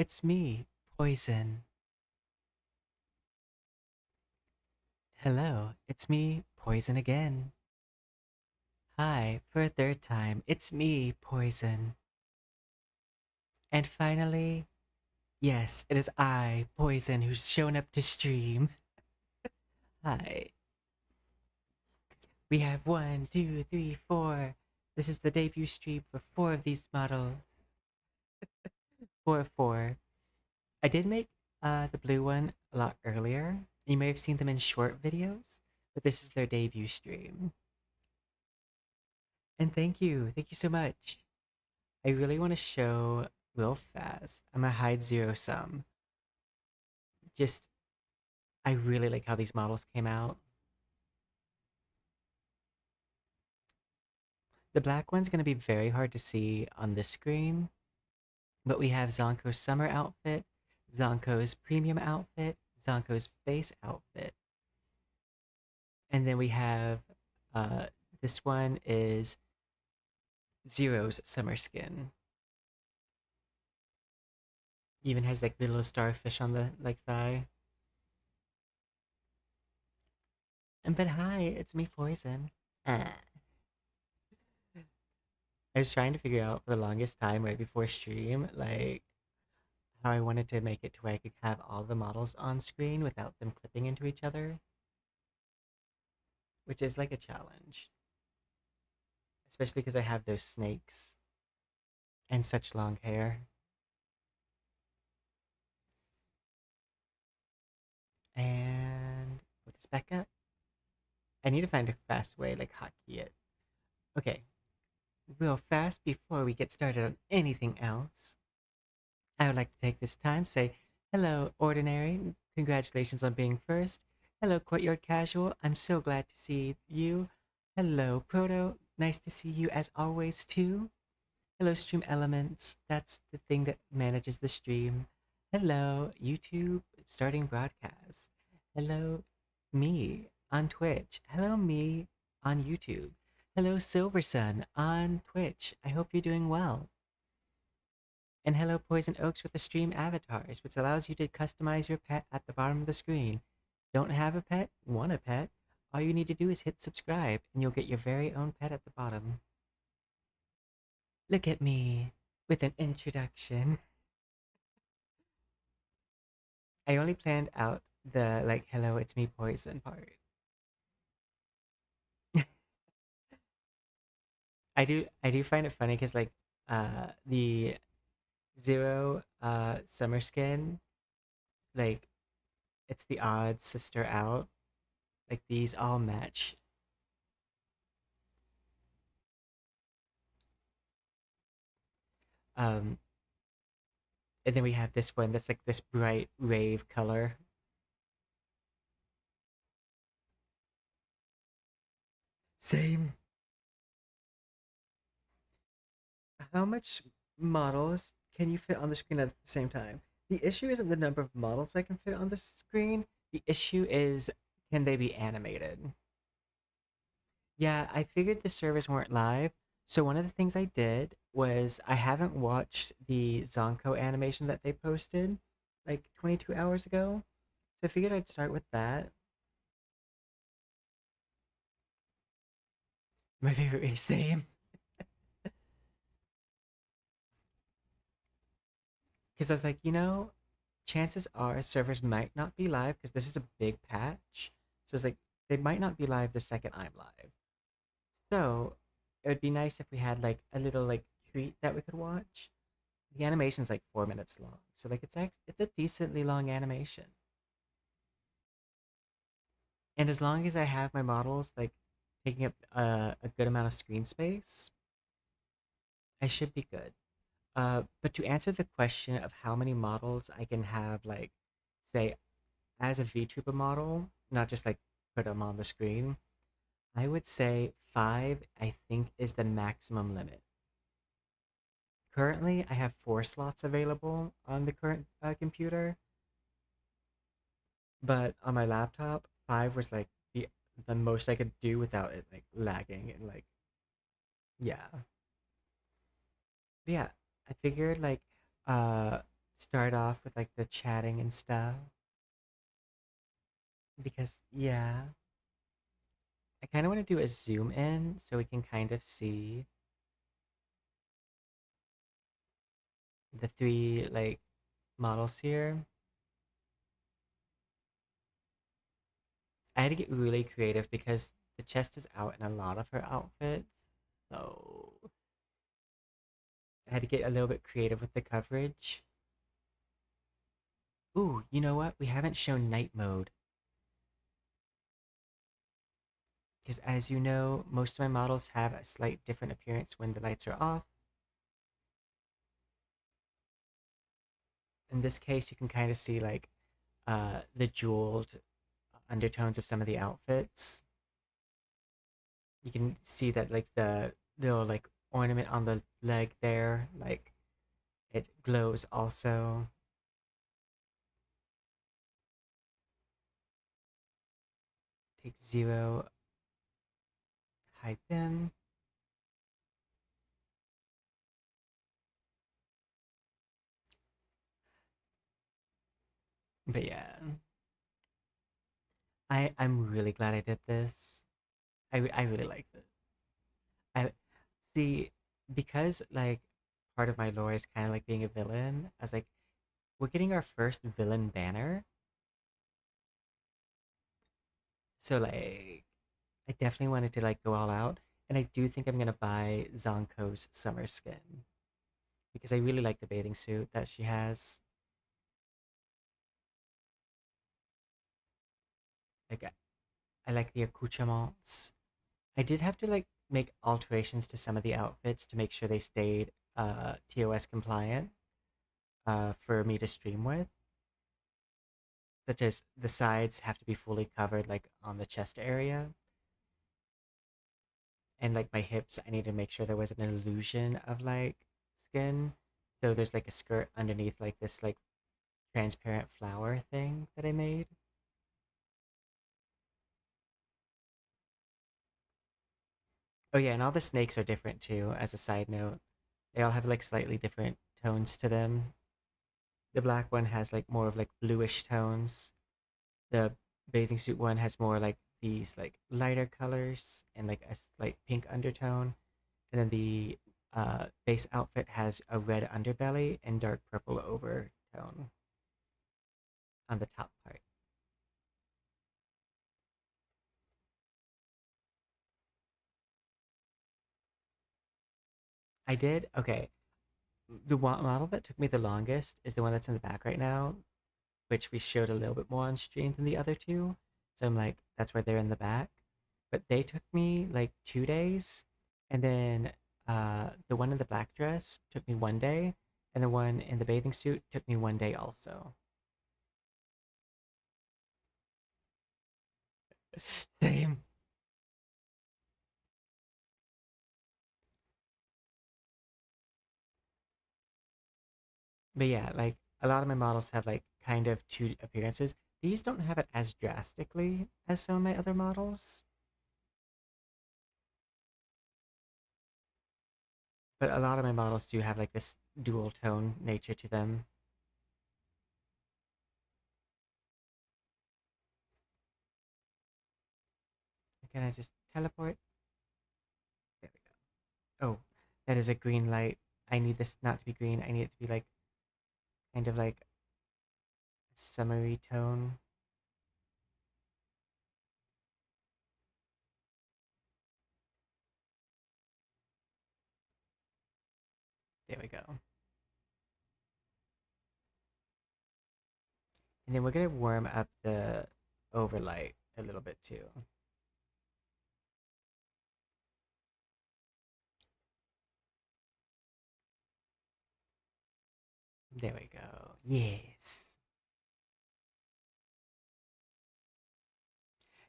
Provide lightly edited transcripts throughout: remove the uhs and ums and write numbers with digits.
it's me, Poison. Hello, it's me, Poison again. Hi, for a third time, it's me, Poison. And finally, yes, it is I, Poison, who's shown up to stream. Hi. We have one, two, three, four. This is the debut stream for four of these models. Four of four. I did make the blue one a lot earlier. You may have seen them in short videos, but this is their debut stream. And thank you so much. I really want to show real fast. I'm gonna hide zero sum. Just, I really like how these models came out. The black one's gonna be very hard to see on this screen, but we have Zankou's summer outfit, Zankou's premium outfit, Zankou's base outfit. And then we have, uh, this one is Zero's summer skin. Even has like the little starfish on the like thigh. And but hi, it's me, Poison. I was trying to figure out for the longest time right before stream, like how I wanted to make it to where I could have all the models on screen without them clipping into each other, which is like a challenge, especially because I have those snakes and such long hair. And put this back up. I need to find a fast way, like hotkey it. Okay, real fast before we get started on anything else. I would like to take this time to say, hello, Ordinary. Congratulations on being first. Hello, Courtyard Casual. I'm so glad to see you. Hello, Proto. Nice to see you as always, too. Hello, Stream Elements. That's the thing that manages the stream. Hello, YouTube, starting broadcast. Hello, me on Twitch. Hello, me on YouTube. Hello, Silver Sun on Twitch. I hope you're doing well. And hello, Poison Oaks with the stream avatars, which allows you to customize your pet at the bottom of the screen. Don't have a pet? Want a pet? All you need to do is hit subscribe, and you'll get your very own pet at the bottom. Look at me with an introduction. I only planned out the like, hello, it's me, Poison part. I do find it funny because like the Zero summer skin, like it's the odd sister out. Like these all match. Um, and then we have this one that's like this bright rave color. Same. How much models can you fit on the screen at the same time? The issue isn't the number of models I can fit on the screen. The issue is, can they be animated? Yeah, I figured the servers weren't live. So one of the things I did was I haven't watched the Zonko animation that they posted like 22 hours ago. So I figured I'd start with that. My favorite is same. Because I was like, chances are servers might not be live because this is a big patch. So it's like they might not be live the second I'm live. So it would be nice if we had like a little like treat that we could watch. The animation's like 4 minutes long, so like it's a decently long animation. And as long as I have my models like taking up a good amount of screen space, I should be good. But to answer the question of how many models I can have, like, say, as a VTuber model, not just like put them on the screen, I would say five, I think, is the maximum limit. Currently, I have 4 slots available on the current computer, but on my laptop, five was like the most I could do without it like lagging and like yeah. But yeah, I figured like uh start off with like the chatting and stuff because yeah, I kind of want to do a zoom in so we can kind of see the three like models here. I had to get really creative because the chest is out in a lot of her outfits. So I had to get a little bit creative with the coverage. Ooh, you know what? We haven't shown night mode. Because as you know, most of my models have a slight different appearance when the lights are off. In this case, you can kind of see like the jeweled undertones of some of the outfits. You can see that like the little like ornament on the leg there, like it glows also. Take zero, hide them. But yeah, I'm really glad I did this. I really like this. I see because like part of my lore is kind of like being a villain. I was like, we're getting our first villain banner, so like I definitely wanted to like go all out, and I do think I'm gonna buy Zankou's summer skin because I really like the bathing suit that she has. Like I like the accoutrements. I did have to like make alterations to some of the outfits to make sure they stayed TOS compliant for me to stream with, such as the sides have to be fully covered like on the chest area, and like my hips I need to make sure there was an illusion of like skin. So there's like a skirt underneath like this like transparent flower thing that I made. Oh yeah, and all the snakes are different too, as a side note. They all have like slightly different tones to them. The black one has like more of like bluish tones. The bathing suit one has more like these like lighter colors and like a slight pink undertone. And then the base outfit has a red underbelly and dark purple overtone on the top part. I did? Okay. The model that took me the longest is the one that's in the back right now, which we showed a little bit more on stream than the other two. So I'm like, that's why they're in the back. But they took me like 2 days. And then the one in the black dress took me 1 day. And the one in the bathing suit took me 1 day also. Same. But yeah, like a lot of my models have like kind of two appearances. These don't have it as drastically as some of my other models, but a lot of my models do have like this dual tone nature to them. Can I just teleport? There we go. Oh, that is a green light. I need this not to be green. I need it to be like kind of like a summery tone. There we go. And then we're gonna warm up the overlight a little bit too. There we go. Yes.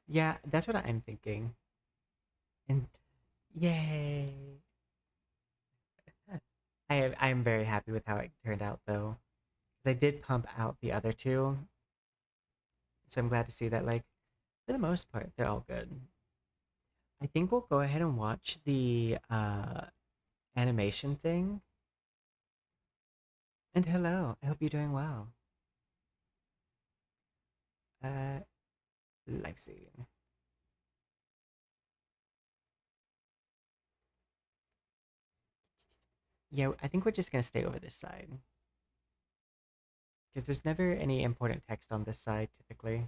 Yeah, that's what I'm thinking. And yay. I'm very happy with how it turned out though. Because I did pump out the other two. So I'm glad to see that like for the most part they're all good. I think we'll go ahead and watch the animation thing. And hello, I hope you're doing well. Life saving. Yeah, I think we're just gonna stay over this side. Because there's never any important text on this side, typically.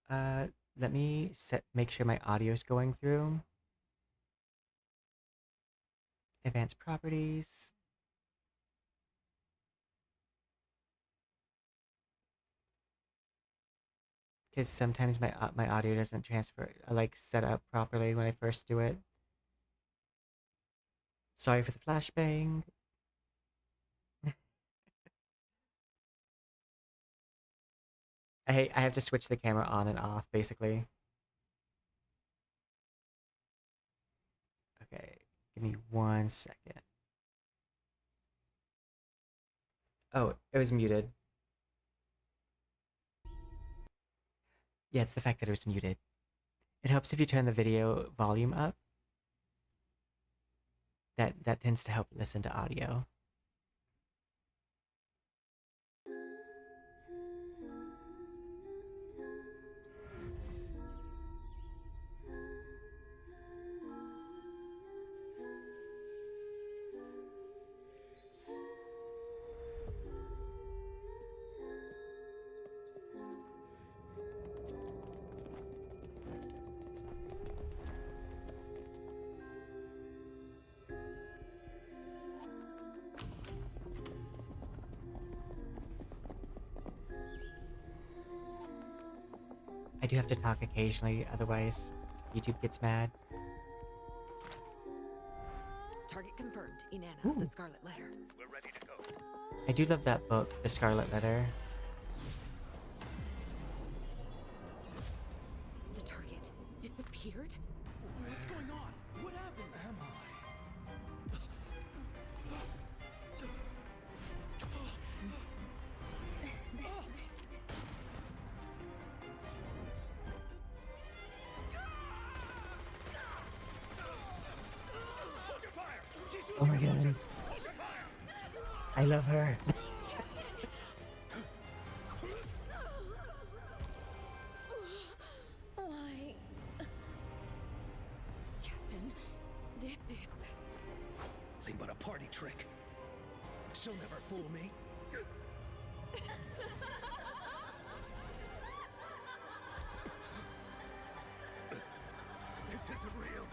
Uh, Let me make sure my audio is going through. Advanced properties. Because sometimes my audio doesn't transfer, like set up properly when I first do it. Sorry for the flashbang. I have to switch the camera on and off, basically. Okay, give me 1 second. Oh, it was muted. Yeah, it's the fact that it was muted. It helps if you turn the video volume up. That tends to help listen to audio. I do have to talk occasionally, otherwise YouTube gets mad. Target confirmed. Inanna, Ooh. the Scarlet Letter. We're ready to go. I do love that book, The Scarlet Letter. The target disappeared? What's going on? What happened? Am I? Hold your fire! Oh my god. Hold your fire! I love her. Why? Captain, this is... Nothing but a party trick. She'll never fool me. This isn't real.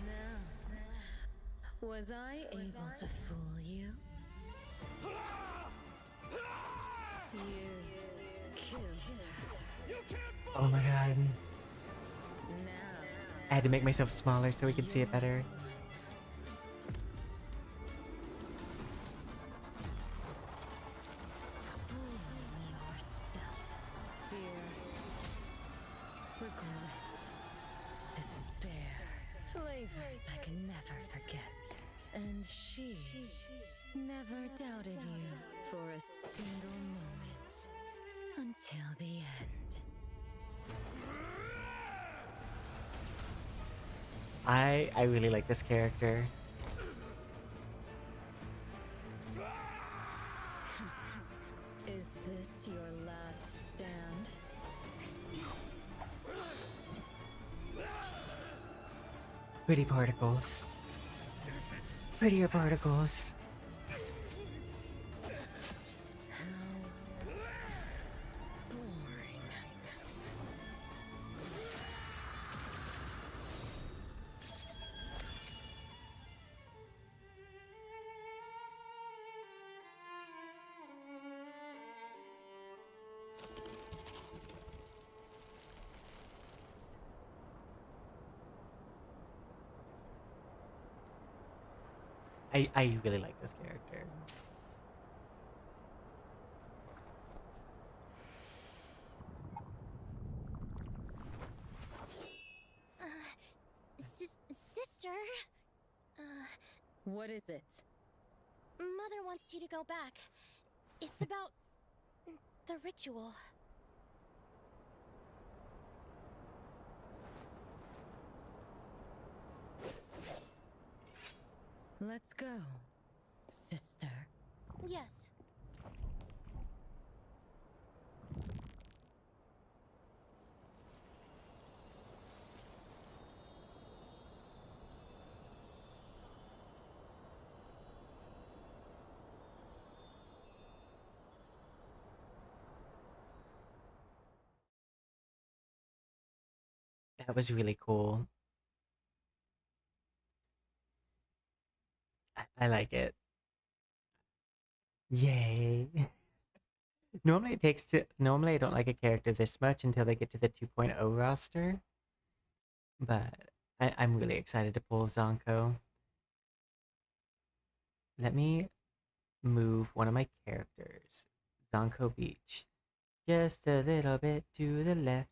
Now, was I able to fool you? You killed her. Oh my god. Now, I had to make myself smaller so we could see it better. fooling yourself. Fear, regret, despair. Flavors I can never forget. And she never doubted you for a single moment. Until the end. I really like this character. Is this your last stand? Pretty particles. Prettier particles. How boring. I really like this character. Sister, What is it? Mother wants you to go back. It's about the ritual. Let's go, sister. Yes. That was really cool. I like it. Yay. Normally I don't like a character this much until they get to the 2.0 roster, but I'm really excited to pull Zankou. Let me move one of my characters, Zankou Beach, just a little bit to the left.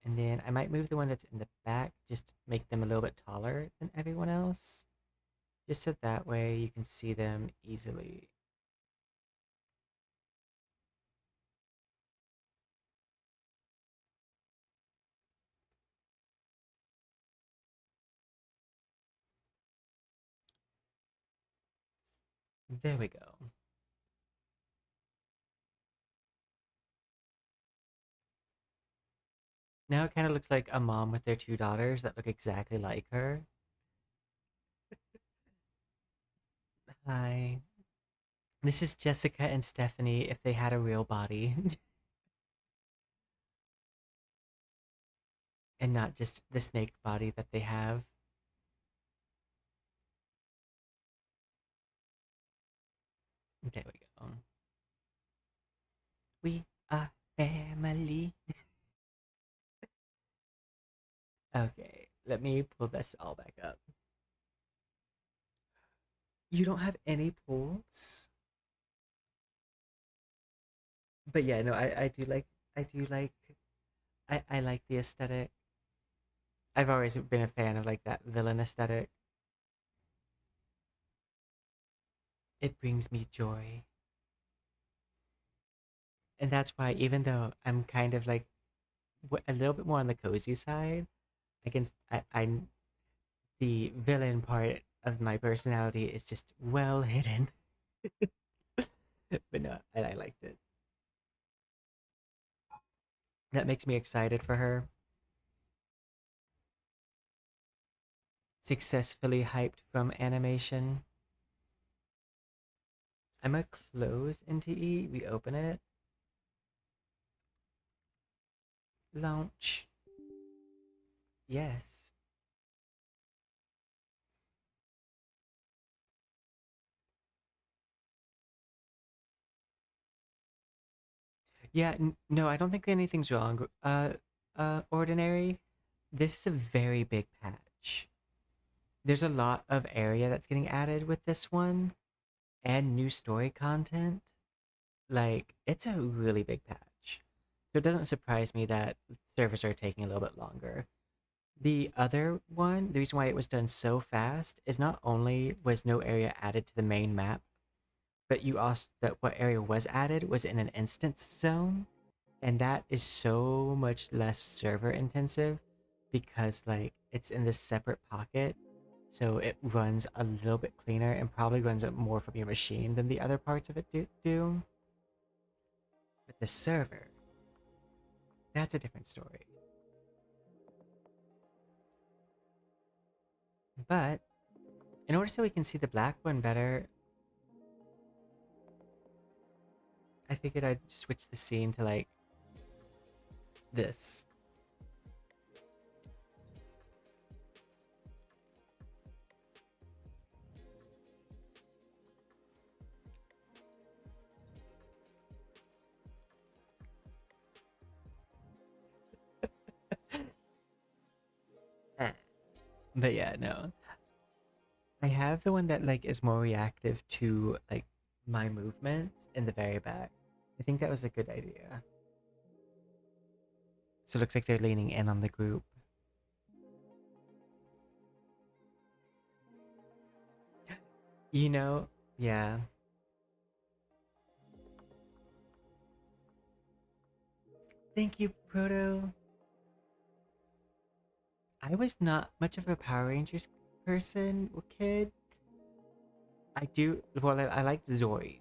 And then I might move the one that's in the back, just to make them a little bit taller than everyone else. Just so that way you can see them easily. There we go. Now it kind of looks like a mom with their two daughters that look exactly like her. Hi. This is Jessica and Stephanie if they had a real body. And not just the snake body that they have. There we go. We are family. Okay, let me pull this all back up. You don't have any pulls? But yeah, no, I like the aesthetic. I've always been a fan of like that villain aesthetic. It brings me joy. And that's why even though I'm kind of like a little bit more on the cozy side, I can I the villain part of my personality is just well hidden. But no, I liked it. That makes me excited for her. Successfully hyped from animation. I'm gonna close NTE, we open it. Launch. Yes. Yeah, no, I don't think anything's wrong. Ordinary, this is a very big patch. There's a lot of area that's getting added with this one and new story content. Like, it's a really big patch. So it doesn't surprise me that servers are taking a little bit longer. The other one, the reason why it was done so fast is not only was no area added to the main map, but you also that what area was added was in an instance zone, and that is so much less server intensive because like it's in this separate pocket, so it runs a little bit cleaner and probably runs it more from your machine than the other parts of it do. But the server, that's a different story. But in order so we can see the black one better, I figured I'd switch the scene to like this. Eh. But yeah, no. I have the one that like is more reactive to like my movements in the very back. I think that was a good idea. So it looks like they're leaning in on the group. You know, yeah. Thank you, Proto. I was not much of a Power Rangers person or kid. I do well. I liked Zoids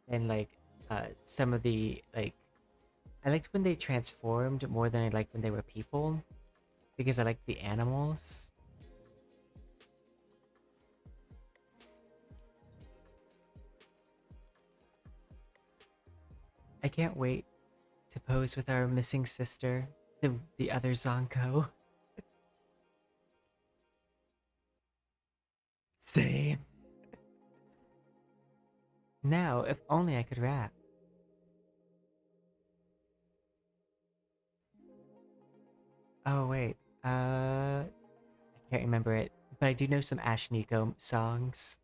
and like some of the like. I liked when they transformed more than I liked when they were people because I liked the animals. I can't wait to pose with our missing sister, the other Zankou. Same. Now, if only I could rap. Oh wait, I can't remember it, but I do know some Ash Nico songs.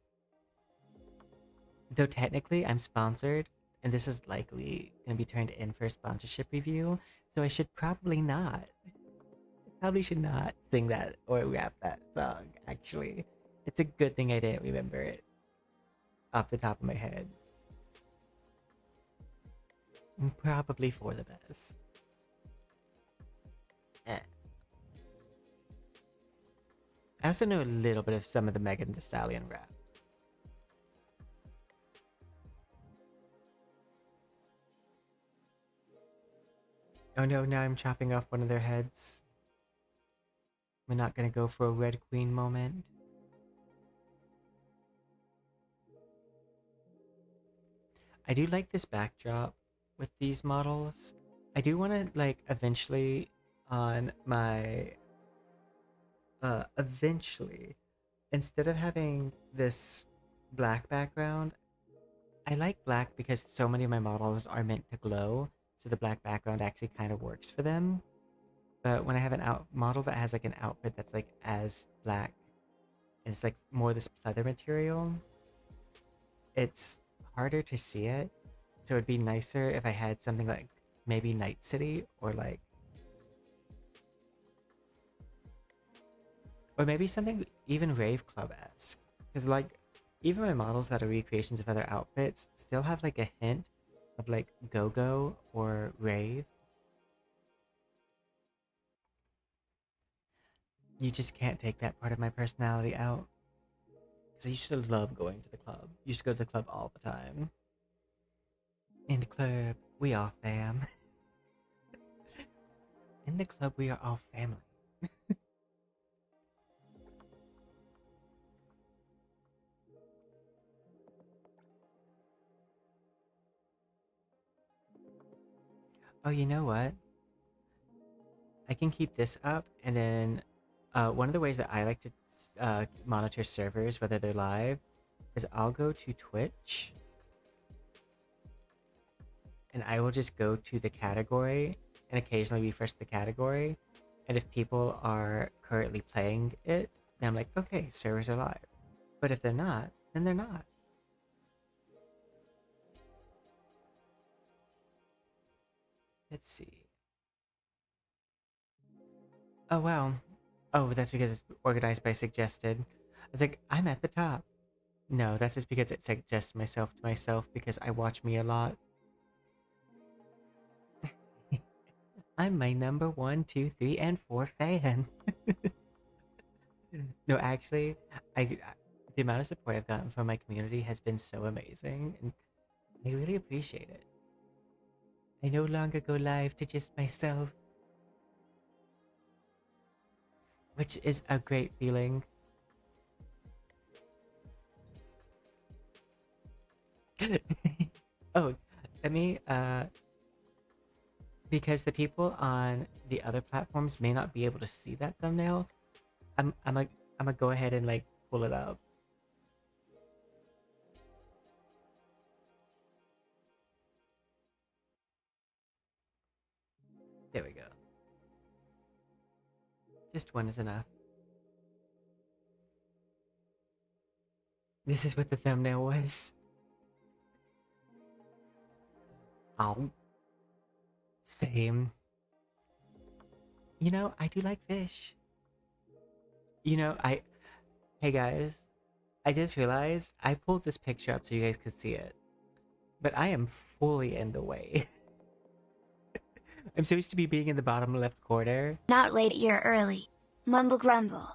Though technically I'm sponsored, and this is likely gonna be turned in for a sponsorship review, so I should probably not. I probably should not sing that or rap that song, actually. It's a good thing I didn't remember it off the top of my head. Probably for the best. Eh. I also know a little bit of some of the Megan Thee Stallion raps. Oh no, now I'm chopping off one of their heads. We're not gonna go for a Red Queen moment. I do like this backdrop with these models. I do want to like eventually on my eventually instead of having this black background, I like black because so many of my models are meant to glow, so the black background actually kind of works for them. But when I have an model that has like an outfit that's like as black and it's like more this pleather material, it's harder to see it. So it'd be nicer if I had something like maybe Night City or like or maybe something even Rave Club-esque. Because like even my models that are recreations of other outfits still have like a hint of like go-go or rave. You just can't take that part of my personality out. Because I used to love going to the club. Used to go to the club all the time. In the club, we all fam. In the club, we are all family. Oh, you know what? I can keep this up, and then one of the ways that I like to monitor servers, whether they're live, is I'll go to Twitch, and I will just go to the category, and occasionally refresh the category, and if people are currently playing it, then I'm like, okay, servers are live. But if they're not, then they're not. Let's see. Oh, wow. Oh, that's because it's organized by suggested. I was like, I'm at the top. No, that's just because it suggests myself to myself because I watch me a lot. I'm my number 1, 2, 3, and 4 fan. No, actually, the amount of support I've gotten from my community has been so amazing, and I really appreciate it. I no longer go live to just myself, which is a great feeling. Oh, let me because the people on the other platforms may not be able to see that thumbnail. I'm gonna go ahead and like pull it up. There we go. Just one is enough. This is what the thumbnail was. Oh. Same. You know, I do like fish. You know, hey guys, I just realized I pulled this picture up so you guys could see it. But I am fully in the way. I'm so used to being in the bottom left corner. Not late, you're early. Mumble grumble.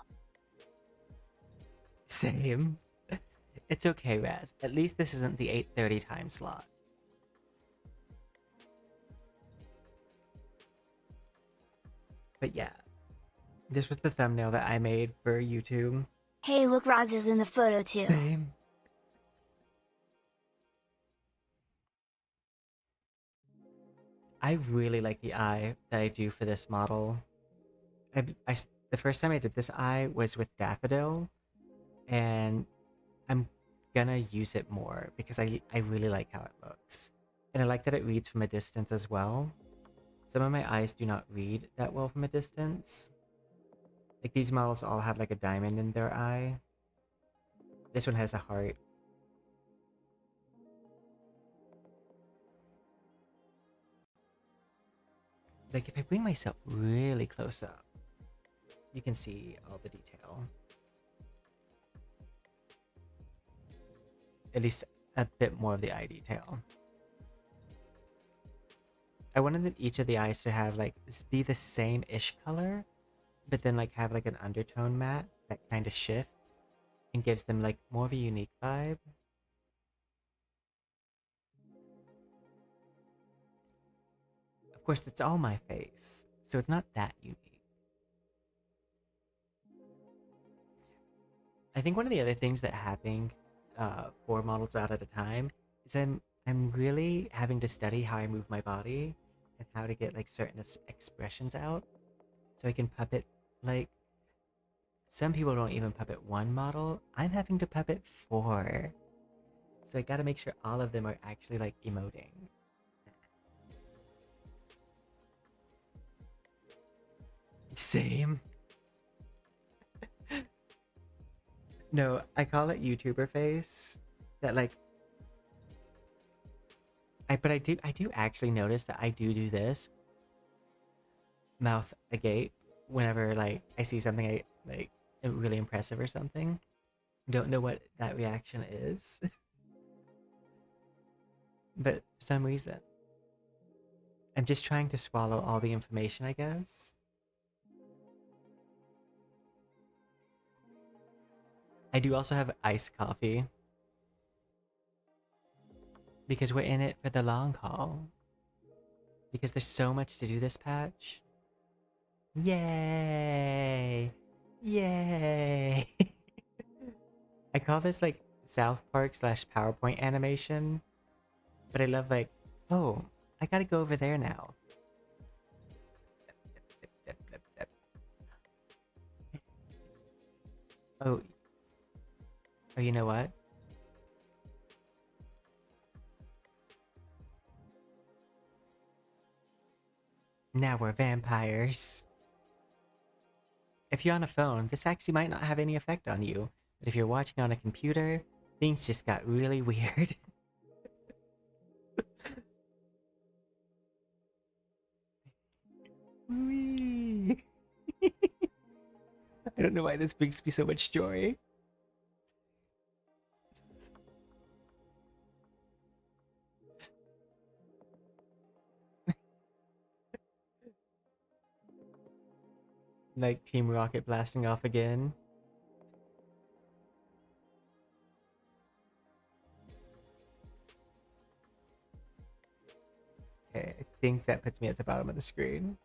Same. It's okay, Raz. At least this isn't the 8:30 time slot. But yeah, this was the thumbnail that I made for YouTube. Hey, look, Roz is in the photo too. Same. I really like the eye that I do for this model. The first time I did this eye was with Daffodil, and I'm gonna use it more because I really like how it looks. And I like that it reads from a distance as well. Some of my eyes do not read that well from a distance. Like these models all have like a diamond in their eye. This one has a heart. Like if I bring myself really close up, you can see all the detail. At least a bit more of the eye detail. I wanted each of the eyes to have like be the same-ish color, but then like have like an undertone matte that kind of shifts and gives them like more of a unique vibe. Of course, it's all my face, so it's not that unique. I think one of the other things that happened 4 models out at a time is I'm really having to study how I move my body and how to get like certain expressions out, so I can puppet like some people don't even puppet 1 model. I'm having to puppet 4, so I got to make sure all of them are actually like emoting. Same. No, I call it YouTuber face. That like but I do actually notice that I do this mouth agape whenever like I see something I like really impressive or something. Don't know what that reaction is. But for some reason I'm just trying to swallow all the information, I guess. I do also have iced coffee because we're in it for the long haul. Because there's so much to do this patch. Yay! Yay! I call this like South Park / PowerPoint animation. But I love like, oh, I gotta go over there now. Oh, you know what? Now we're vampires. If you're on a phone, this actually might not have any effect on you. But if you're watching on a computer, things just got really weird. Whee! I don't know why this brings me so much joy. Like Team Rocket blasting off again. Okay, I think that puts me at the bottom of the screen.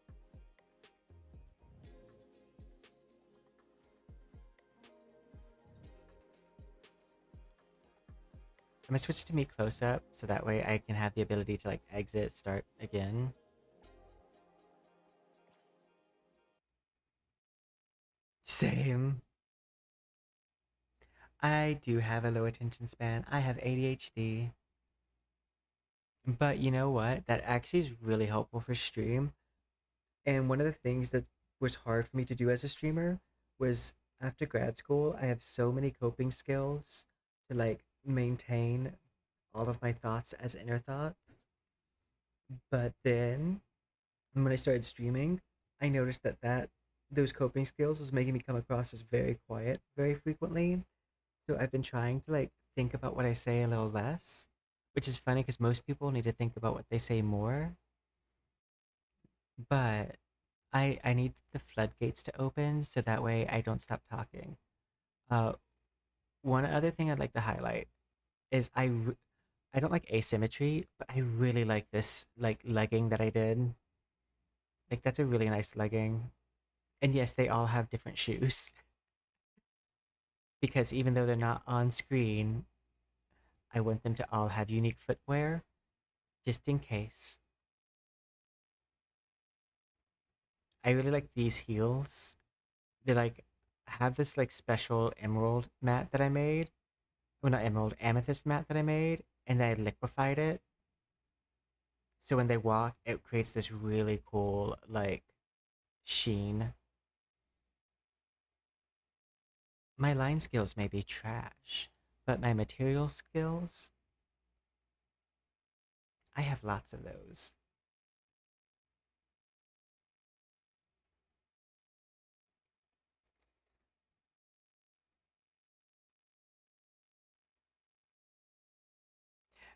I'm gonna switch to me close up so that way I can have the ability to like exit, start again. Same. I do have a low attention span. I have ADHD. But you know what? That actually is really helpful for stream. And one of the things that was hard for me to do as a streamer was after grad school, I have so many coping skills to like maintain all of my thoughts as inner thoughts. But then when I started streaming, I noticed that those coping skills was making me come across as very quiet very frequently. So I've been trying to like think about what I say a little less, which is funny because most people need to think about what they say more. but I need the floodgates to open so that way I don't stop talking. Uh, One other thing I'd like to highlight is I don't like asymmetry, but I really like this like legging that I did. Like that's a really nice legging. And yes, they all have different shoes because even though they're not on screen, I want them to all have unique footwear just in case. I really like these heels. They're like have this like special emerald mat that I made. Well, not emerald, amethyst mat that I made, and I liquefied it. So when they walk, it creates this really cool like sheen. My line skills may be trash, but my material skills, I have lots of those.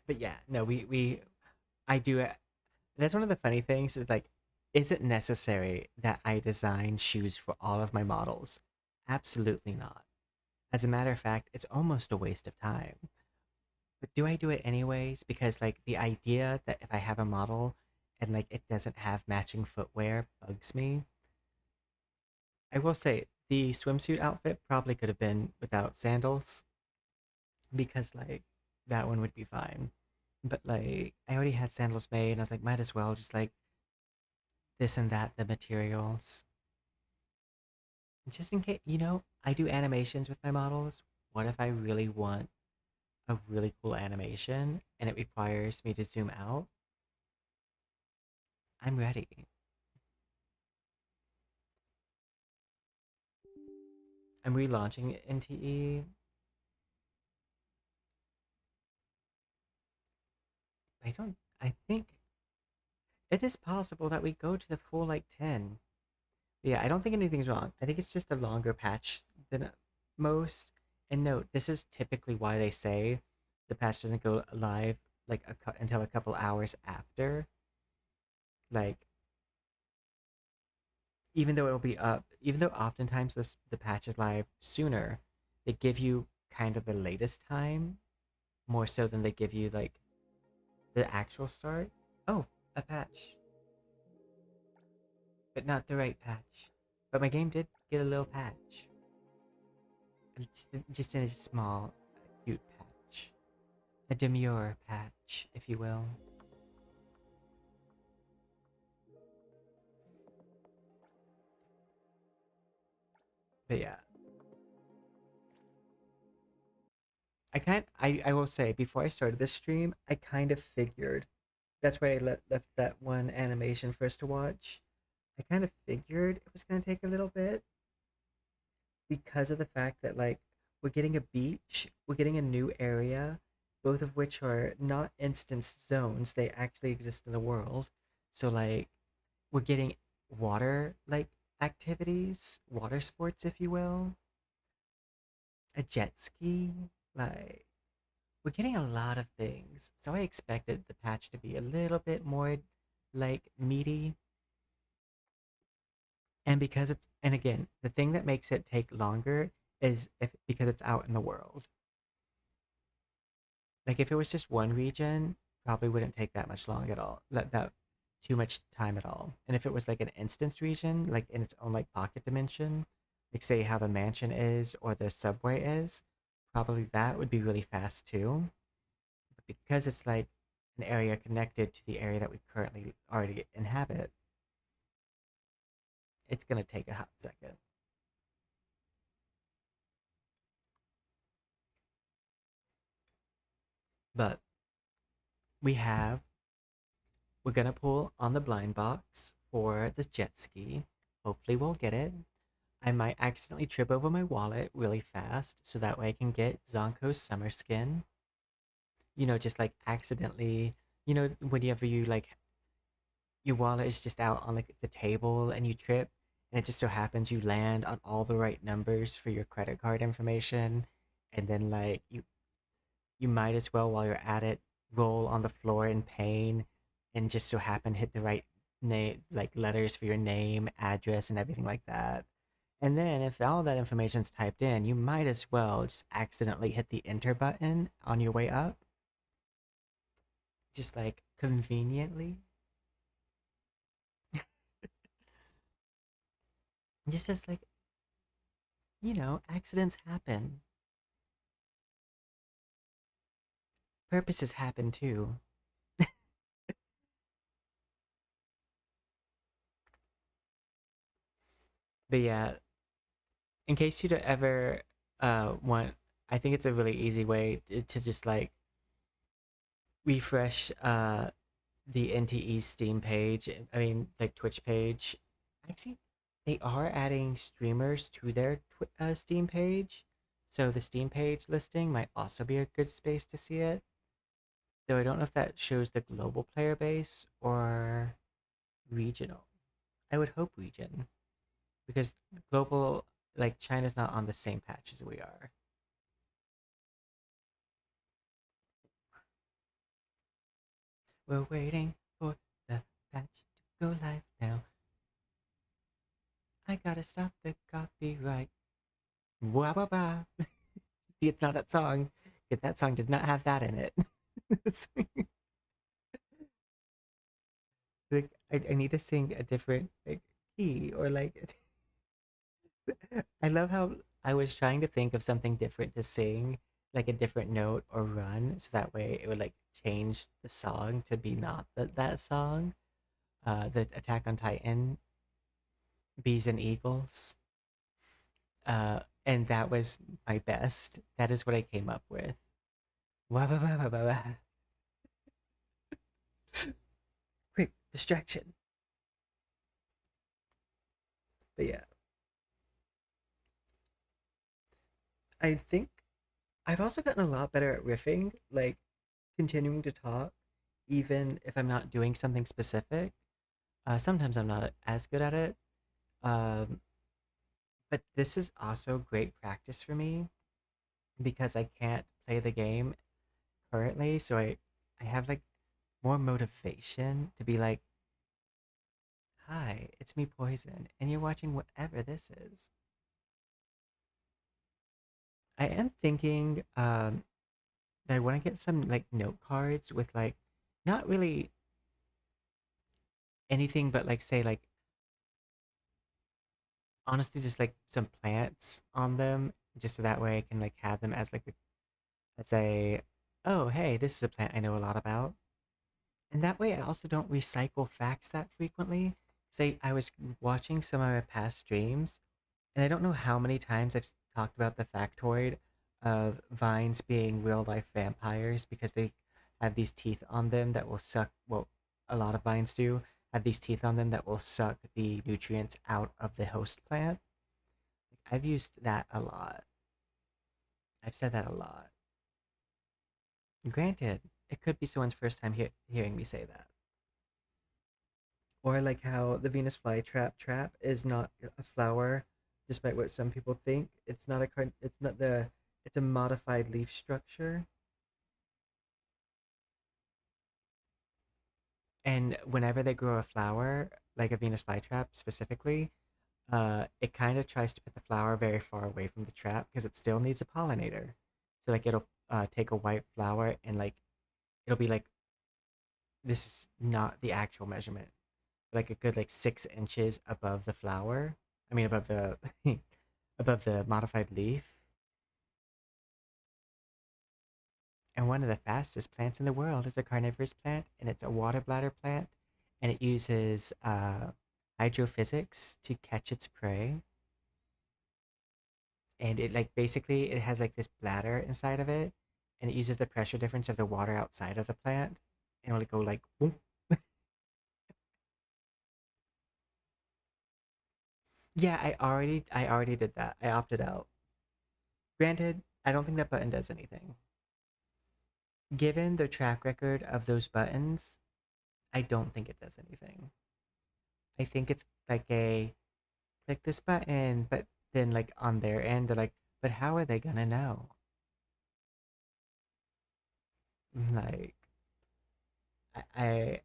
But yeah, no, I do it. That's one of the funny things is like, is it necessary that I design shoes for all of my models? Absolutely not. As a matter of fact, it's almost a waste of time. But do I do it anyways? Because like the idea that if I have a model and like it doesn't have matching footwear bugs me. I will say the swimsuit outfit probably could have been without sandals because like that one would be fine. But like I already had sandals made and I was like, might as well just like this and that, the materials. Just in case, I do animations with my models. What if I really want a really cool animation and it requires me to zoom out? I'm ready. I'm relaunching NTE. I think it is possible that we go to the full like 10. Yeah, I don't think anything's wrong. I think it's just a longer patch than most. And note, this is typically why they say the patch doesn't go live like until a couple hours after. Like, even though it'll be up, even though oftentimes the patch is live sooner, they give you kind of the latest time more so than they give you like the actual start. Oh, a patch, but not the right patch. But my game did get a little patch. Just in a small, cute patch. A demure patch, if you will. But yeah. I will say, before I started this stream, I kind of figured. That's why I left that one animation for us to watch. I kind of figured it was going to take a little bit because of the fact that, like, we're getting a beach, we're getting a new area, both of which are not instance zones. They actually exist in the world. So, like, we're getting water, like, activities, water sports, if you will, a jet ski, like, we're getting a lot of things. So I expected the patch to be a little bit more, like, meaty. And because and again, the thing that makes it take longer is because it's out in the world. Like if it was just one region, probably wouldn't take that much long at all. That too much time at all. And if it was like an instance region, like in its own like pocket dimension, like say how the mansion is or the subway is, probably that would be really fast too. But because it's like an area connected to the area that we currently already inhabit, it's gonna take a hot second. But we have we're gonna pull on the blind box for the jet ski. Hopefully we'll get it. I might accidentally trip over my wallet really fast so that way I can get Zankou's summer skin. Just like accidentally, whenever you like your wallet is just out on like the table and you trip and it just so happens you land on all the right numbers for your credit card information and then like you might as well while you're at it roll on the floor in pain and just so happen hit the right name, like letters for your name, address, and everything like that. And then if all that information's typed in, you might as well just accidentally hit the enter button on your way up. Just like conveniently. Just as like, accidents happen. Purposes happen too. But yeah, in case you don't ever want, I think it's a really easy way to just like refresh the NTE Steam page. I mean, like Twitch page. Actually, they are adding streamers to their Steam page, so the Steam page listing might also be a good space to see it. Though I don't know if that shows the global player base or regional. I would hope region, because global, like China's not on the same patch as we are. We're waiting for the patch to go live now. I gotta stop the copyright. Wah wah wah. See, it's not that song, because that song does not have that in it. Like, I need to sing a different like key or like. I love how I was trying to think of something different to sing, like a different note or run, so that way it would like change the song to be not that song. The Attack on Titan, Bees and Eagles. And that was my best. That is what I came up with. Wah, wah, wah, wah, wah, wah. Quick distraction. But yeah, I think I've also gotten a lot better at riffing, like continuing to talk, even if I'm not doing something specific. Sometimes I'm not as good at it. Um, but this is also great practice for me because I can't play the game currently, so I have like more motivation to be like, "Hi, it's me, Poison, and you're watching whatever this is." I am thinking that I want to get some like note cards with like not really anything but like say like honestly just like some plants on them just so that way I can like have them as like as a oh hey, this is a plant I know a lot about. And that way I also don't recycle facts that frequently. Say I was watching some of my past streams and I don't know how many times I've talked about the factoid of vines being real life vampires because they have these teeth on them that will suck, well, a lot of vines do have these teeth on them that will suck the nutrients out of the host plant. I've used that a lot. I've said that a lot. Granted, it could be someone's first time hearing me say that. Or like how the Venus flytrap trap is not a flower, despite what some people think. It's not a it's not the it's a modified leaf structure. And whenever they grow a flower, like a Venus flytrap specifically, it kind of tries to put the flower very far away from the trap because it still needs a pollinator. So like it'll take a white flower and like it'll be like this is not the actual measurement, like a good like 6 inches above the flower. I mean above the above the modified leaf. And one of the fastest plants in the world is a carnivorous plant, and it's a water bladder plant, and it uses hydrophysics to catch its prey. And it like basically it has like this bladder inside of it, and it uses the pressure difference of the water outside of the plant, and it'll go like boom. Yeah, I already did that. I opted out. Granted, I don't think that button does anything. Given the track record of those buttons, I don't think it does anything. I think it's like a click this button, but then like on their end, they're like, but how are they gonna know? Like, I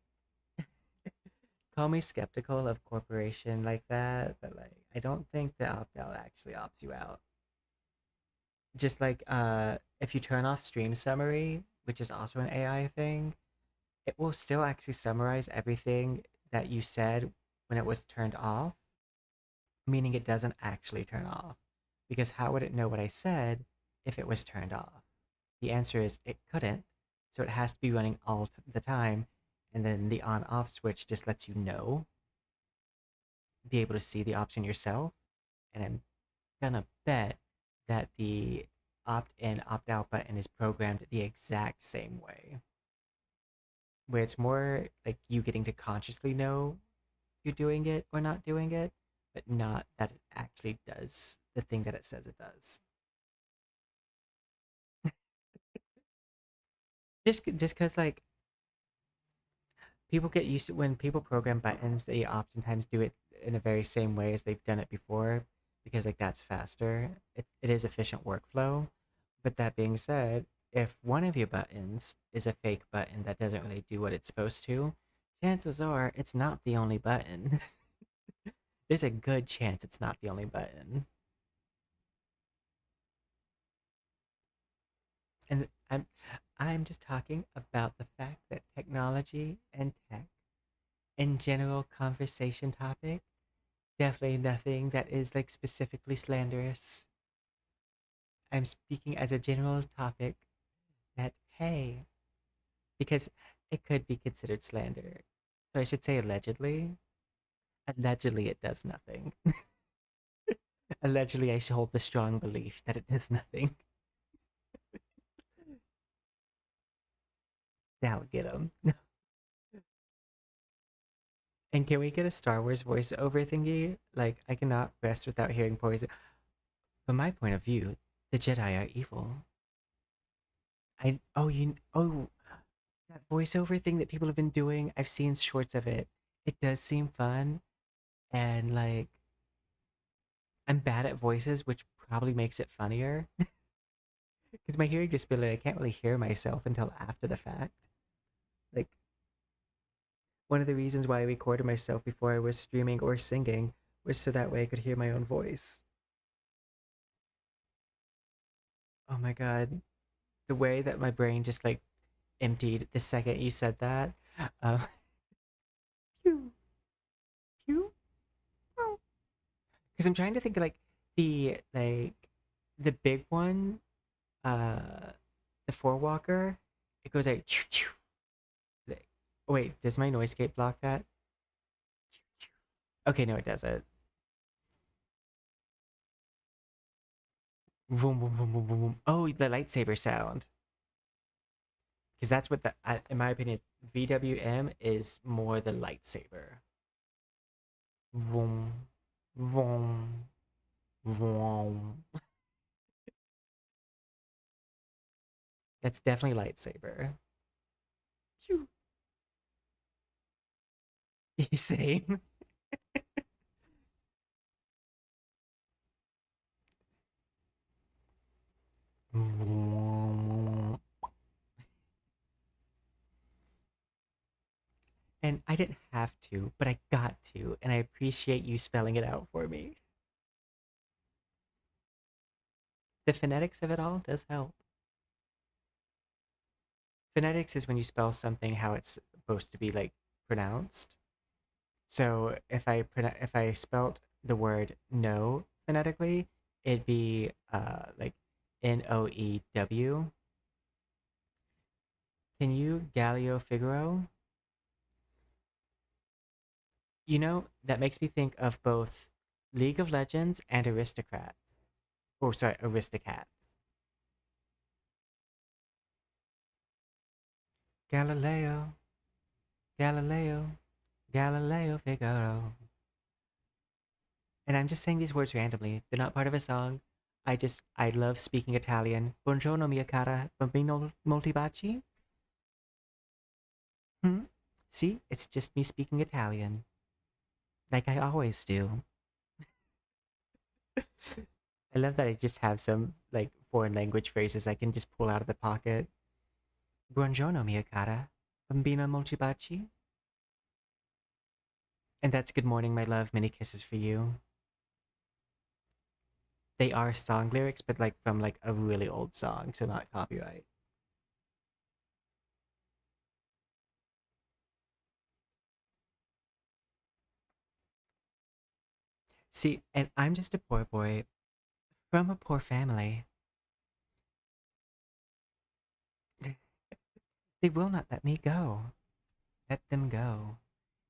call me skeptical of corporation like that, but like I don't think the opt-out actually opts you out. Just like if you turn off stream summary, which is also an AI thing, it will still actually summarize everything that you said when it was turned off, meaning it doesn't actually turn off. Because how would it know what I said if it was turned off? The answer is it couldn't, so it has to be running all the time, and then the on-off switch just lets you know, be able to see the option yourself, and I'm gonna bet that the opt-in, opt-out button is programmed the exact same way, where it's more like you getting to consciously know you're doing it or not doing it, but not that it actually does the thing that it says it does. Just because like people get used to when people program buttons, they oftentimes do it in a very same way as they've done it before because like that's faster. It is efficient workflow. But that being said, if one of your buttons is a fake button that doesn't really do what it's supposed to, chances are it's not the only button. There's a good chance it's not the only button. And I'm just talking about the fact that technology and tech in general conversation topic, definitely nothing that is like specifically slanderous. I'm speaking as a general topic that hey, because it could be considered slander. So I should say allegedly. Allegedly it does nothing. Allegedly I should hold the strong belief that it does nothing. That'll get him. And can we get a Star Wars voiceover thingy? Like, I cannot rest without hearing poison. From my point of view, the Jedi are evil. That voiceover thing that people have been doing, I've seen shorts of it. It does seem fun, and like, I'm bad at voices, which probably makes it funnier. Because my hearing disability, I can't really hear myself until after the fact. Like, one of the reasons why I recorded myself before I was streaming or singing was so that way I could hear my own voice. Oh my god. The way that my brain just like emptied the second you said that. Uh, pew, pew, because I'm trying to think of like the big one, uh, the four walker. It goes like, choo, choo. Like, oh wait, does my noise gate block that? Okay, no, it doesn't. Boom, boom, boom, boom, boom, boom. Oh, the lightsaber sound. Because that's what in my opinion, VWM is more the lightsaber. Vroom, vroom, vroom. That's definitely lightsaber. Phew. Same. And I didn't have to, but I got to, and I appreciate you spelling it out for me. The phonetics of it all does help. Phonetics is when you spell something how it's supposed to be like pronounced. So if I spelt the word no phonetically, it'd be like Noew. Can you Galileo Figaro? You know, that makes me think of both League of Legends and Aristocrats. Oh, sorry, Aristocats. Galileo, Galileo, Galileo Figaro. And I'm just saying these words randomly. They're not part of a song. I love speaking Italian. Buongiorno mia cara, bambino molti baci. Hmm? See, it's just me speaking Italian. Like I always do. I love that I just have some like foreign language phrases I can just pull out of the pocket. Buongiorno mia cara, bambino molti baci. And that's Good Morning, My Love, Many Kisses for You. They are song lyrics, but like from like a really old song, so not copyright. See, and I'm just a poor boy from a poor family. They will not let me go. Let them go.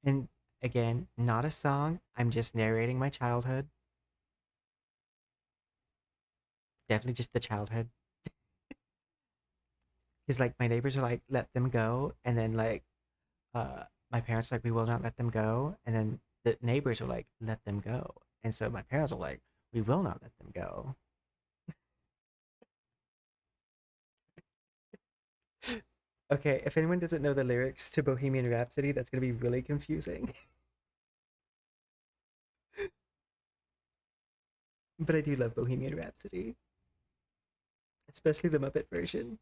And again, not a song. I'm just narrating my childhood. Definitely just the childhood. Because like my neighbors are like, let them go. And then like my parents are like, we will not let them go. And then the neighbors are like, let them go. And so my parents are like, we will not let them go. Okay, if anyone doesn't know the lyrics to Bohemian Rhapsody, that's gonna be really confusing. But I do love Bohemian Rhapsody, especially the Muppet version,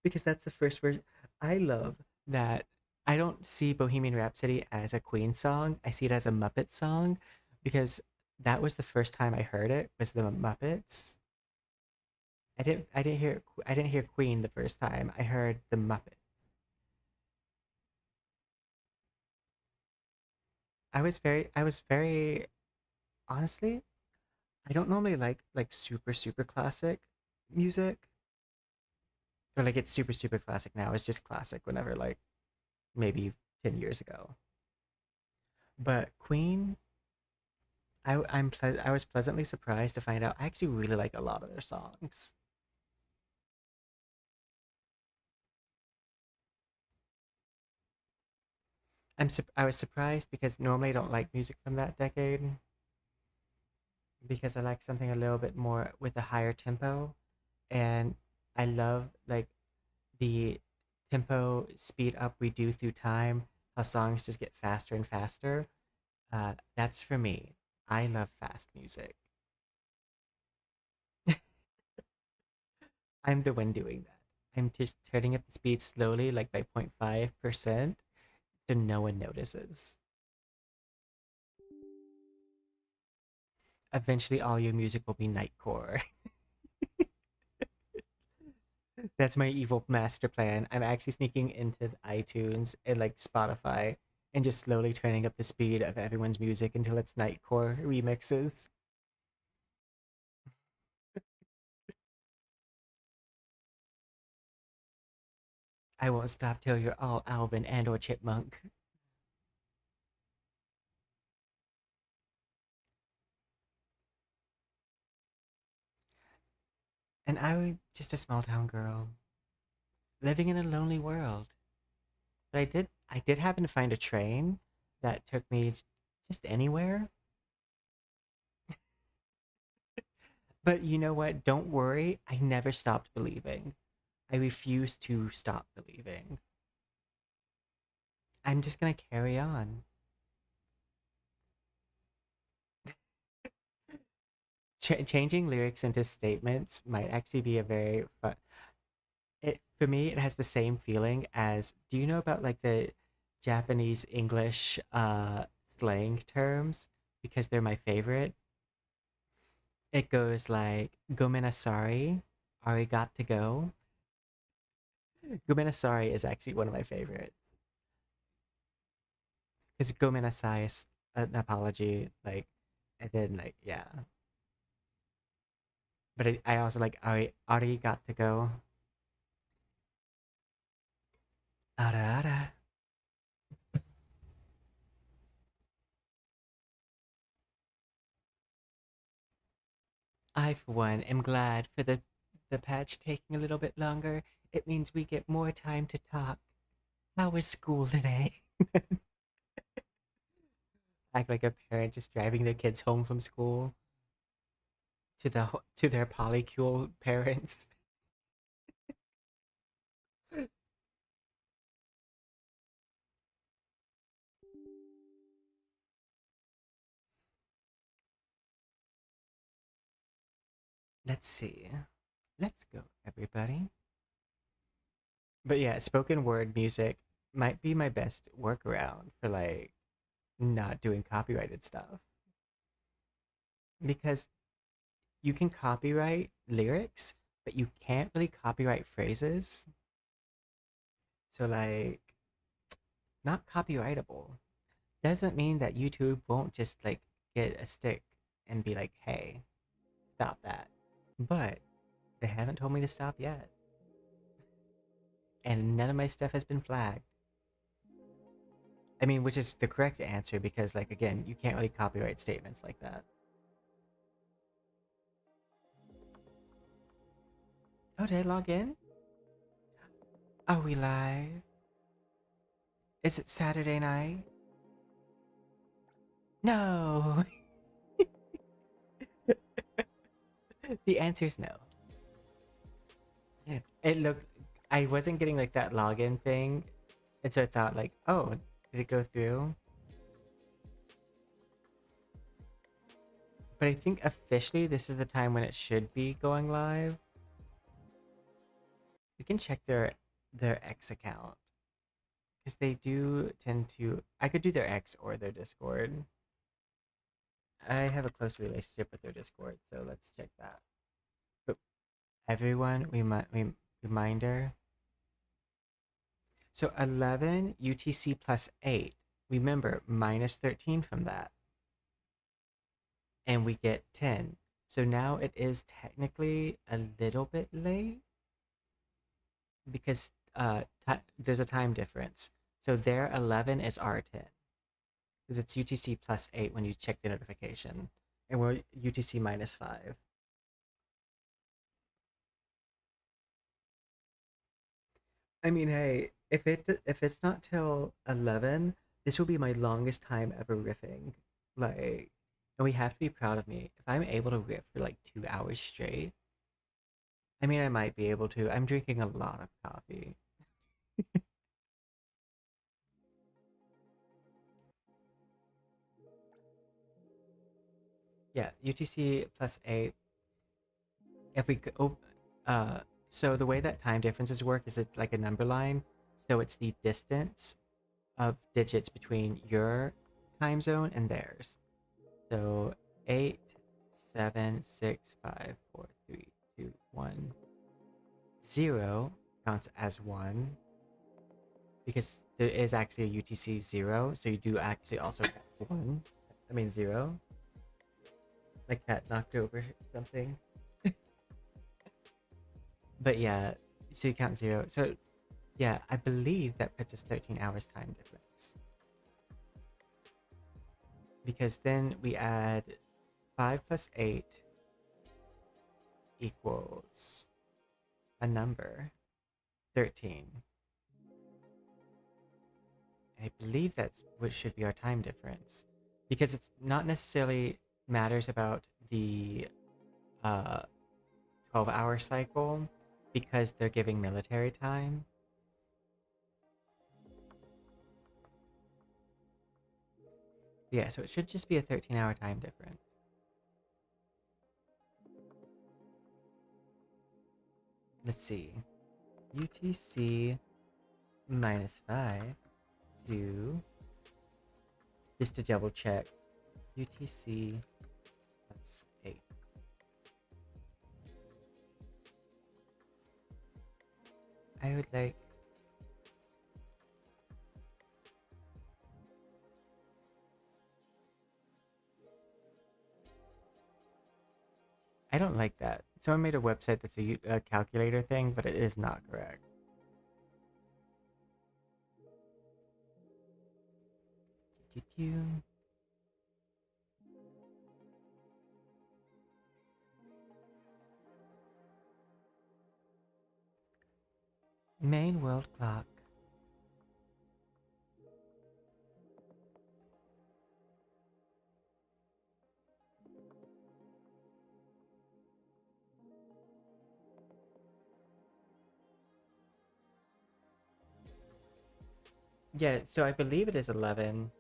because that's the first version. I love that I don't see Bohemian Rhapsody as a Queen song. I see it as a Muppet song because that was the first time I heard it was the Muppets. I didn't hear Queen the first time. I heard the Muppets. I was very honestly, I don't normally like super classic music. Or like it's super classic now. It's just classic whenever like maybe 10 years ago. But Queen, I was pleasantly surprised to find out I actually really like a lot of their songs. I was surprised because normally I don't like music from that decade because I like something a little bit more with a higher tempo, and I love like the tempo speed up we do through time, how songs just get faster and faster. That's for me. I love fast music. I'm the one doing that. I'm just turning up the speed slowly, like by 0.5%, so no one notices. Eventually, all your music will be nightcore. That's my evil master plan. I'm actually sneaking into the iTunes and like Spotify and just slowly turning up the speed of everyone's music until it's nightcore remixes. I won't stop till you're all Alvin and or Chipmunk. And I was just a small town girl living in a lonely world. But I did happen to find a train that took me just anywhere. But you know what? Don't worry. I never stopped believing. I refuse to stop believing. I'm just gonna carry on. Changing lyrics into statements might actually be a very fun. It for me, it has the same feeling as. Do you know about like the Japanese English slang terms because they're my favorite? It goes like "gomenasari," "arigat to go." "Gomenasari" is actually one of my favorites because "gomenasai" is an apology, like, and then like yeah. But I also like arigat to go. Ara ara. I, for one, am glad for the patch taking a little bit longer. It means we get more time to talk. How was school today? Act like a parent just driving their kids home from school to their polycule parents. Let's see. Let's go, everybody. But yeah, spoken word music. might be my best workaround for like not doing copyrighted stuff. Because you can copyright lyrics, but you can't really copyright phrases. So like not copyrightable. Doesn't mean that YouTube won't just like get a stick and be like, hey, stop that. But they haven't told me to stop yet. And none of my stuff has been flagged. I mean, which is the correct answer because, like, again, you can't really copyright statements like that. Oh, did I log in? Are we live? Is it Saturday night? No! The answer's no. It looked... I wasn't getting, like, that login thing. And so I thought, like, oh, did it go through? But I think officially this is the time when it should be going live. We can check their X account. Because they do tend to... I could do their X or their Discord. I have a close relationship with their Discord, so let's check that. But everyone, reminder. So 11 UTC plus 8. Remember, minus 13 from that. And we get 10. So now it is technically a little bit late. Because there's a time difference. So their 11 is our 10. Because it's UTC plus 8 when you check the notification. And we're UTC minus 5. I mean, hey, if it's not till 11, this will be my longest time ever riffing. Like, and we have to be proud of me. If I'm able to riff for like 2 hours straight, I mean, I might be able to. I'm drinking a lot of coffee. Yeah, UTC plus 8. If we go, so the way that time differences work is it's like a number line. So it's the distance of digits between your time zone and theirs. So 8, 7, 6, 5, 4, 3, 2, 1. 0 counts as 1 because there is actually a UTC 0, so you do actually also count 1. I mean 0. Like that knocked over something. But yeah, so you count 0. So yeah, I believe that puts us 13 hours time difference. Because then we add 5 plus 8 equals a number, 13. I believe that's what should be our time difference. Because it's not necessarily matters about the 12-hour cycle, because they're giving military time. Yeah, so it should just be a 13-hour time difference. Let's see. UTC minus 5 to... Just to double check. UTC plus 8. I would like... I don't like that. Someone made a website that's a calculator thing, but it is not correct. Main world clock. Yeah, so I believe it is 11.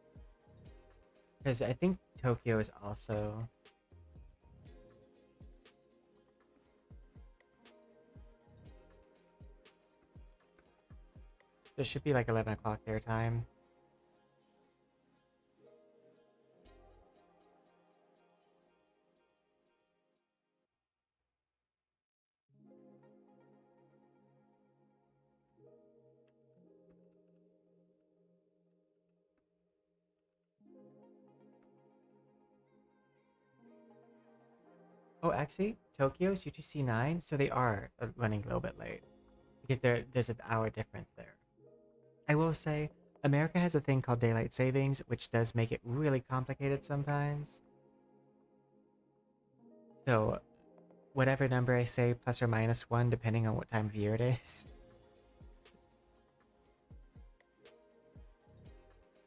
Because I think Tokyo is also... so it should be like 11 o'clock their time. Oh, actually, Tokyo's UTC 9, so they are running a little bit late because there's an hour difference there. I will say, America has a thing called daylight savings, which does make it really complicated sometimes. So, whatever number I say, plus or minus 1, depending on what time of year it is.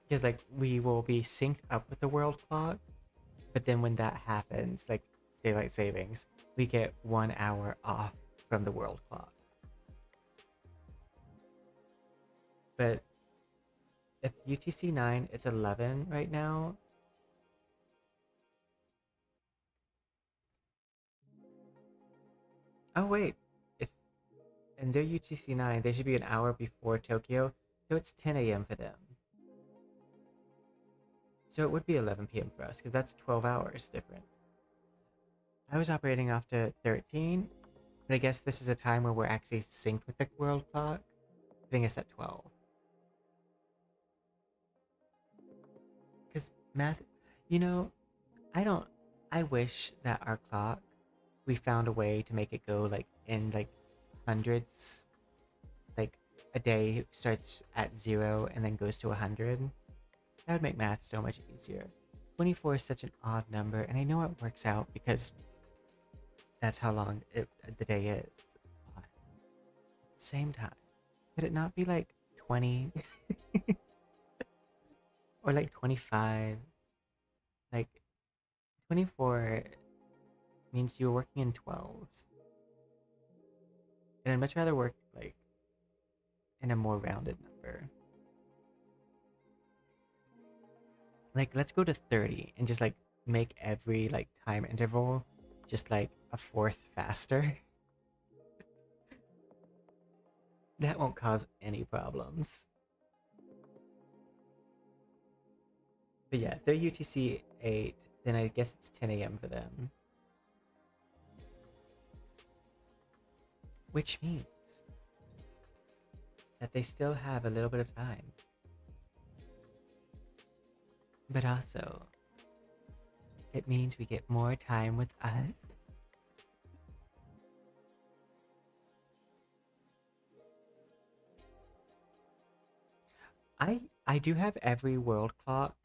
Because, like, we will be synced up with the world clock, but then when that happens, like daylight savings, we get 1 hour off from the world clock. But if UTC 9, it's 11 right now. Oh wait, if and they're UTC 9, they should be an hour before Tokyo, so it's 10 a.m. for them. So it would be 11 p.m. for us, because that's 12 hours difference. I was operating off to 13, but I guess this is a time where we're actually synced with the world clock, putting us at 12. Because math, you know, I wish that our clock, we found a way to make it go like in like hundreds. Like a day starts at 0 and then goes to 100. That would make math so much easier. 24 is such an odd number, and I know it works out because that's how long the day is. But at the same time, could it not be like 20? Or like 25? Like 24 means you're working in 12s. And I'd much rather work like in a more rounded number. Like, let's go to 30 and just like make every like time interval just like a fourth faster. That won't cause any problems. But yeah, if they're UTC 8, then I guess it's 10 a.m. for them. Which means that they still have a little bit of time. But also, it means we get more time with us. I do have every world clock,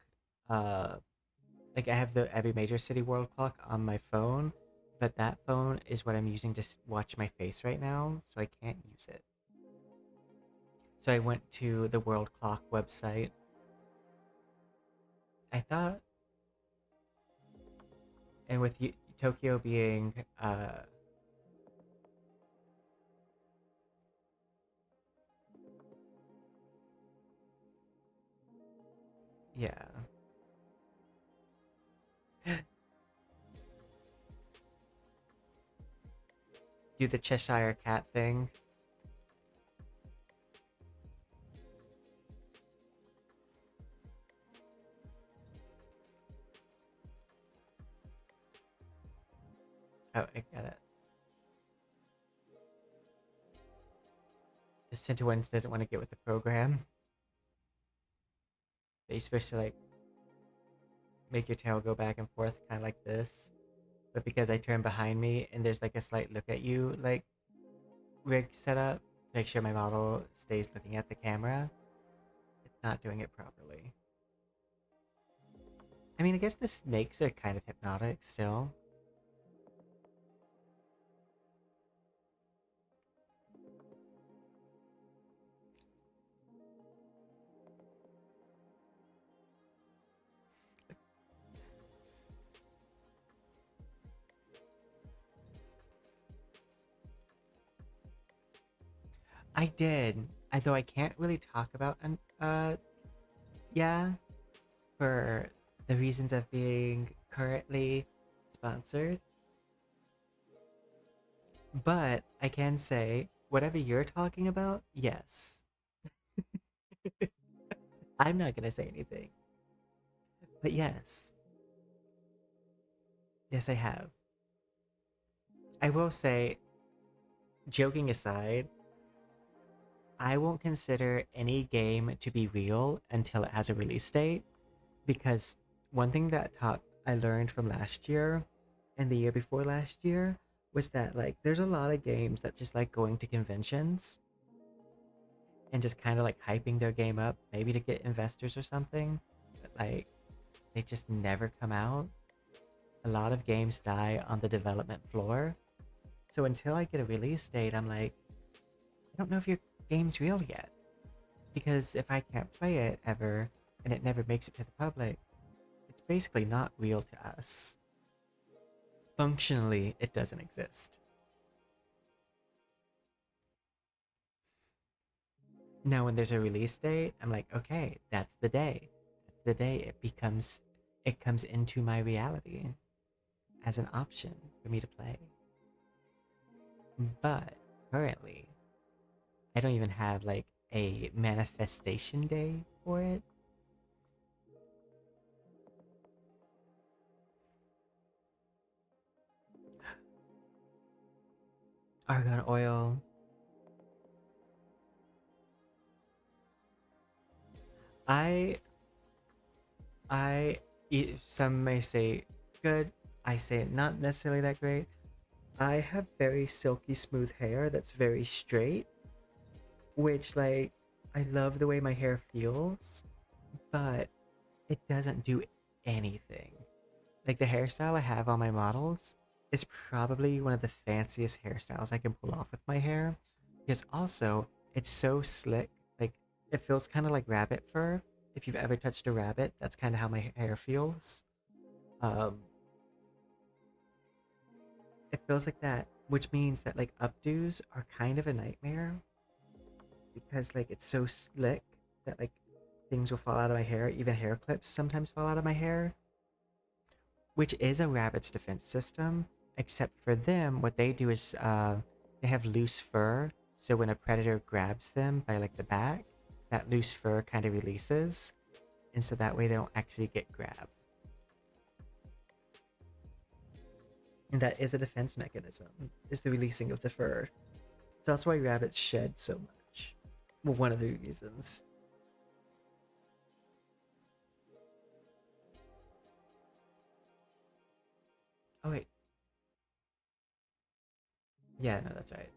like I have the every major city world clock on my phone, but that phone is what I'm using to watch my face right now, so I can't use it. So I went to the world clock website. I thought, and with Tokyo being yeah. Do the Cheshire Cat thing. Oh, I got it. The Centowens doesn't want to get with the program. You're supposed to like make your tail go back and forth, kind of like this. But because I turn behind me and there's like a slight look at you like rig set up, to make sure my model stays looking at the camera, it's not doing it properly. I mean, I guess this makes it kind of hypnotic still. I did, although I can't really talk about yeah, for the reasons of being currently sponsored. But I can say, whatever you're talking about, yes. I'm not gonna say anything. But yes. Yes, I have. I will say, joking aside, I won't consider any game to be real until it has a release date. Because one thing that I learned from last year and the year before last year was that like there's a lot of games that just like going to conventions and just kind of like hyping their game up, maybe to get investors or something, but like they just never come out. A lot of games die on the development floor. So until I get a release date, I'm like, I don't know if your game's real yet. Because if I can't play it ever and it never makes it to the public, it's basically not real to us. Functionally, it doesn't exist. Now, when there's a release date, I'm like, okay, that's the day. That's the day it comes into my reality as an option for me to play. But currently, I don't even have like a manifestation day for it. Argon oil. I some may say good. I say not necessarily that great. I have very silky smooth hair that's very straight, which like I love the way my hair feels, but it doesn't do anything. Like the hairstyle I have on my models is probably one of the fanciest hairstyles I can pull off with my hair, because also it's so slick. Like it feels kind of like rabbit fur. If you've ever touched a rabbit, that's kind of how my hair feels. Um, it feels like that, which means that like updos are kind of a nightmare because like it's so slick that like things will fall out of my hair. Even hair clips sometimes fall out of my hair, which is a rabbit's defense system. Except for them, what they do is they have loose fur, so when a predator grabs them by like the back, that loose fur kind of releases, and so that way they don't actually get grabbed. And that is a defense mechanism, is the releasing of the fur. It's also why rabbits shed so much. Well, one of the reasons. Oh wait. Yeah, no, that's right.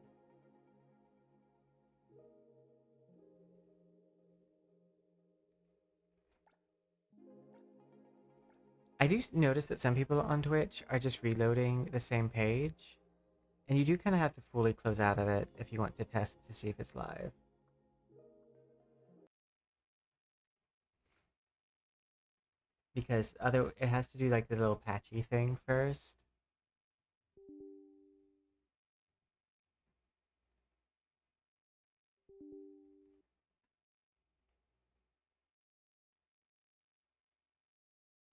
I do notice that some people on Twitch are just reloading the same page, and you do kind of have to fully close out of it if you want to test to see if it's live. Because it has to do like the little patchy thing first.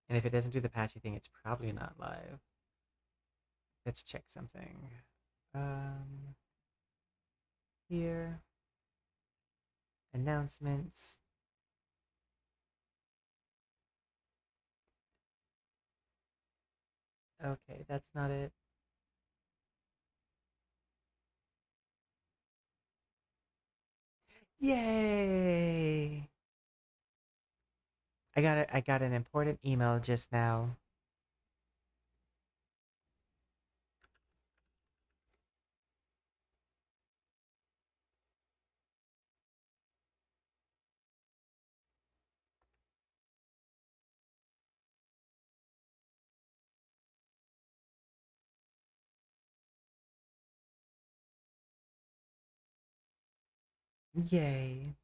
And if it doesn't do the patchy thing, it's probably not live. Let's check something. Here. Announcements. Okay, that's not it. Yay! I got an important email just now. Yay.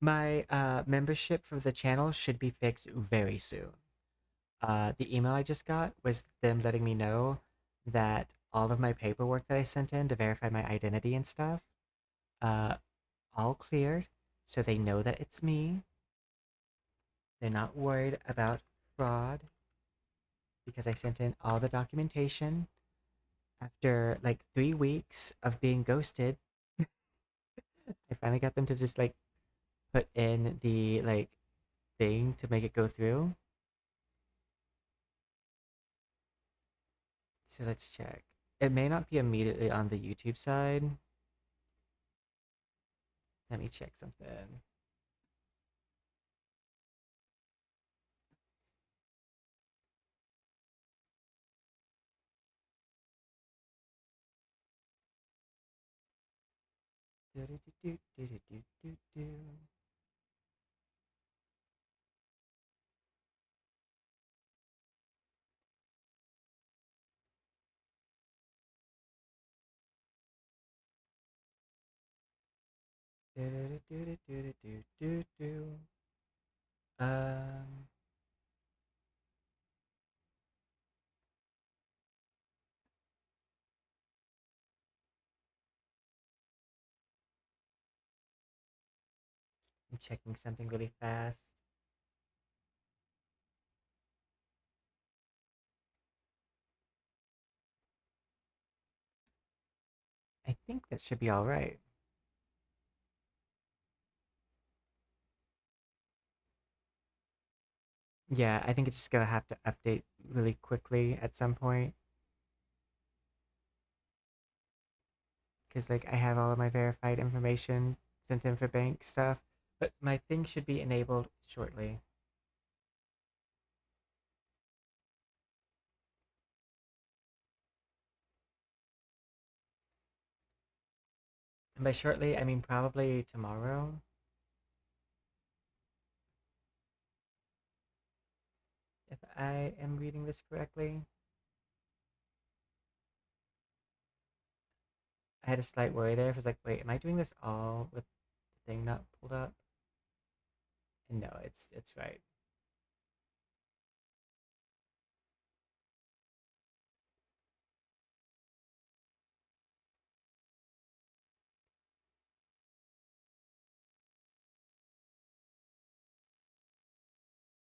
My membership for the channel should be fixed very soon. The email I just got was them letting me know that all of my paperwork that I sent in to verify my identity and stuff, uh, all cleared, so they know that it's me. They're not worried about fraud because I sent in all the documentation. After like 3 weeks of being ghosted, I finally got them to just like put in the like thing to make it go through. So let's check. It may not be immediately on the YouTube side. Let me check something. Um, I'm checking something really fast. I think that should be all right. Yeah, I think it's just gonna have to update really quickly at some point. Because like I have all of my verified information sent in for bank stuff, but my thing should be enabled shortly. And by shortly, I mean probably tomorrow. If I am reading this correctly. I had a slight worry there. I was like, wait, am I doing this all with the thing not pulled up? And no, it's right.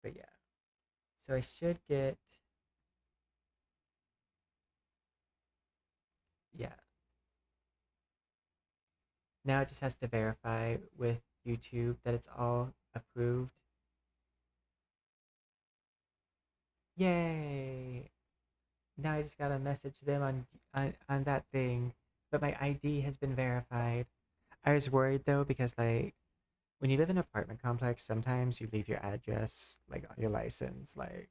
But yeah. So I should get, yeah. Now it just has to verify with YouTube that it's all approved. Yay! Now I just gotta message them on that thing. But my ID has been verified. I was worried though because like when you live in an apartment complex, sometimes you leave your address like on your license like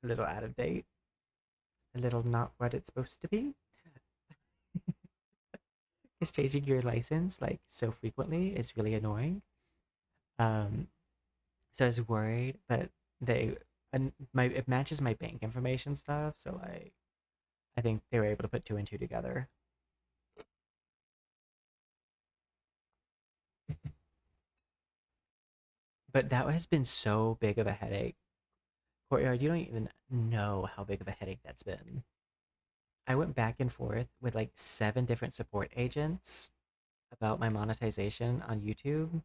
a little out of date, a little not what it's supposed to be. Because changing your license like so frequently is really annoying. Um, so I was worried, but they and my it matches my bank information stuff, so like I think they were able to put two and two together. But that has been so big of a headache. Courtyard, you don't even know how big of a headache that's been. I went back and forth with like 7 different support agents about my monetization on YouTube,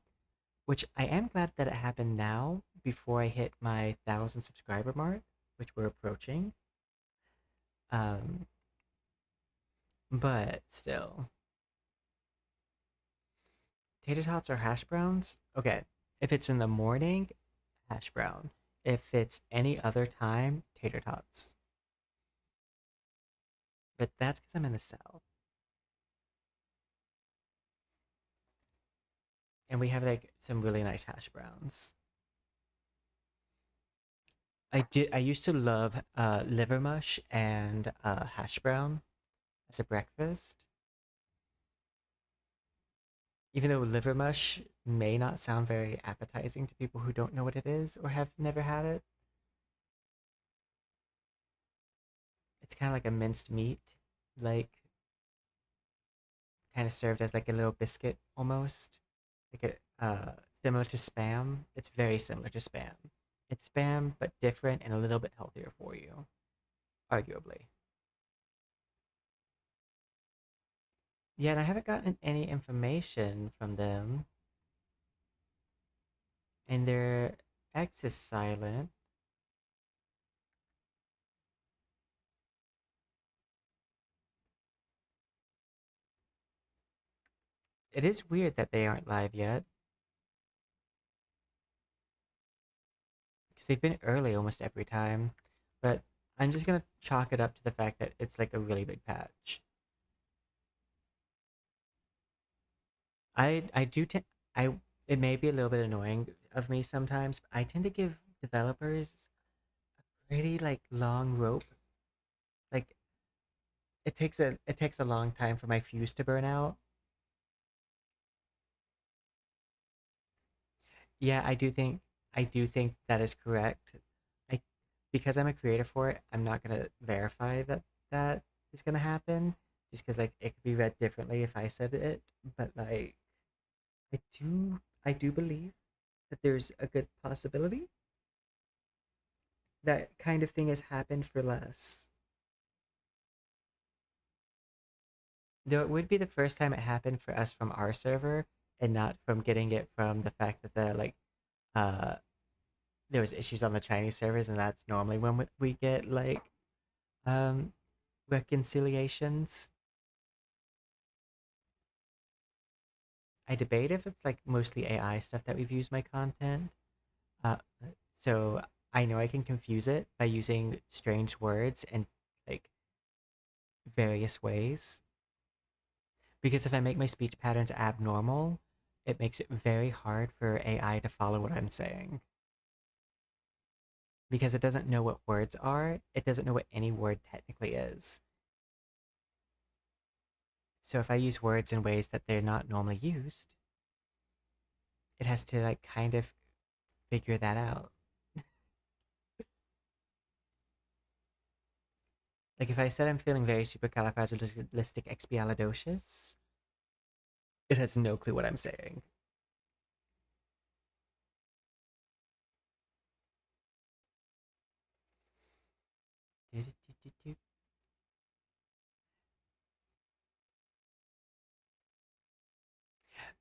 which I am glad that it happened now before I hit my 1,000 subscriber mark, which we're approaching. Um, but still, tater tots or hash browns? Okay, if it's in the morning, hash brown. If it's any other time, tater tots. But that's because I'm in the South. And we have like some really nice hash browns. I used to love liver mush and hash brown as a breakfast. Even though liver mush may not sound very appetizing to people who don't know what it is or have never had it, it's kind of like a minced meat, like kind of served as like a little biscuit almost, like a similar to spam. It's very similar to spam. It's spam but different and a little bit healthier for you, arguably. Yeah, and I haven't gotten any information from them, and their X is silent. It is weird that they aren't live yet. they've been early almost every time, but I'm just gonna chalk it up to the fact that it's like a really big patch. I do tend I it may be a little bit annoying of me sometimes, but I tend to give developers pretty like long rope. Like it takes a long time for my fuse to burn out. Yeah, I do think that is correct. I because I'm a creator for it, I'm not gonna verify that that is gonna happen just because like it could be read differently if I said it, but like I do believe that there's a good possibility that kind of thing has happened for less. Though it would be the first time it happened for us from our server and not from getting it from the fact that the like uh there was issues on the Chinese servers, and that's normally when we get like um reconciliations. I debate if it's like mostly AI stuff that we've used my content. Uh, so I know I can confuse it by using strange words and like various ways. Because if I make my speech patterns abnormal, it makes it very hard for AI to follow what I'm saying. Because it doesn't know what words are, it doesn't know what any word technically is. So if I use words in ways that they're not normally used, it has to like kind of figure that out. Like if I said I'm feeling very supercalifragilisticexpialidocious, it has no clue what I'm saying.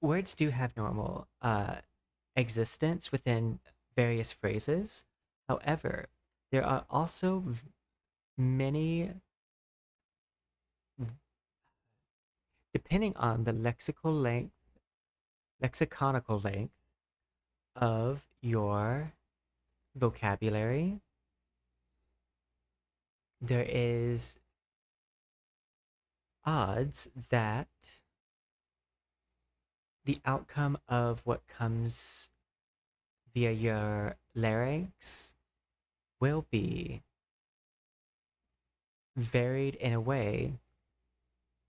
Words do have normal existence within various phrases. However, there are also many, depending on the lexiconical length of your vocabulary, there is odds that the outcome of what comes via your larynx will be varied in a way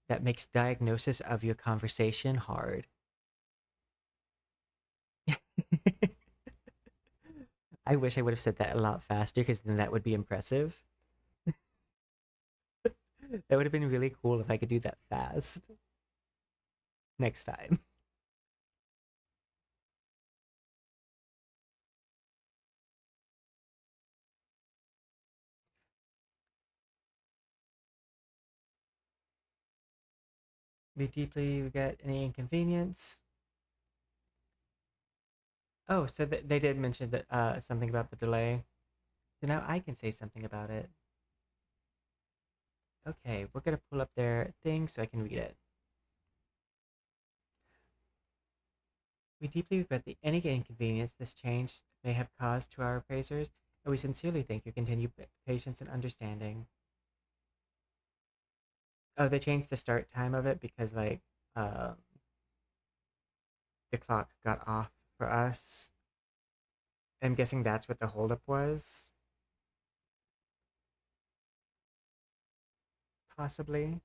that makes diagnosis of your conversation hard. I wish I would have said that a lot faster because then that would be impressive. That would have been really cool if I could do that fast next time. We deeply regret any inconvenience. Oh, so they did mention that something about the delay. So now I can say something about it. Okay, we're gonna pull up their thing so I can read it. We deeply regret the any inconvenience this change may have caused to our appraisers, and we sincerely thank your continued patience and understanding. Oh, they changed the start time of it because like uh, the clock got off for us. I'm guessing that's what the holdup was. Possibly.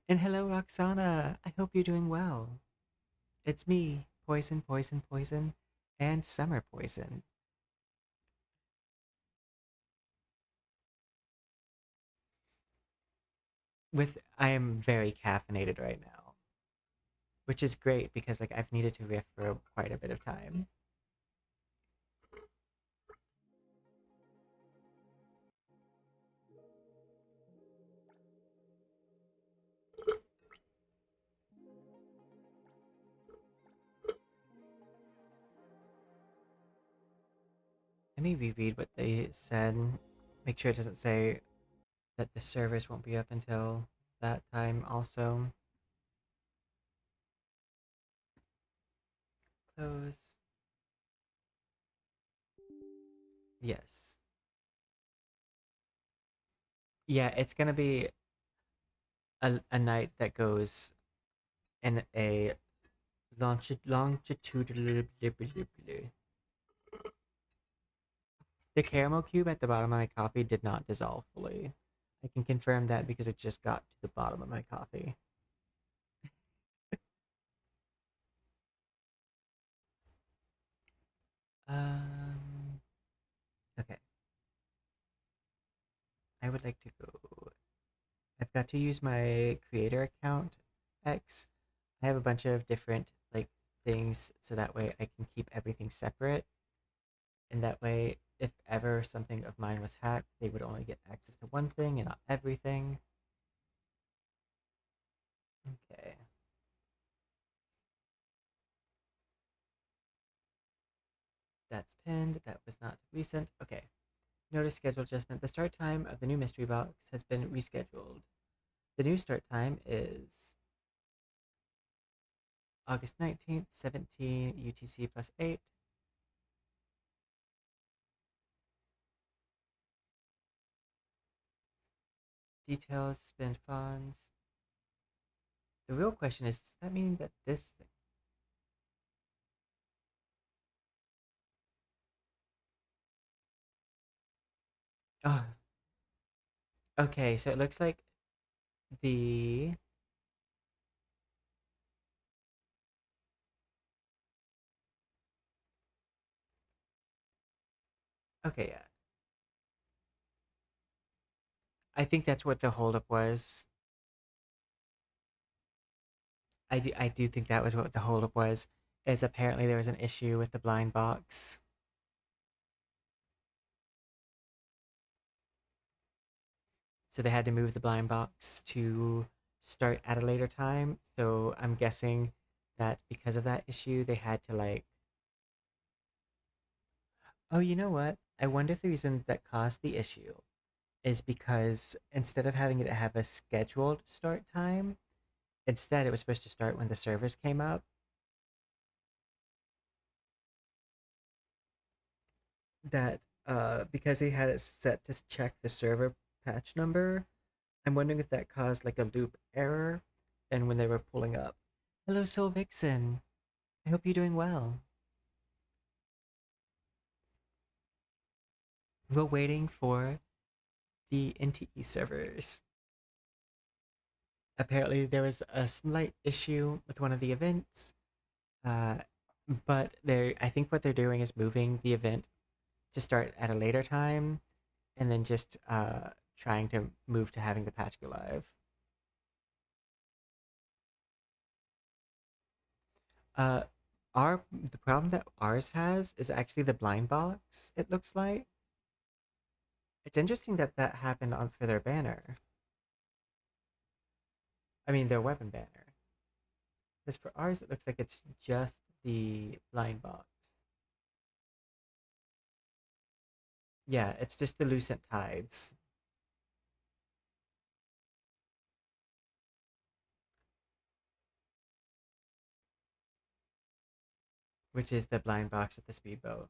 And hello, Roxana. I hope you're doing well. It's me, Poison, Poison, Poison, and Summer Poison. I am very caffeinated right now, which is great because like I've needed to riff for quite a bit of time. Let me reread what they said. Make sure it doesn't say that the servers won't be up until that time also. close. Yes. Yeah, it's gonna be a night that goes in a longitudinal. The caramel cube at the bottom of my coffee did not dissolve fully. I can confirm that because it just got to the bottom of my coffee. Um, okay. I would like to go. I've got to use my creator account X. I have a bunch of different like things so that way I can keep everything separate. And that way, if ever something of mine was hacked, they would only get access to one thing and not everything. Okay. That's pinned. That was not recent. Okay. Notice schedule adjustment. The start time of the new mystery box has been rescheduled. The new start time is August 19th, 17 UTC plus 8. Details, spend funds. The real question is, does that mean that this... Oh, okay, so it looks like the... Okay, yeah. I think that's what the holdup was. I do think that was what the holdup was, is apparently there was an issue with the blind box. So they had to move the blind box to start at a later time. So I'm guessing that because of that issue, they had to like... Oh, you know what? I wonder if the reason that caused the issue is because instead of having it have a scheduled start time, instead it was supposed to start when the servers came up. That because they had it set to check the server patch number, I'm wondering if that caused like a loop error and when they were pulling up. Hello, Soul Vixen. I hope you're doing well. We're waiting for the NTE servers. Apparently, there was a slight issue with one of the events, uh, but I think what they're doing is moving the event to start at a later time, and then just trying to move to having the patch go live. Uh, the problem that ours has is actually the blind box. It looks like it's interesting that that happened on for their banner. I mean, their weapon banner. Because for ours, it looks like it's just the blind box. Yeah, it's just the Lucent Tides. Which is the blind box with the speedboat.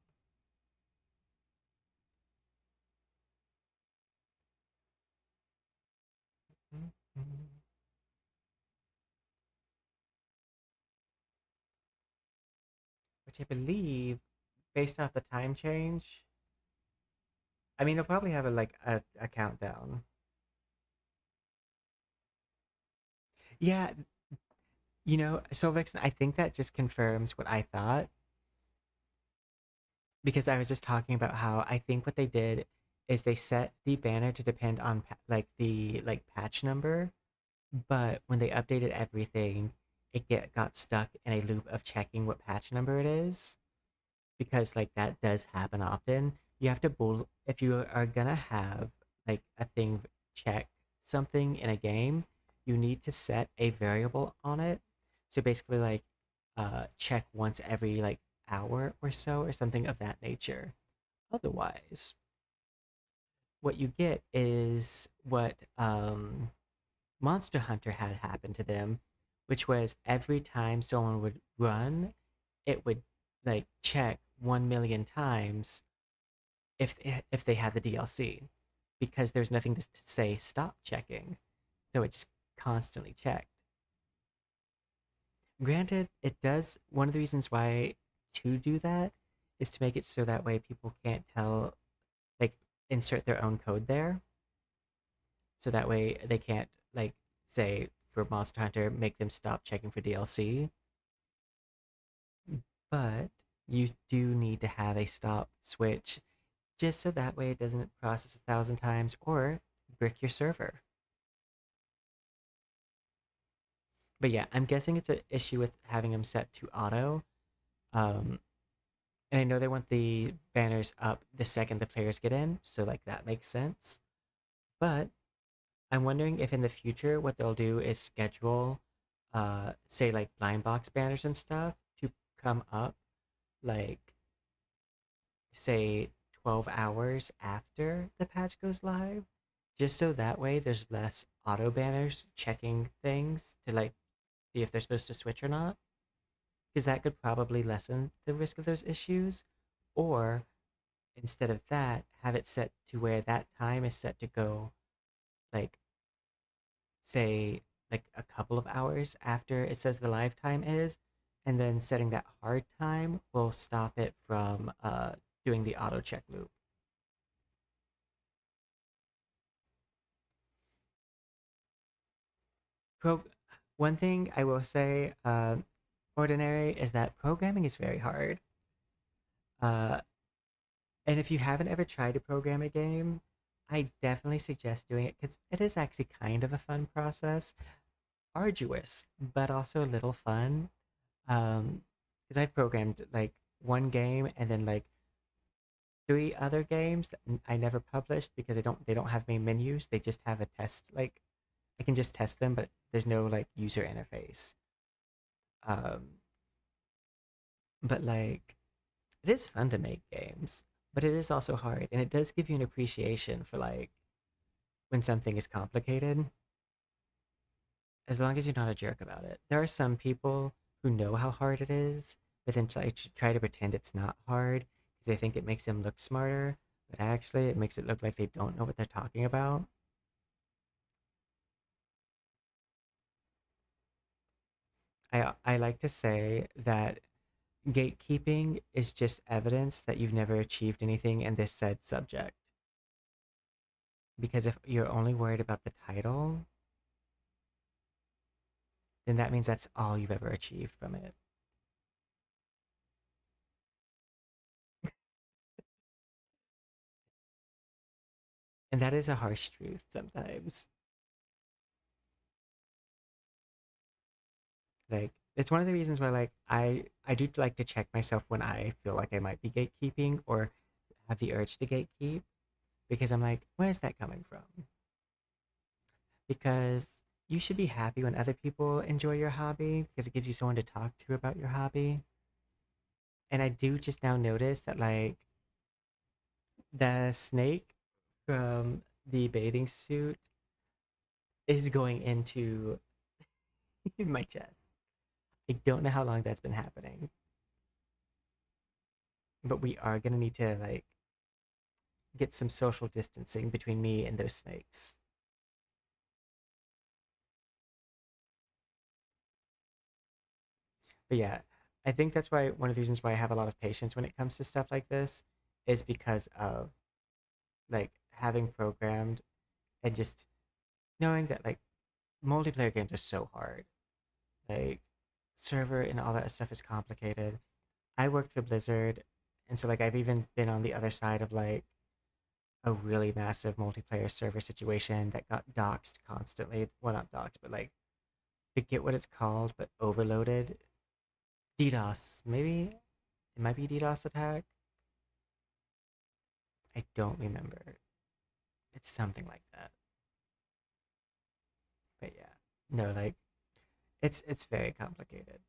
Which I believe, based off the time change, I mean, it'll probably have a countdown. Yeah, so Vixen, I think that just confirms what I thought because I was just talking about how I think what they did is they set the banner to depend on the patch number, but when they updated everything, got stuck in a loop of checking what patch number it is because like that does happen often. You have to if you are gonna have like a thing check something in a game, you need to set a variable on it. So basically like check once every like hour or so or something of that nature. Otherwise, what you get is what Monster Hunter had happen to them, which was every time someone would run, it would like check 1 million times if they have the DLC, because there's nothing to say stop checking, so it's constantly checked. Granted, it does. One of the reasons why to do that is to make it so that way people can't tell, like, insert their own code there, so that way they can't, like, say for Monster Hunter, make them stop checking for DLC. But you do need to have a stop switch, just so that way it doesn't process 1,000 times or brick your server. But yeah, I'm guessing it's an issue with having them set to auto. Um, and I know they want the banners up the second the players get in, so like that makes sense. But I'm wondering if in the future what they'll do is schedule, say like blind box banners and stuff to come up, like, say 12 hours after the patch goes live, just so that way there's less auto banners checking things to like see if they're supposed to switch or not, because that could probably lessen the risk of those issues. Or instead of that, have it set to where that time is set to go, like, say, like a couple of hours after it says the live time is, and then setting that hard time will stop it from doing the auto check loop. Pro- One thing I will say, ordinary, is that programming is very hard. Uh, and if you haven't ever tried to program a game, I definitely suggest doing it because it is actually kind of a fun process, arduous, but also a little fun. Because I've programmed like one game and then like three other games that I never published because they don't have main menus. They just have a test, like I can just test them, but there's no like user interface. Um, but like it is fun to make games, but it is also hard, and it does give you an appreciation for like when something is complicated, as long as you're not a jerk about it. There are some people who know how hard it is, but then try to pretend it's not hard because they think it makes them look smarter, but actually it makes it look like they don't know what they're talking about. I like to say that gatekeeping is just evidence that you've never achieved anything in this said subject. Because if you're only worried about the title, then that means that's all you've ever achieved from it. And that is a harsh truth sometimes. Like it's one of the reasons why like I do like to check myself when I feel like I might be gatekeeping or have the urge to gatekeep, because I'm like, where is that coming from? Because you should be happy when other people enjoy your hobby because it gives you someone to talk to about your hobby. And I do just now notice that like the snake from the bathing suit is going into my chest. I don't know how long that's been happening, but we are gonna need to like get some social distancing between me and those snakes. But yeah, I think that's why one of the reasons why I have a lot of patience when it comes to stuff like this is because of like having programmed and just knowing that like multiplayer games are so hard. Like server and all that stuff is complicated. I worked for Blizzard, and so like I've even been on the other side of like a really massive multiplayer server situation that got doxxed constantly. Well, not doxxed, but like forget what it's called, but overloaded. DDoS, maybe it might be DDoS attack. I don't remember. It's something like that. But yeah, no, like it's very complicated.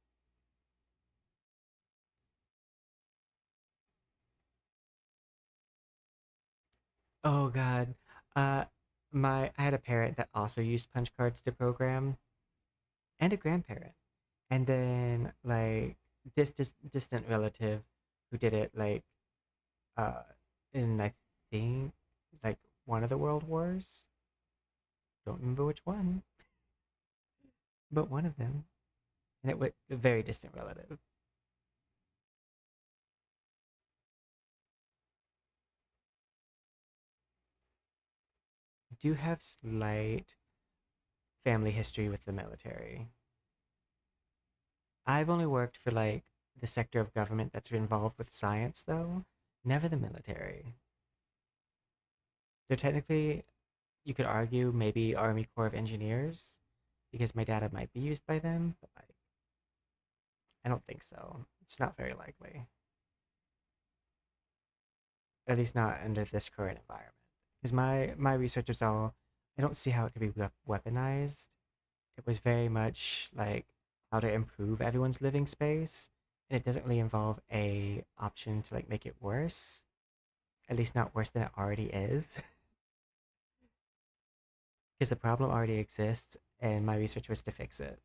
Oh God, uh, I had a parent that also used punch cards to program, and a grandparent, and then like distant relative who did it like uh in I think like one of the world wars. Don't remember which one, but one of them, and it was a very distant relative. Do have slight family history with the military. I've only worked for like the sector of government that's involved with science though, never the military. So technically you could argue maybe Army Corps of Engineers because my data might be used by them, but like I don't think so. It's not very likely. At least not under this current environment. Because my research was all I don't see how it could be weaponized. It was very much like how to improve everyone's living space, and it doesn't really involve a option to like make it worse. At least not worse than it already is. Because the problem already exists, and my research was to fix it.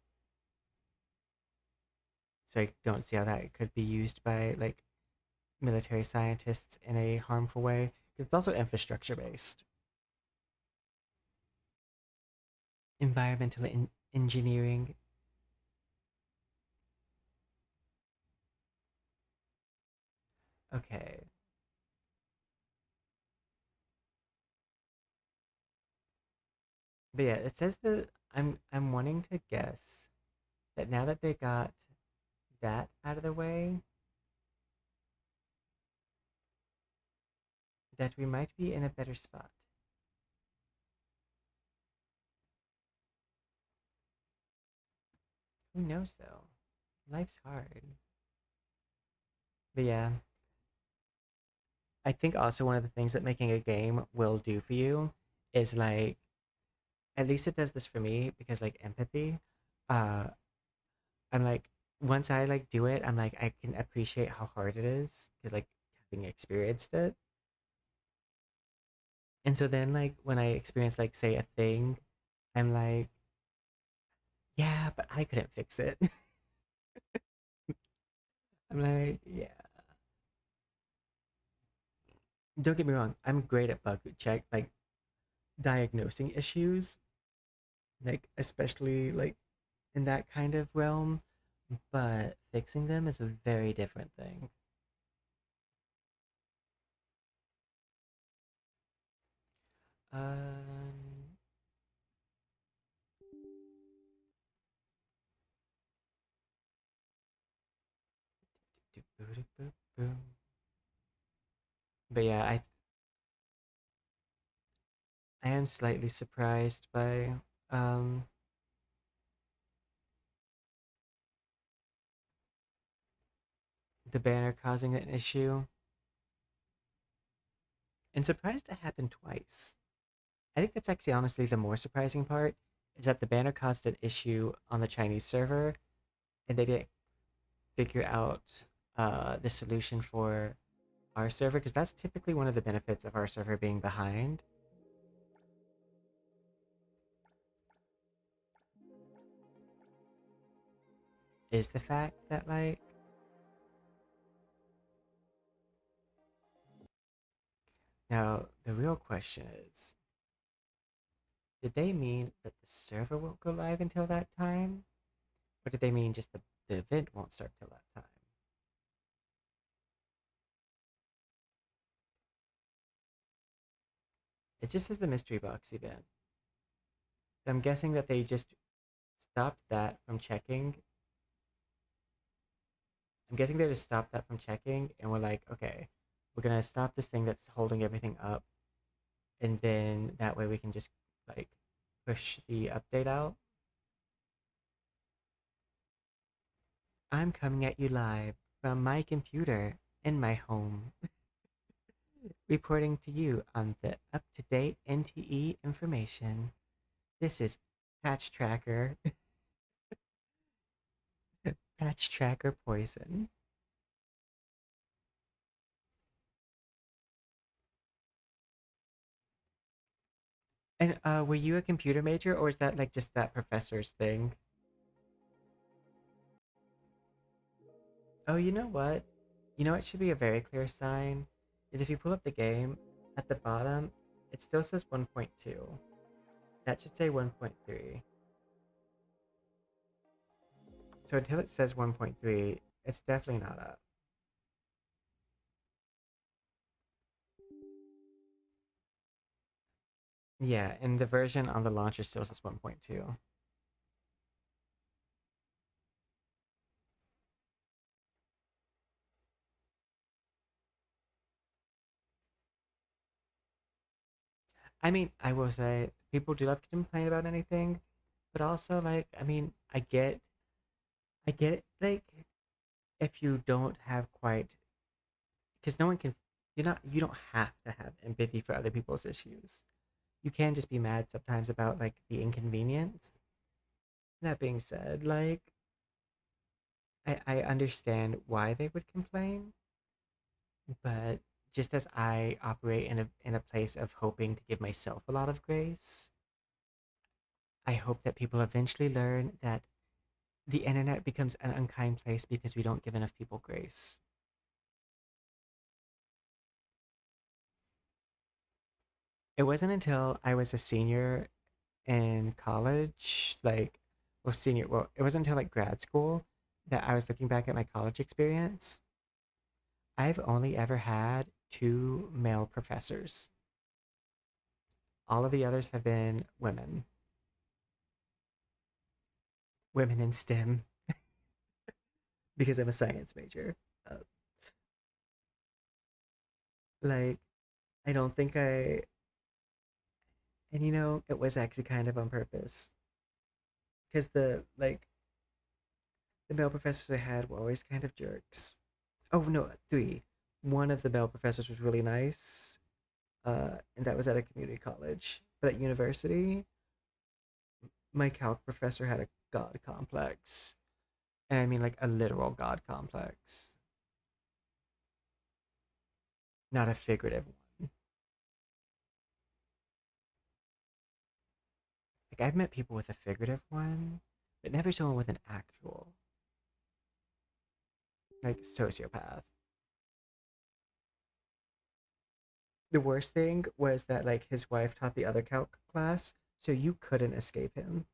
So I don't see how that could be used by like military scientists in a harmful way. Because it's also infrastructure based. Environmental engineering. Okay. But yeah, it says that I'm wanting to guess that now that they got that out of the way, that we might be in a better spot. Who knows though? Life's hard. But yeah, I think also one of the things that making a game will do for you is like at least it does this for me because like empathy. Uh I'm like once I like do it, I'm like I can appreciate how hard it is because like having experienced it. And so then like when I experience like say a thing, I'm like, yeah, but I couldn't fix it. I'm like, yeah. Don't get me wrong, I'm great at bug check like diagnosing issues, like especially like in that kind of realm, but fixing them is a very different thing. Um, but yeah, I am slightly surprised by um the banner causing an issue, and surprised it happened twice. I think that's actually honestly the more surprising part is that the banner caused an issue on the Chinese server, and they didn't figure out the solution for our server because that's typically one of the benefits of our server being behind is the fact that like now the real question is did they mean that the server won't go live until that time or did they mean just the event won't start till that time? It just says the mystery box event, so I'm guessing that they just stopped that from checking. I'm guessing they just stopped that from checking and we're like, okay, we're gonna stop this thing that's holding everything up, and then that way we can just like push the update out. I'm coming at you live from my computer in my home, reporting to you on the up-to-date NTE information. This is Patch Tracker, Patch Tracker Poison. And were you a computer major, or is that like just that professor's thing? Oh, you know what? You know what should be a very clear sign? Is if you pull up the game, at the bottom, it still says 1.2. That should say 1.3. So until it says 1.3, it's definitely not up. Yeah, and the version on the launcher still says 1.2. I mean, I will say people do love to complain about anything, but also like, I mean, I get it. Like, if you don't have quite, because no one can, you don't have to have empathy for other people's issues. You can just be mad sometimes about like the inconvenience. That being said, like, I understand why they would complain, but just as I operate in a place of hoping to give myself a lot of grace, I hope that people eventually learn that the internet becomes an unkind place because we don't give enough people grace. It wasn't until I was a senior in college, like, well, it wasn't until like grad school that I was looking back at my college experience. I've only ever had two male professors. All of the others have been women, women in STEM, because I'm a science major. Uh, like, I don't think and it was actually kind of on purpose because the male professors I had were always kind of jerks. Oh no, three. One of the male professors was really nice, and that was at a community college. But at university, my calc professor had a god complex, and I mean like a literal god complex, not a figurative one. Like I've met people with a figurative one, but never someone with an actual like sociopath. The worst thing was that like his wife taught the other calc class, so you couldn't escape him.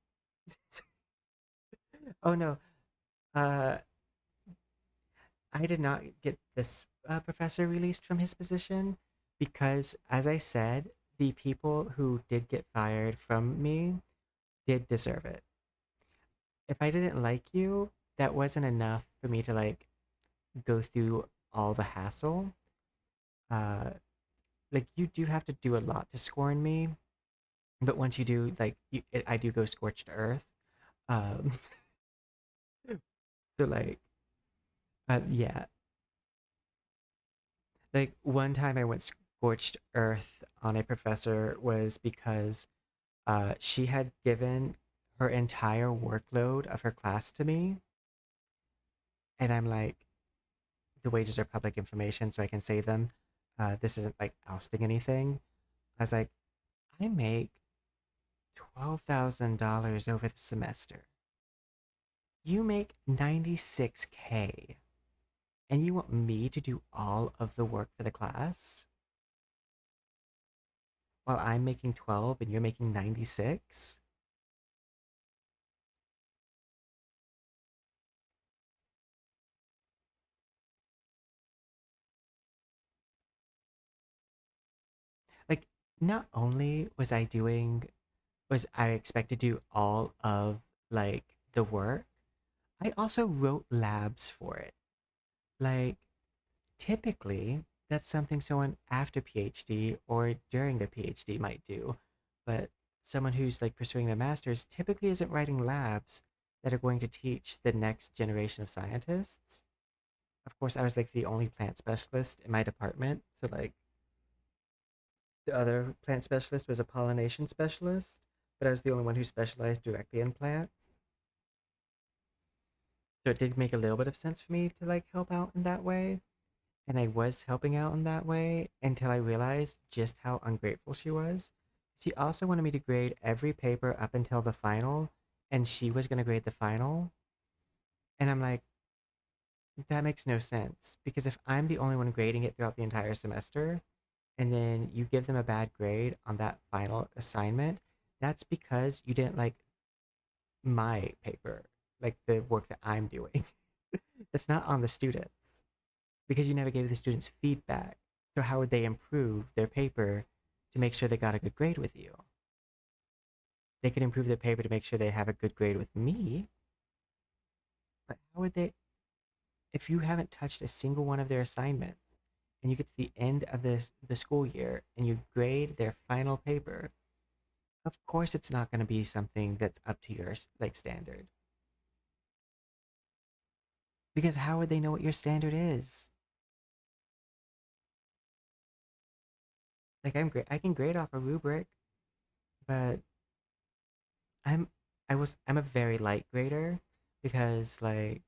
Oh no, uh, I did not get this professor released from his position because, as I said, the people who did get fired from me did deserve it. If I didn't like you, that wasn't enough for me to like go through all the hassle. Uh, like you do have to do a lot to scorn me, but once you do, I do go scorched earth. Um, so yeah, like one time I went scorched earth on a professor was because she had given her entire workload of her class to me, and I'm like, the wages are public information, so I can say them. This isn't like ousting anything. I was like, I make $12,000 over the semester. You make 96K, and you want me to do all of the work for the class while I'm making 12 and you're making 96? Like, not only was I expected to do all of like the work, I also wrote labs for it. Like, typically, that's something someone after PhD or during their PhD might do. But someone who's like pursuing their master's typically isn't writing labs that are going to teach the next generation of scientists. Of course, I was like the only plant specialist in my department. So, like, the other plant specialist was a pollination specialist, but I was the only one who specialized directly in plants. So, it did make a little bit of sense for me to like help out in that way. And I was helping out in that way until I realized just how ungrateful she was. She also wanted me to grade every paper up until the final, and she was going to grade the final. And I'm like, That makes no sense because if I'm the only one grading it throughout the entire semester, and then you give them a bad grade on that final assignment, that's because you didn't like my paper, like the work that I'm doing. That's not on the students because you never gave the students feedback. So how would they improve their paper to make sure they got a good grade with you? They could improve their paper to make sure they have a good grade with me, but how would they if you haven't touched a single one of their assignments and you get to the end of the school year and you grade their final paper, of course it's not going to be something that's up to your like standard. Because how would they know what your standard is? Like I'm great, I can grade off a rubric, but I'm I'm a very light grader because like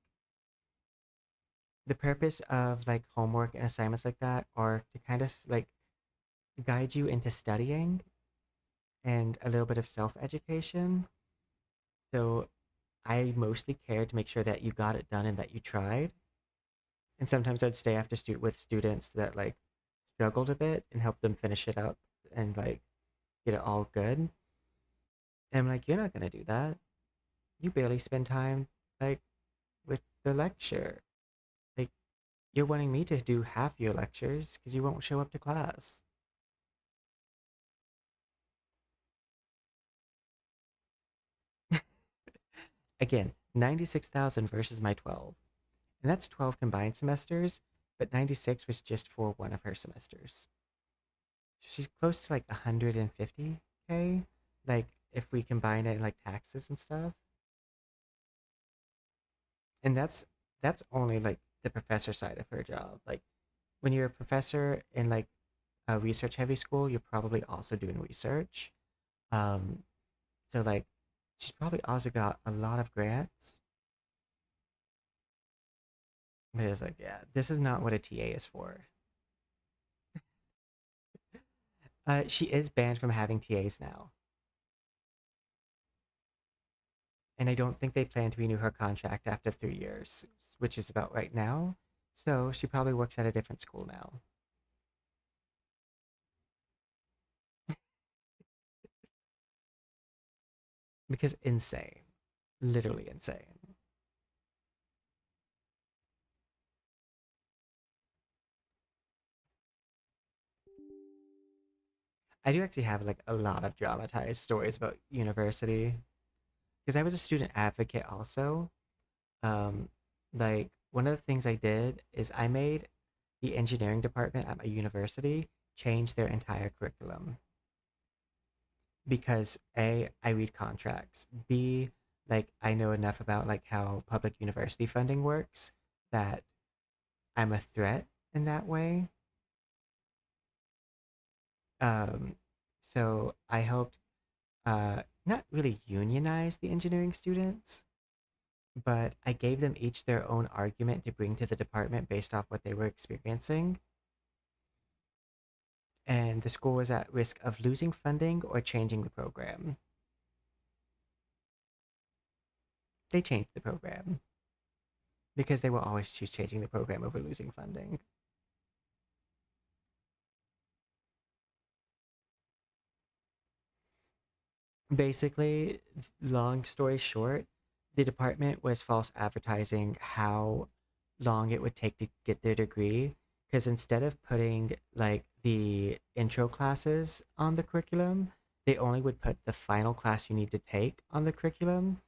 the purpose of like homework and assignments like that are to kind of like guide you into studying and a little bit of self-education. So I mostly care to make sure that you got it done and that you tried. And sometimes I'd stay after with students that like struggled a bit and help them finish it up and like get it all good. And I'm like, you're not gonna do that. You barely spend time like with the lecture. Like you're wanting me to do half your lectures because you won't show up to class. Again, 96,000 versus my 12. And that's 12 combined semesters, but 96 was just for one of her semesters. She's close to like 150K, like if we combine it like taxes and stuff. And that's only like the professor side of her job. Like when you're a professor in like a research heavy school, you're probably also doing research. Um, so like she's probably also got a lot of grants. But it's like, yeah, this is not what a TA is for. She is banned from having TAs now. And I don't think they plan to renew her contract after 3 years, which is about right now. So she probably works at a different school now. Because insane. Literally insane. I do actually have like a lot of dramatized stories about university because I was a student advocate also. Um, like one of the things I did is I made the engineering department at my university change their entire curriculum because A, I read contracts. B, like I know enough about like how public university funding works that I'm a threat in that way. Um, so I helped not really unionize the engineering students, but I gave them each their own argument to bring to the department based off what they were experiencing. And the school was at risk of losing funding or changing the program. They changed the program because they will always choose changing the program over losing funding. Basically, long story short, the department was false advertising how long it would take to get their degree because instead of putting like the intro classes on the curriculum, they only would put the final class you need to take on the curriculum.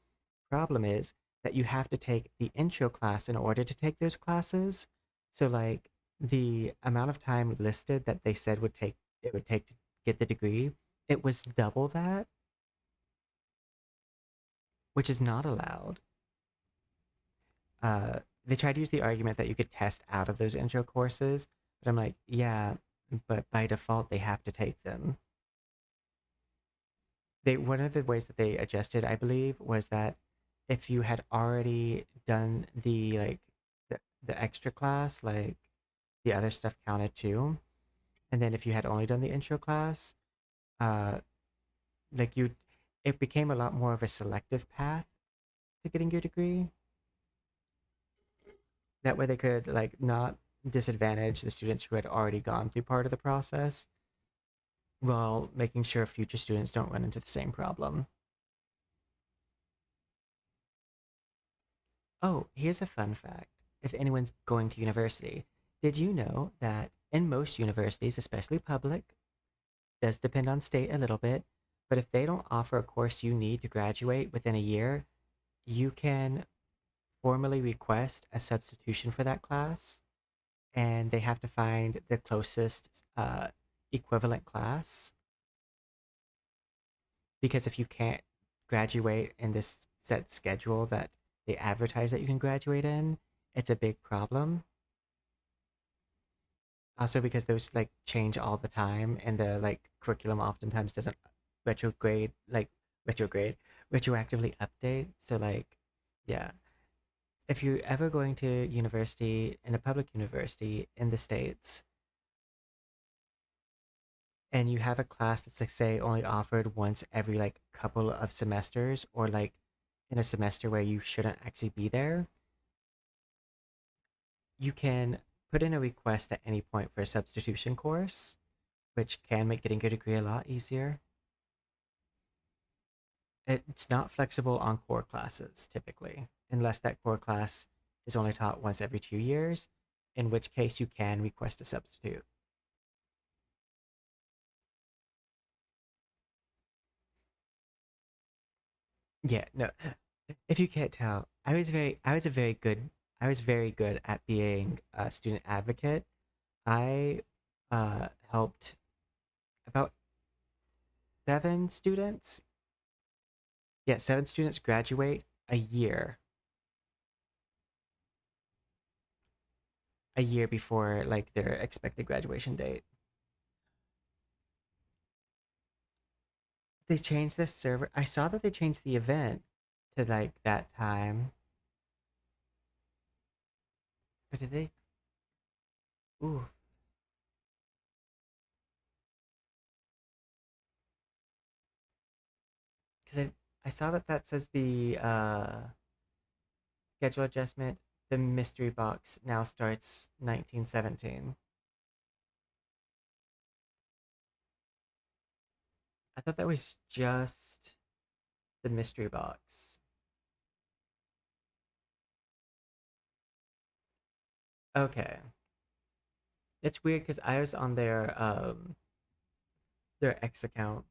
Problem is that you have to take the intro class in order to take those classes. So like the amount of time listed that they said would take to get the degree, it was double that, which is not allowed. They tried to use the argument that you could test out of those intro courses, but I'm like, yeah, but by default they have to take them. They one of the ways that they adjusted, I believe, was that if you had already done the like the extra class, like the other stuff counted too. And then if you had only done the intro class, uh like you it became a lot more of a selective path to getting your degree. That way they could like not disadvantage the students who had already gone through part of the process while making sure future students don't run into the same problem. Oh, here's a fun fact. If anyone's going to university, did you know that in most universities, especially public, does depend on state a little bit, but if they don't offer a course you need to graduate within a year, you can formally request a substitution for that class, and they have to find the closest equivalent class. Because if you can't graduate in this set schedule that they advertise that you can graduate in, it's a big problem. Also because those like change all the time and the like curriculum oftentimes doesn't retrograde like retrograde retroactively update. So like yeah. If you're ever going to university in a public university in the States and you have a class that's like say only offered once every like couple of semesters or like in a semester where you shouldn't actually be there, you can put in a request at any point for a substitution course, which can make getting your degree a lot easier. It's not flexible on core classes typically, unless that core class is only taught once every 2 years, in which case you can request a substitute. Yeah, no. If you can't tell, I was very good at being a student advocate. I helped about 7 students. Yeah, 7 students graduate a year before like their expected graduation date. They changed the server. I saw that they changed the event to like that time. But did they? Ooh, because I saw that that says the schedule adjustment. The mystery box now starts 1917. I thought that was just the mystery box. Okay. It's weird because I was on their X account.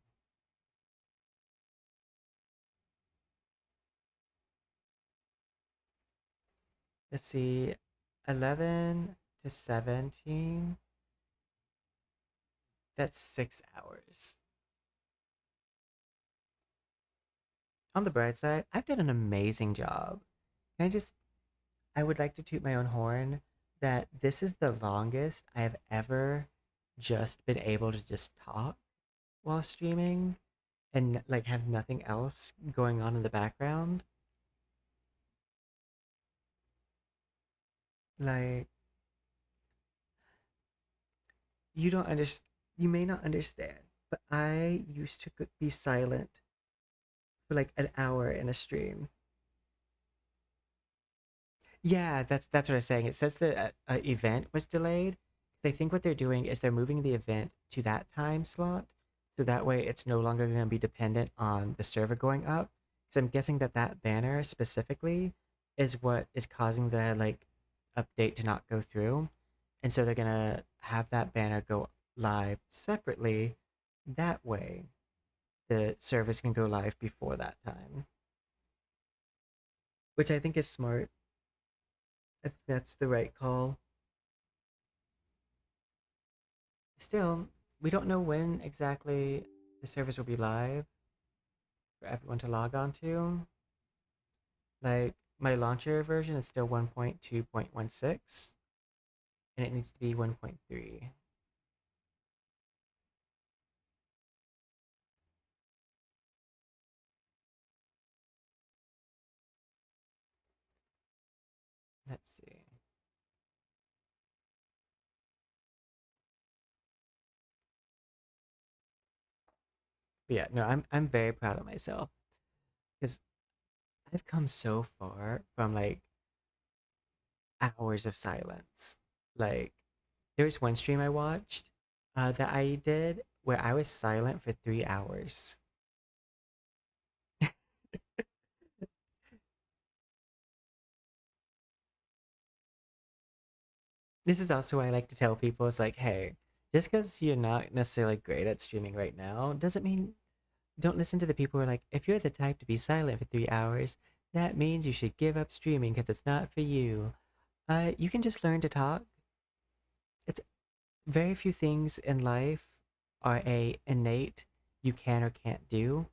Let's see, 11 to 17. That's 6 hours. On the bright side, I've done an amazing job. And I would like to toot my own horn that this is the longest I have ever just been able to just talk while streaming and like have nothing else going on in the background. Like you don't understand, you may not understand, but I used to be silent for like an hour in a stream. Yeah, that's what I was saying. It says the event was delayed. I think what they're doing is they're moving the event to that time slot, so that way it's no longer going to be dependent on the server going up. Because I'm guessing that that banner specifically is what is causing the like update to not go through, and so they're gonna have that banner go live separately. That way, the service can go live before that time, which I think is smart. I think that's the right call. Still, we don't know when exactly the service will be live for everyone to log on to. Like, my launcher version is still 1.2.16, and it needs to be 1.3. Let's see. But yeah, no, I'm very proud of myself because I've come so far from like hours of silence. Like, there was one stream I watched that I did where I was silent for 3 hours. This is also why I like to tell people it's like, hey, just because you're not necessarily great at streaming right now doesn't mean don't listen to the people who are like, if you're the type to be silent for 3 hours, that means you should give up streaming because it's not for you. You can just learn to talk. It's very few things in life are a innate you can or can't do.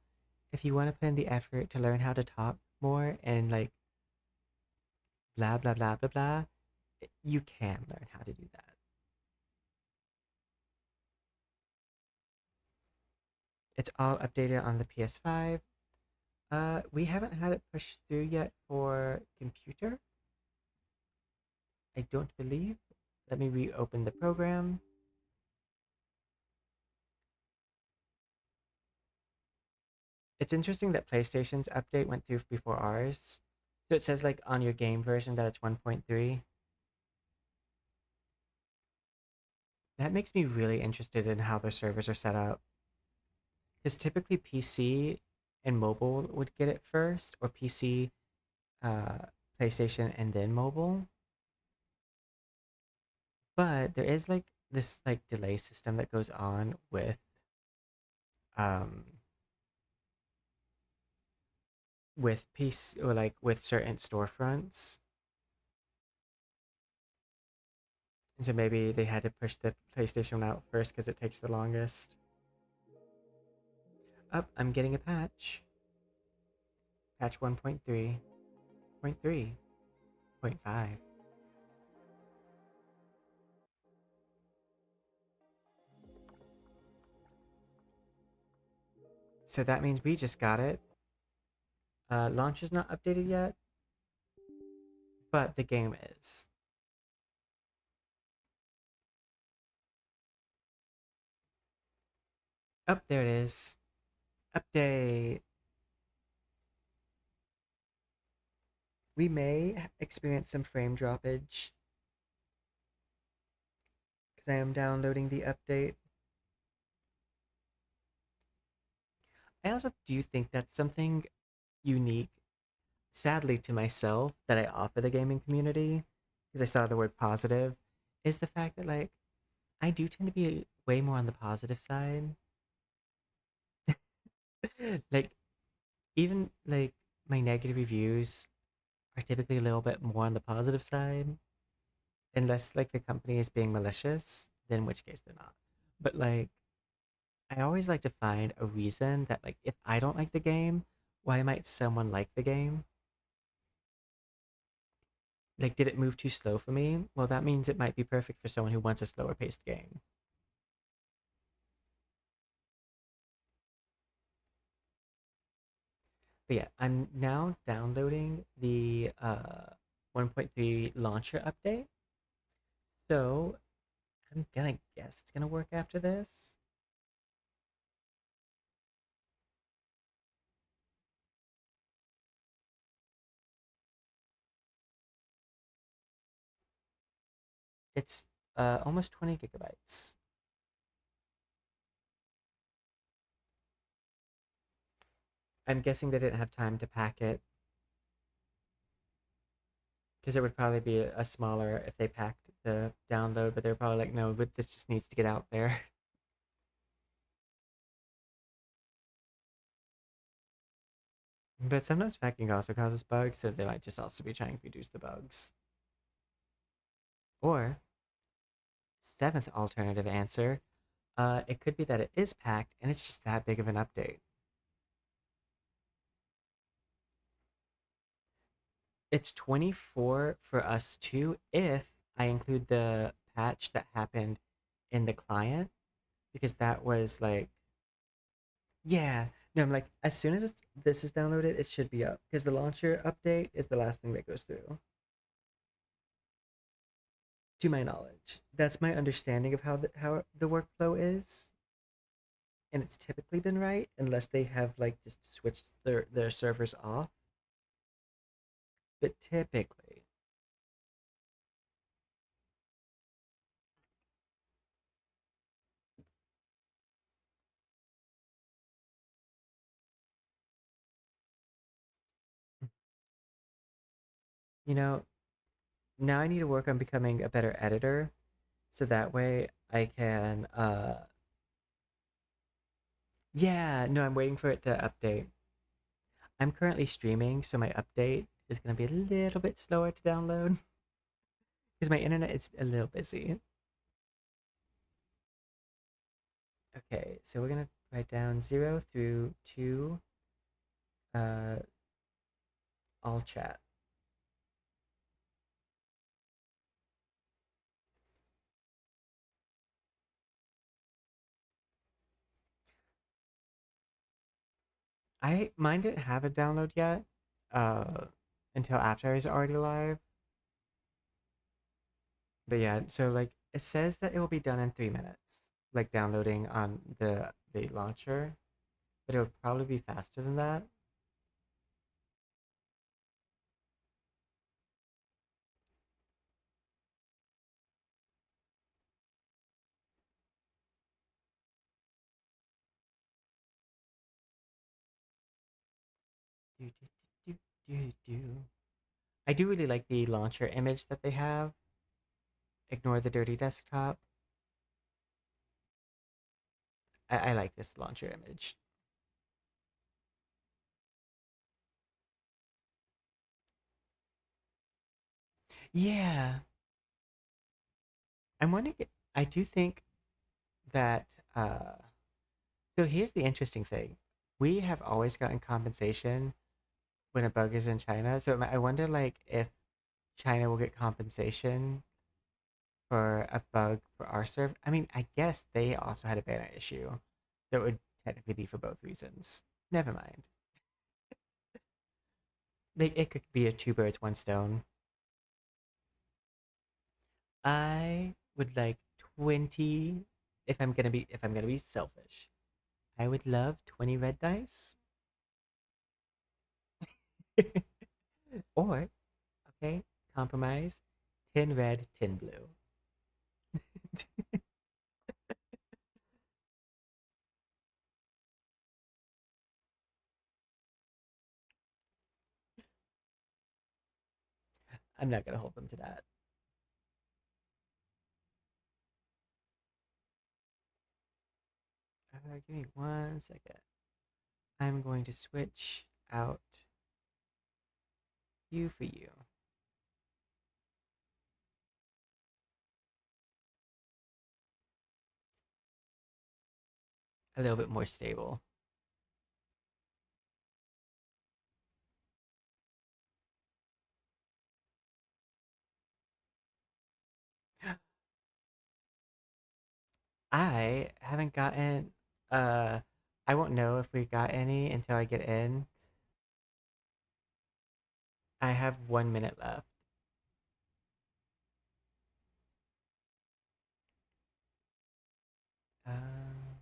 If you want to put in the effort to learn how to talk more and like blah blah blah blah blah, you can learn how to do that. It's all updated on the PS5. We haven't had it pushed through yet for computer. I don't believe. Let me reopen the program. It's interesting that PlayStation's update went through before ours. So it says like on your game version that it's 1.3. That makes me really interested in how their servers are set up. Because typically PC and mobile would get it first, or PC, uh, PlayStation, and then mobile. But there is like this like delay system that goes on um with PC or like with certain storefronts. And so maybe they had to push the PlayStation out first because it takes the longest. Up, I'm getting a patch. Patch 1.3.3.5. So that means we just got it. Launch is not updated yet, but the game is. Up, there it is. Update. We may experience some frame droppage because I am downloading the update. I also do think that's something unique, sadly to myself, that I offer the gaming community, because I saw the word positive, is the fact that like I do tend to be way more on the positive side. Like even like my negative reviews are typically a little bit more on the positive side, unless like the company is being malicious, then in which case they're not. But like I always like to find a reason that like if I don't like the game, why might someone like the game? Like did it move too slow for me? Well, that means it might be perfect for someone who wants a slower paced game. But yeah, I'm now downloading the 1.3 launcher update. So I'm gonna guess it's gonna work after this. It's almost 20 gigabytes. I'm guessing they didn't have time to pack it because it would probably be a smaller if they packed the download, but they're probably like, no, but this just needs to get out there. But sometimes packing also causes bugs, so they might just also be trying to reduce the bugs. Or, seventh alternative answer, it could be that it is packed and it's just that big of an update. It's 24 for us too if I include the patch that happened in the client, because that was like, yeah. No, I'm like, as soon as this is downloaded, it should be up because the launcher update is the last thing that goes through. To my knowledge, that's my understanding of how the workflow is, and it's typically been right unless they have like just switched their servers off. But typically, You know, now I need to work on becoming a better editor so that way I can yeah, no, I'm waiting for it to update. I'm currently streaming, so my update is going to be a little bit slower to download because my internet is a little busy. Okay, so we're going to write down 0 through 2 uh all chat. Mine didn't have a download yet uh until after I was already live. But yeah, so like it says that it will be done in 3 minutes, like downloading on the launcher, but it would probably be faster than that. Do, do, do, do, do. I do really like the launcher image that they have. Ignore the dirty desktop. I like this launcher image. Yeah, I'm wondering. I do think that. So here's the interesting thing: we have always gotten compensation when a bug is in China. So I wonder, like, if China will get compensation for a bug for our server. I mean, I guess they also had a banner issue, so it would technically be for both reasons. Never mind. Like, it could be a two birds, one stone. I would like 20 if I'm gonna be selfish. I would love 20 red dice. Or, okay, compromise, 10 red, 10 blue. I'm not gonna hold them to that. Give me 1 second. I'm going to switch out you for you. A little bit more stable. I haven't gotten uh I won't know if we got any until I get in. I have 1 minute left. Um,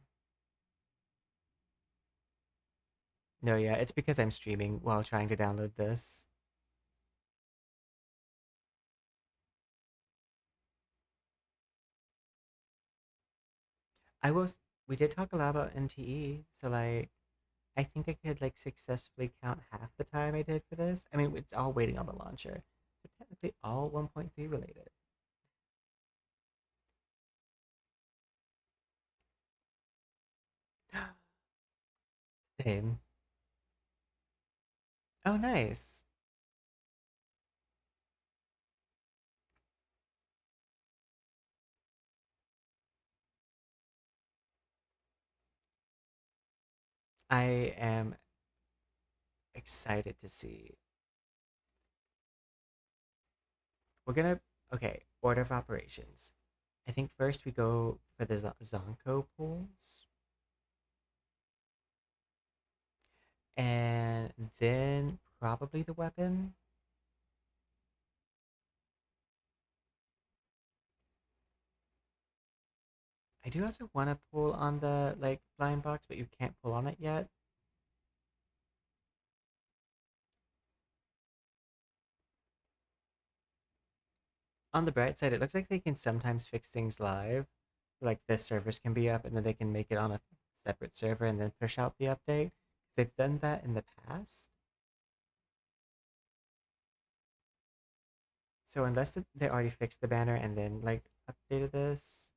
no, yeah, it's because I'm streaming while trying to download this. I was we did talk a lot about NTE, so like I think I could like successfully count half the time I did for this. I mean, it's all waiting on the launcher. So technically all 1.3 related. Same. Oh, nice. I am excited to see. We're gonna okay, order of operations. I think first we go for the Zonko pools, and then probably the weapon. I do also want to pull on the like blind box, but you can't pull on it yet. On the bright side, it looks like they can sometimes fix things live. Like the servers can be up and then they can make it on a separate server and then push out the update. 'Cause they've done that in the past. So unless they already fixed the banner and then like updated this.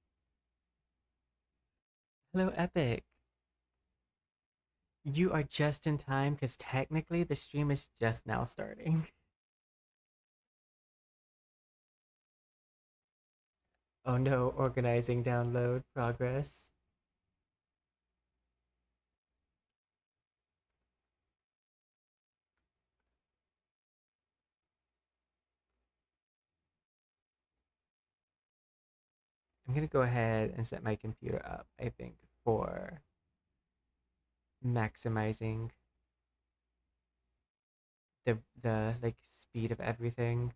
Hello, Epic. You are just in time because technically the stream is just now starting. Oh no, organizing download progress. I'm gonna go ahead and set my computer up, I think, for maximizing the like speed of everything.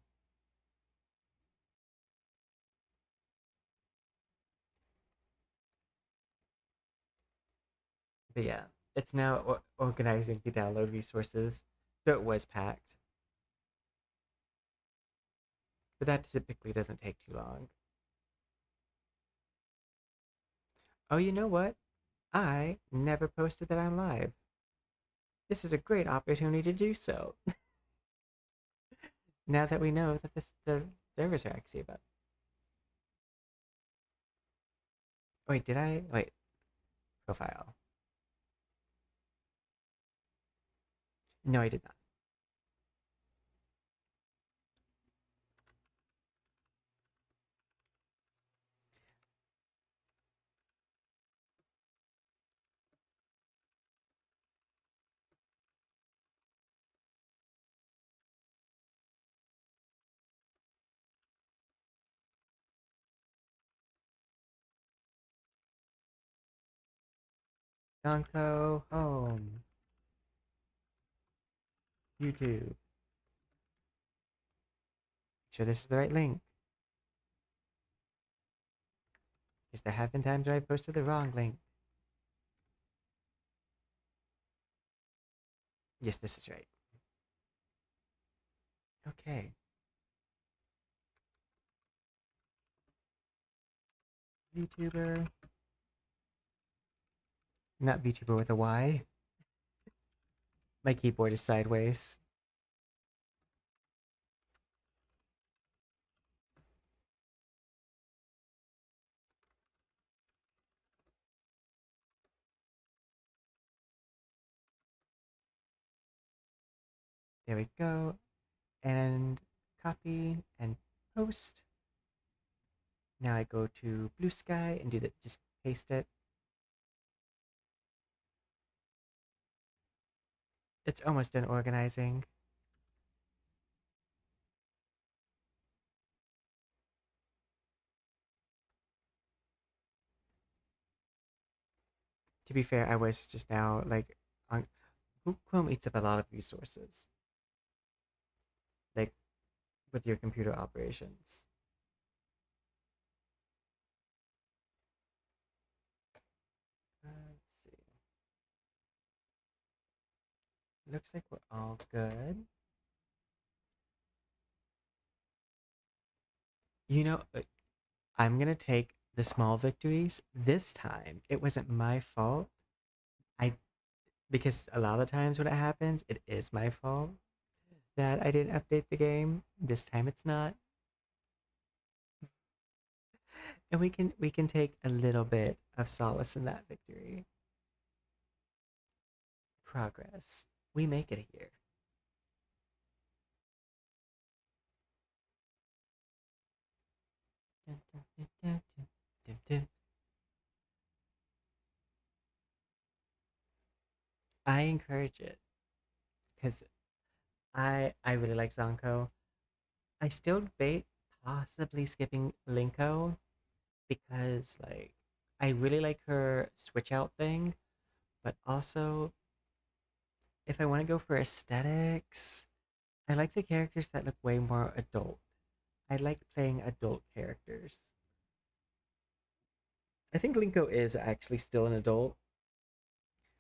But yeah, it's now organizing the download resources. So it was packed. But that typically doesn't take too long. Oh, you know what? I never posted that I'm live. This is a great opportunity to do so. Now that we know that the servers are actually about. Wait, did I? Wait, profile. No, I did not. Zankou home. YouTube. Make sure this is the right link. Because there have been times where I posted the wrong link. Yes, this is right. Okay. VTuber. Not VTuber with a Y. My keyboard is sideways. There we go. And copy and post. Now I go to Bluesky and do that. Just paste it. It's almost done organizing. To be fair, I was just now like on Google Chrome eats up a lot of resources. Like with your computer operations. Let's see. Looks like we're all good. You know, I'm gonna take the small victories. This time, it wasn't my fault. I because a lot of times when it happens, it is my fault that I didn't update the game. This time it's not. And we can take a little bit of solace in that victory. Progress. We make it here. Dun, dun, dun, dun, dun, dun, dun. I encourage it because I really like Zankou. I still debate possibly skipping Linko because like I really like her switch out thing, but also if I want to go for aesthetics, I like the characters that look way more adult. I like playing adult characters. I think Linko is actually still an adult,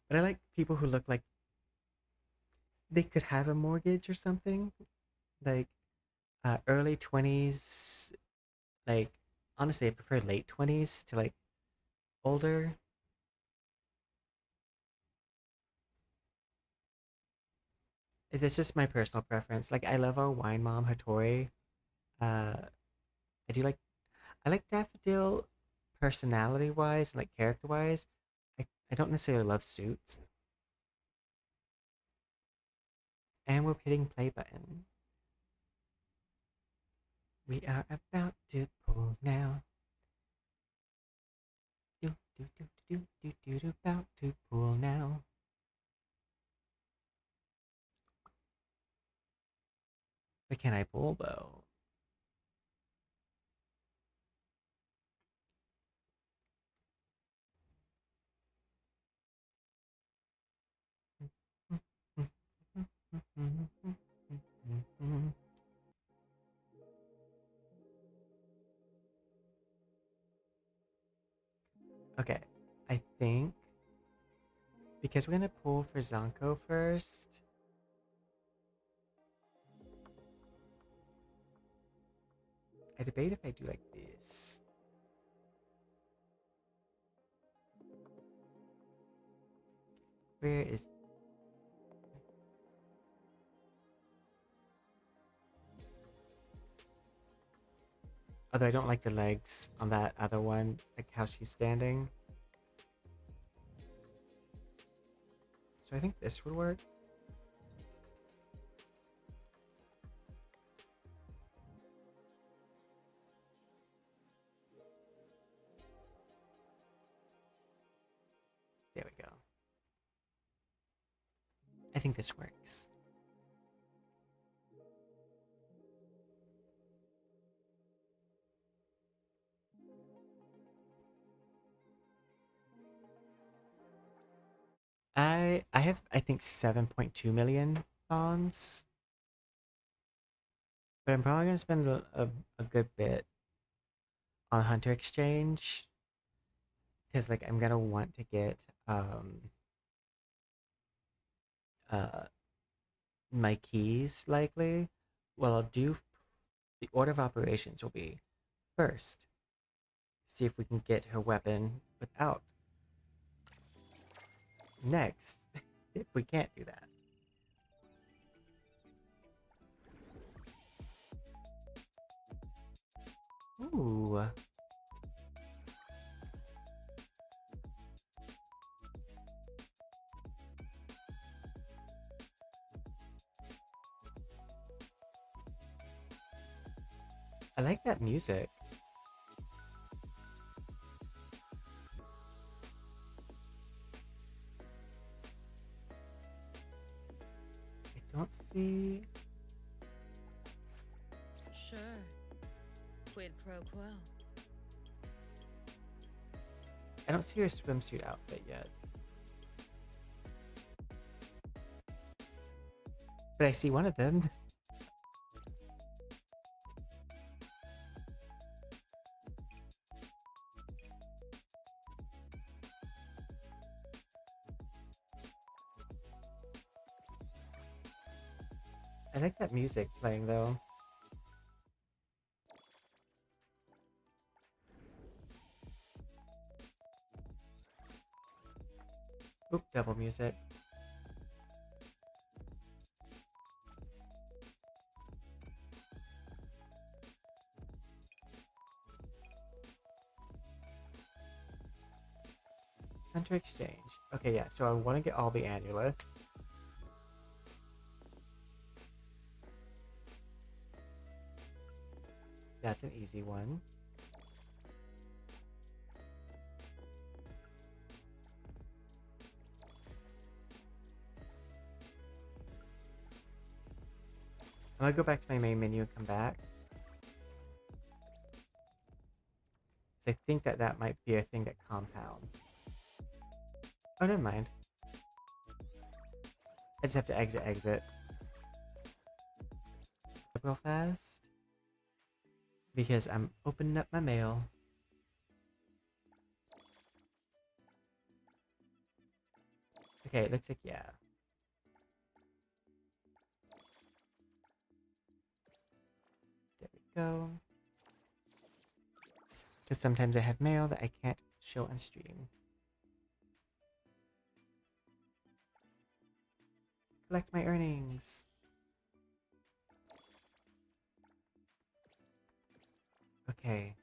but I like people who look like they could have a mortgage or something, like early 20s. Like honestly, I prefer late 20s to like older. It's just my personal preference. Like I love our wine mom Hatori. I do like I like Daffodil personality wise and like character wise. I don't necessarily love suits. And we're hitting play button. We are about to pull now. About to pull now. But can I pull though? Okay, I think because we're gonna pull for Zankou first. I debate if I do like this. Where is... Although I don't like the legs on that other one, like how she's standing. So I think this would work. There we go. I think this works. I have I think 7.2 million bonds. But I'm probably gonna spend a good bit on Hunter Exchange. Because like I'm gonna want to get uh my keys likely. What I'll do, the order of operations will be first, see if we can get her weapon without. Next, if we can't do that. Ooh. I like that music. I don't see... Sure. Quid pro quo. I don't see her swimsuit outfit yet. But I see one of them. I like that music playing though. Oop, double music. Hunter Exchange. Okay, yeah, so I want to get all the amulet. That's an easy one. I'm gonna go back to my main menu and come back. So I think that that might be a thing that compounds. Oh, never mind. I just have to exit. Real fast. Because I'm opening up my mail. Okay, it looks like, yeah. There we go. Because sometimes I have mail that I can't show on stream. Collect my earnings. Okay.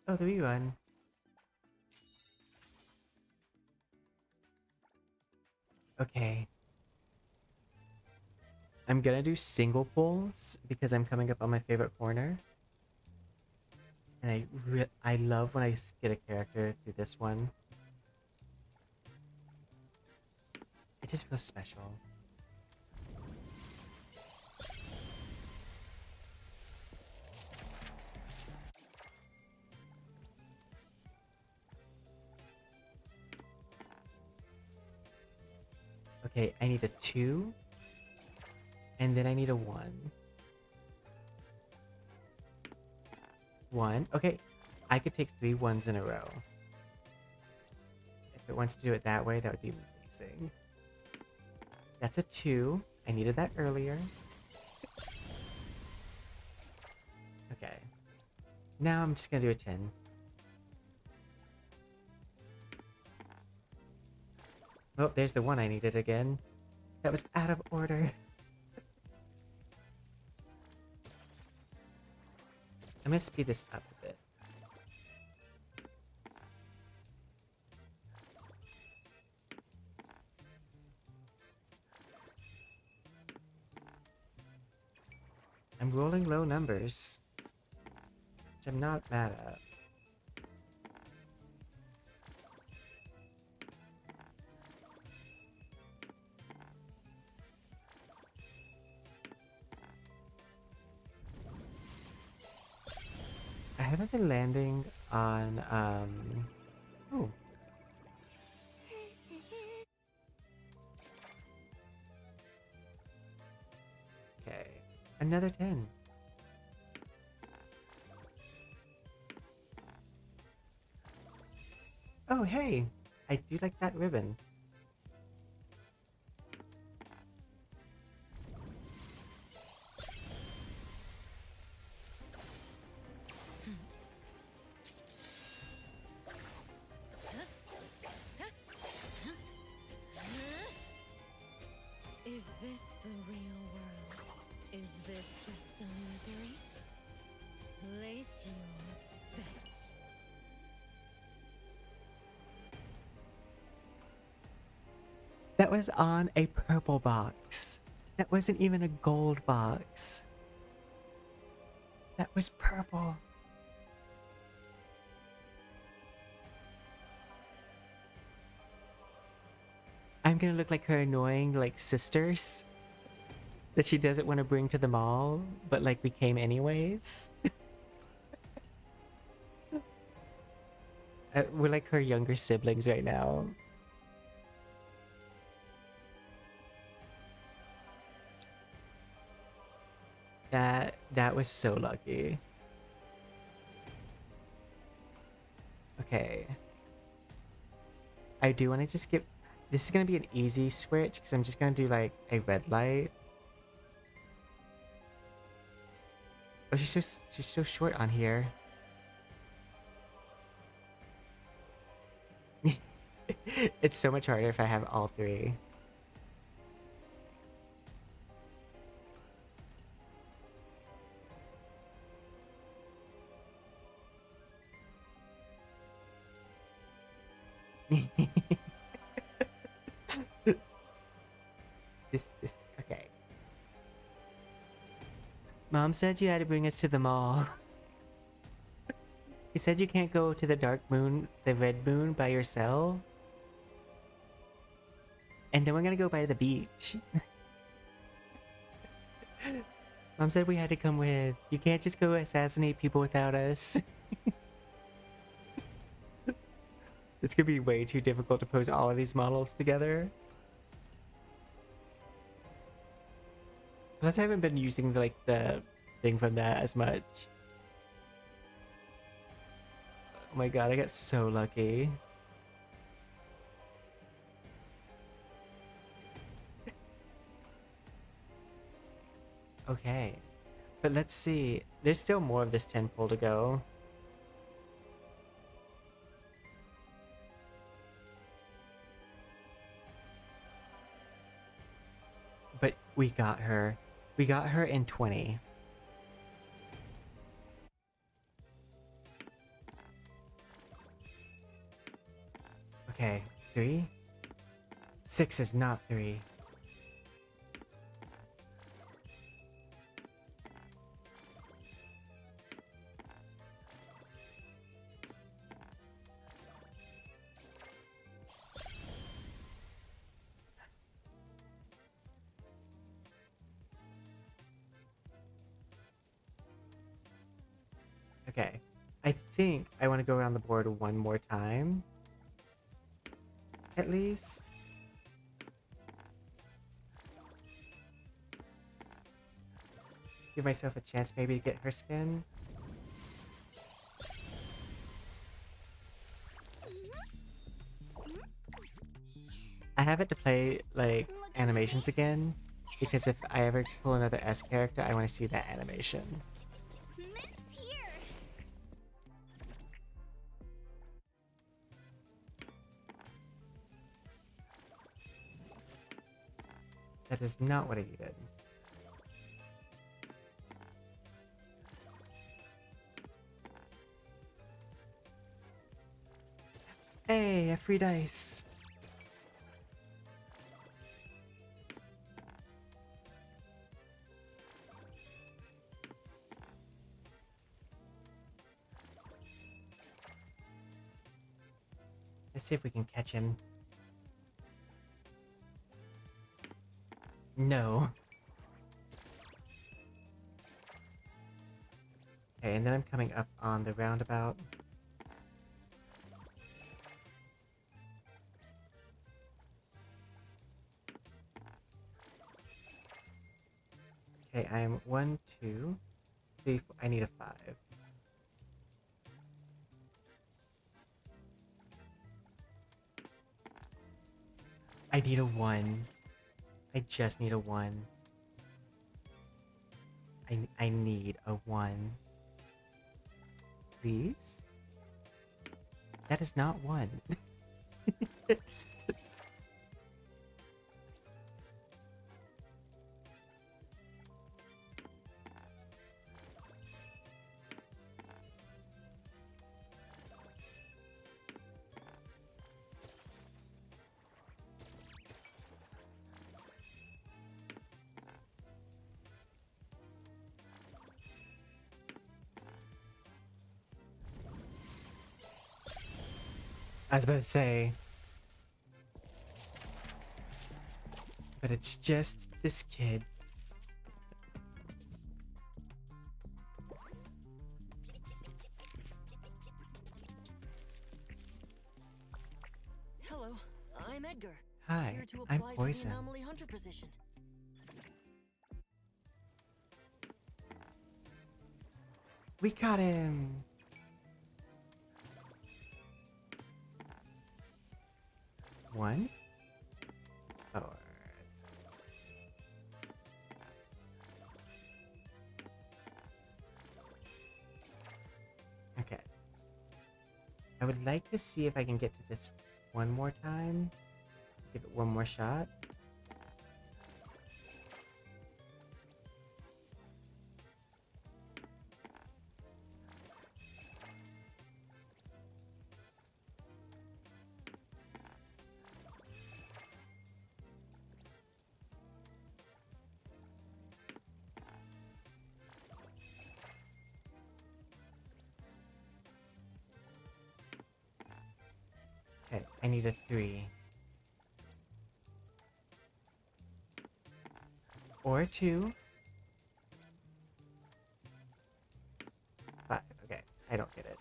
Oh, the wee one. Okay. I'm gonna do single pulls because I'm coming up on my favorite corner. And I love when I get a character through this one. It just feels special. Okay, I need a 2. And then I need a 1. 1. Okay, I could take 3 1s in a row. If it wants to do it that way, that would be amazing. That's a 2. I needed that earlier. Okay. Now I'm just gonna do a 10. Oh, there's the 1 I needed again. That was out of order. I'm gonna speed this up a bit. I'm rolling low numbers, which I'm not mad at. I haven't been landing on, oh. Okay, another 10. Oh, hey, I do like that ribbon. Is this the real world? Is this just illusory? Place your bet. That was on a purple box. That wasn't even a gold box. That was purple. I'm gonna look like her annoying, like, sisters that she doesn't want to bring to the mall, but, like, we came anyways. We're like her younger siblings right now. That was so lucky. Okay. I do want to just skip. This is gonna be an easy switch because I'm just gonna do like a red light. Oh, she's so short on here. It's so much harder if I have all 3. This, okay. Mom said you had to bring us to the mall. She said you can't go to the dark moon, the red moon by yourself. And then we're gonna go by the beach. Mom said we had to come with. You can't just go assassinate people without us. It's gonna be way too difficult to pose all of these models together. Plus, I haven't been using the thing from that as much. Oh my god, I got so lucky. Okay, but let's see. There's still more of this 10 pull to go. But We got her. We got her in 20. Okay, 3? 6 is not 3. Okay, I think I want to go around the board one more time. At least. Give myself a chance maybe to get her skin. I have it to play, like, animations again, because if I ever pull another S character, I want to see that animation. Mitt's here. That is not what I needed. Hey, a free dice! Let's see if we can catch him. No. Okay, and then I'm coming up on the roundabout. Okay, I am 1, 2, 3, 4. I need a 5. I need a 1. I just need a 1. I need a 1. Please? That is not 1. I was about to say, but it's just this kid. Hello, I'm Edgar. Hi, Here to I'm apply for the Poison. anomaly hunter position. We got him! One? Four. Okay. I would like to see if I can get to this one more time. Give it one more shot. Okay, I need a 3. Or 2. 5. Okay, I don't get it.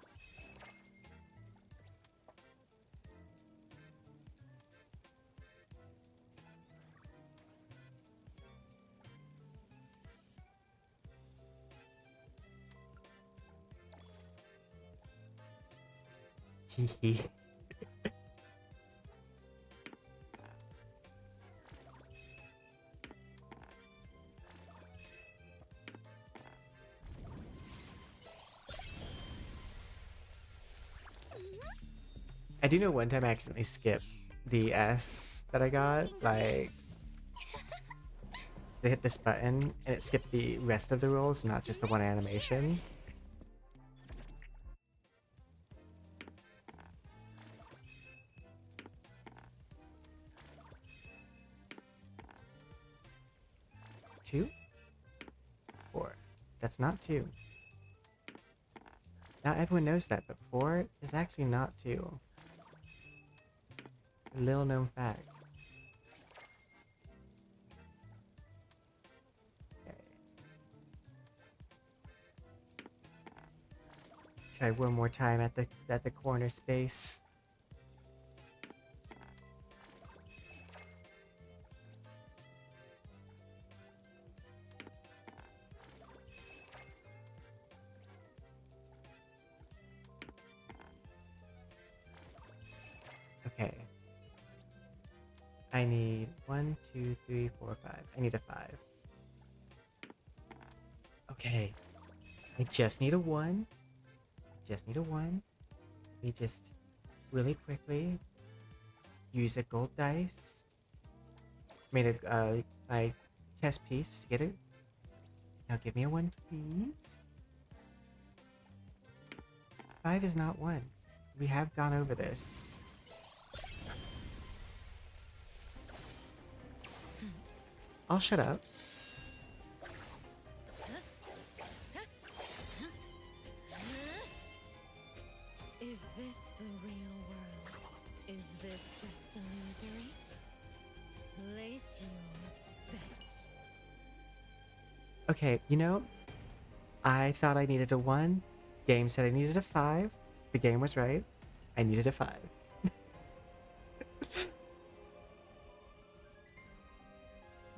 Hehe. I do know one time I accidentally skipped the S that I got, like, to hit this button and it skipped the rest of the rules, not just the one animation. Two? Four. That's not two. Now everyone knows that, but four is actually not two. A little known fact. Okay. Try one more time at the corner space. Okay. I need 1, 2, 3, 4, 5. I need a 5. Okay. I just need a 1. Just need a 1. We just really quickly use a gold dice. Made a my test piece to get it. Now give me a 1, please. 5 is not 1. We have gone over this. I'll shut up. Is this the real world? Is this just illusory? Place your bets. Okay, you know, I thought I needed a 1. Game said I needed a 5. The game was right. I needed a 5.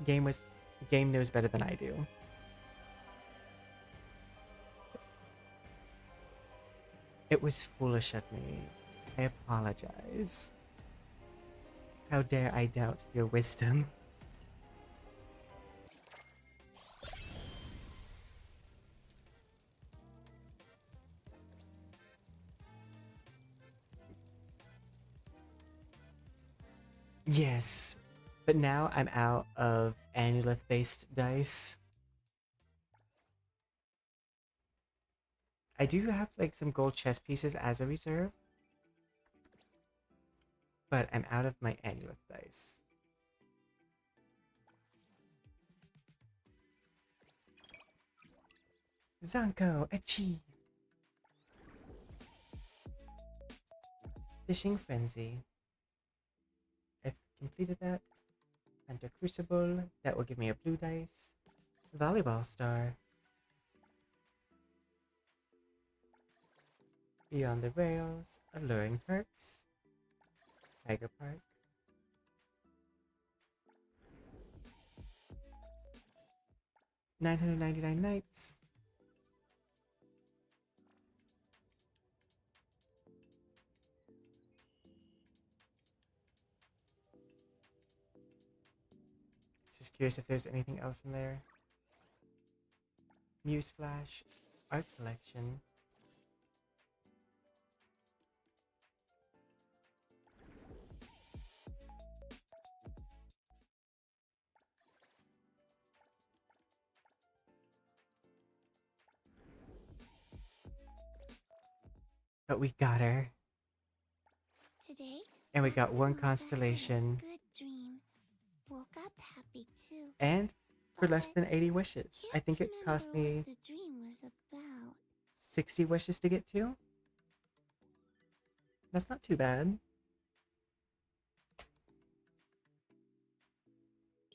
Game knows better than I do. It was foolish of me. I apologize. How dare I doubt your wisdom? Yes, but now I'm out of annulith-based dice. I do have like some gold chess pieces as a reserve, but I'm out of my annulith dice. Zankou achieved. Fishing Frenzy. I've completed that. Hunter Crucible. That will give me a blue dice. Volleyball Star. Beyond the Rails. Alluring Perks. Tiger Park. $999 nights. Just curious if there's anything else in there. Muse Flash, Art Collection. But we got her. Today, And we got one Rosa had a constellation. Good dream. Woke up happy too. And for less But than 80 wishes. I Can't think it cost remember me what the dream was about. 60 wishes to get to. That's not too bad.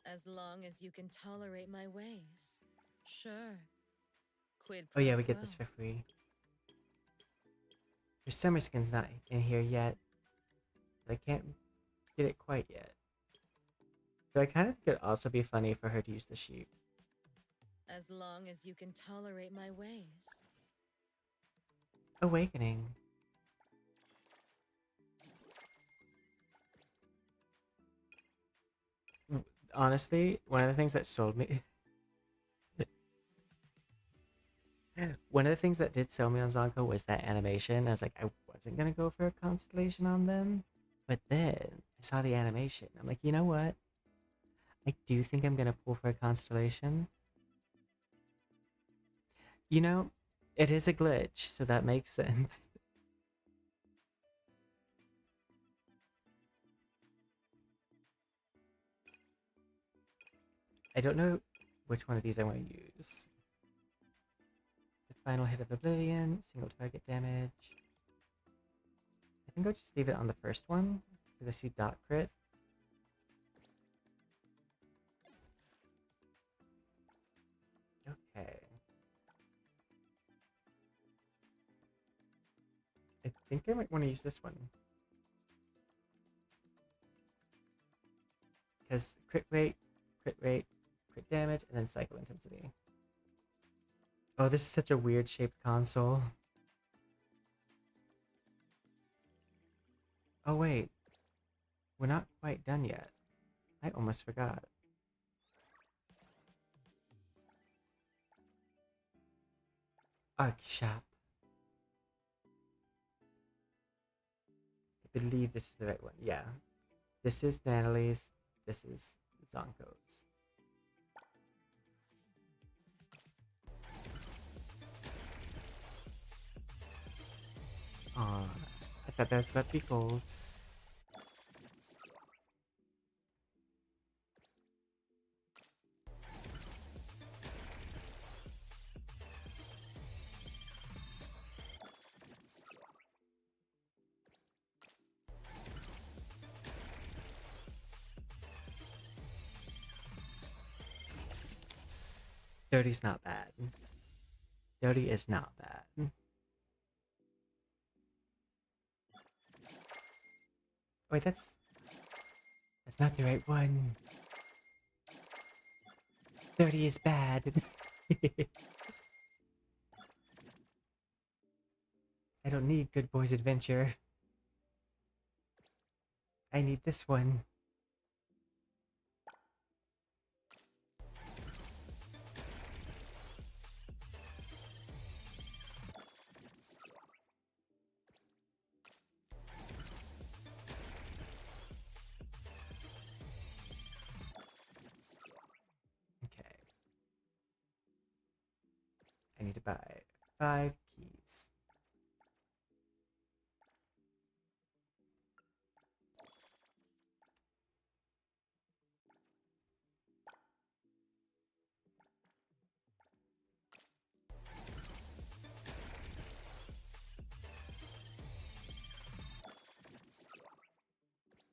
As long as you can tolerate my ways. Sure. Quid Oh yeah, pro we get quo. this for free. Your summer skin's not in here yet. But I can't get it quite yet. But I kind of think it'd also be funny for her to use the sheep. As long as you can tolerate my ways. Awakening. Honestly, one of the things that sold me... One of the things that did sell me on Zankou was that animation. I was like, I wasn't going to go for a constellation on them. But then I saw the animation. I'm like, you know what? I do think I'm gonna pull for a constellation. You know, it is a glitch, so that makes sense. I don't know which one of these I want to use. The final hit of Oblivion, single target damage. I think I'll just leave it on the first one, because I see dot crit. Okay. I think I might want to use this one. Because crit rate, crit damage, and then cycle intensity. Oh, this is such a weird shaped console. Oh wait, we're not quite done yet. I almost forgot. Arc shop. I believe this is the right one. Yeah. This is Natalie's. This is Zankou's. Aw, I thought that was about to be gold. Dirty's not bad. Dirty is not bad. Wait, that's not the right one. Dirty is bad. I don't need Good Boy's Adventure. I need this one. Okay. I need to buy 5 keys.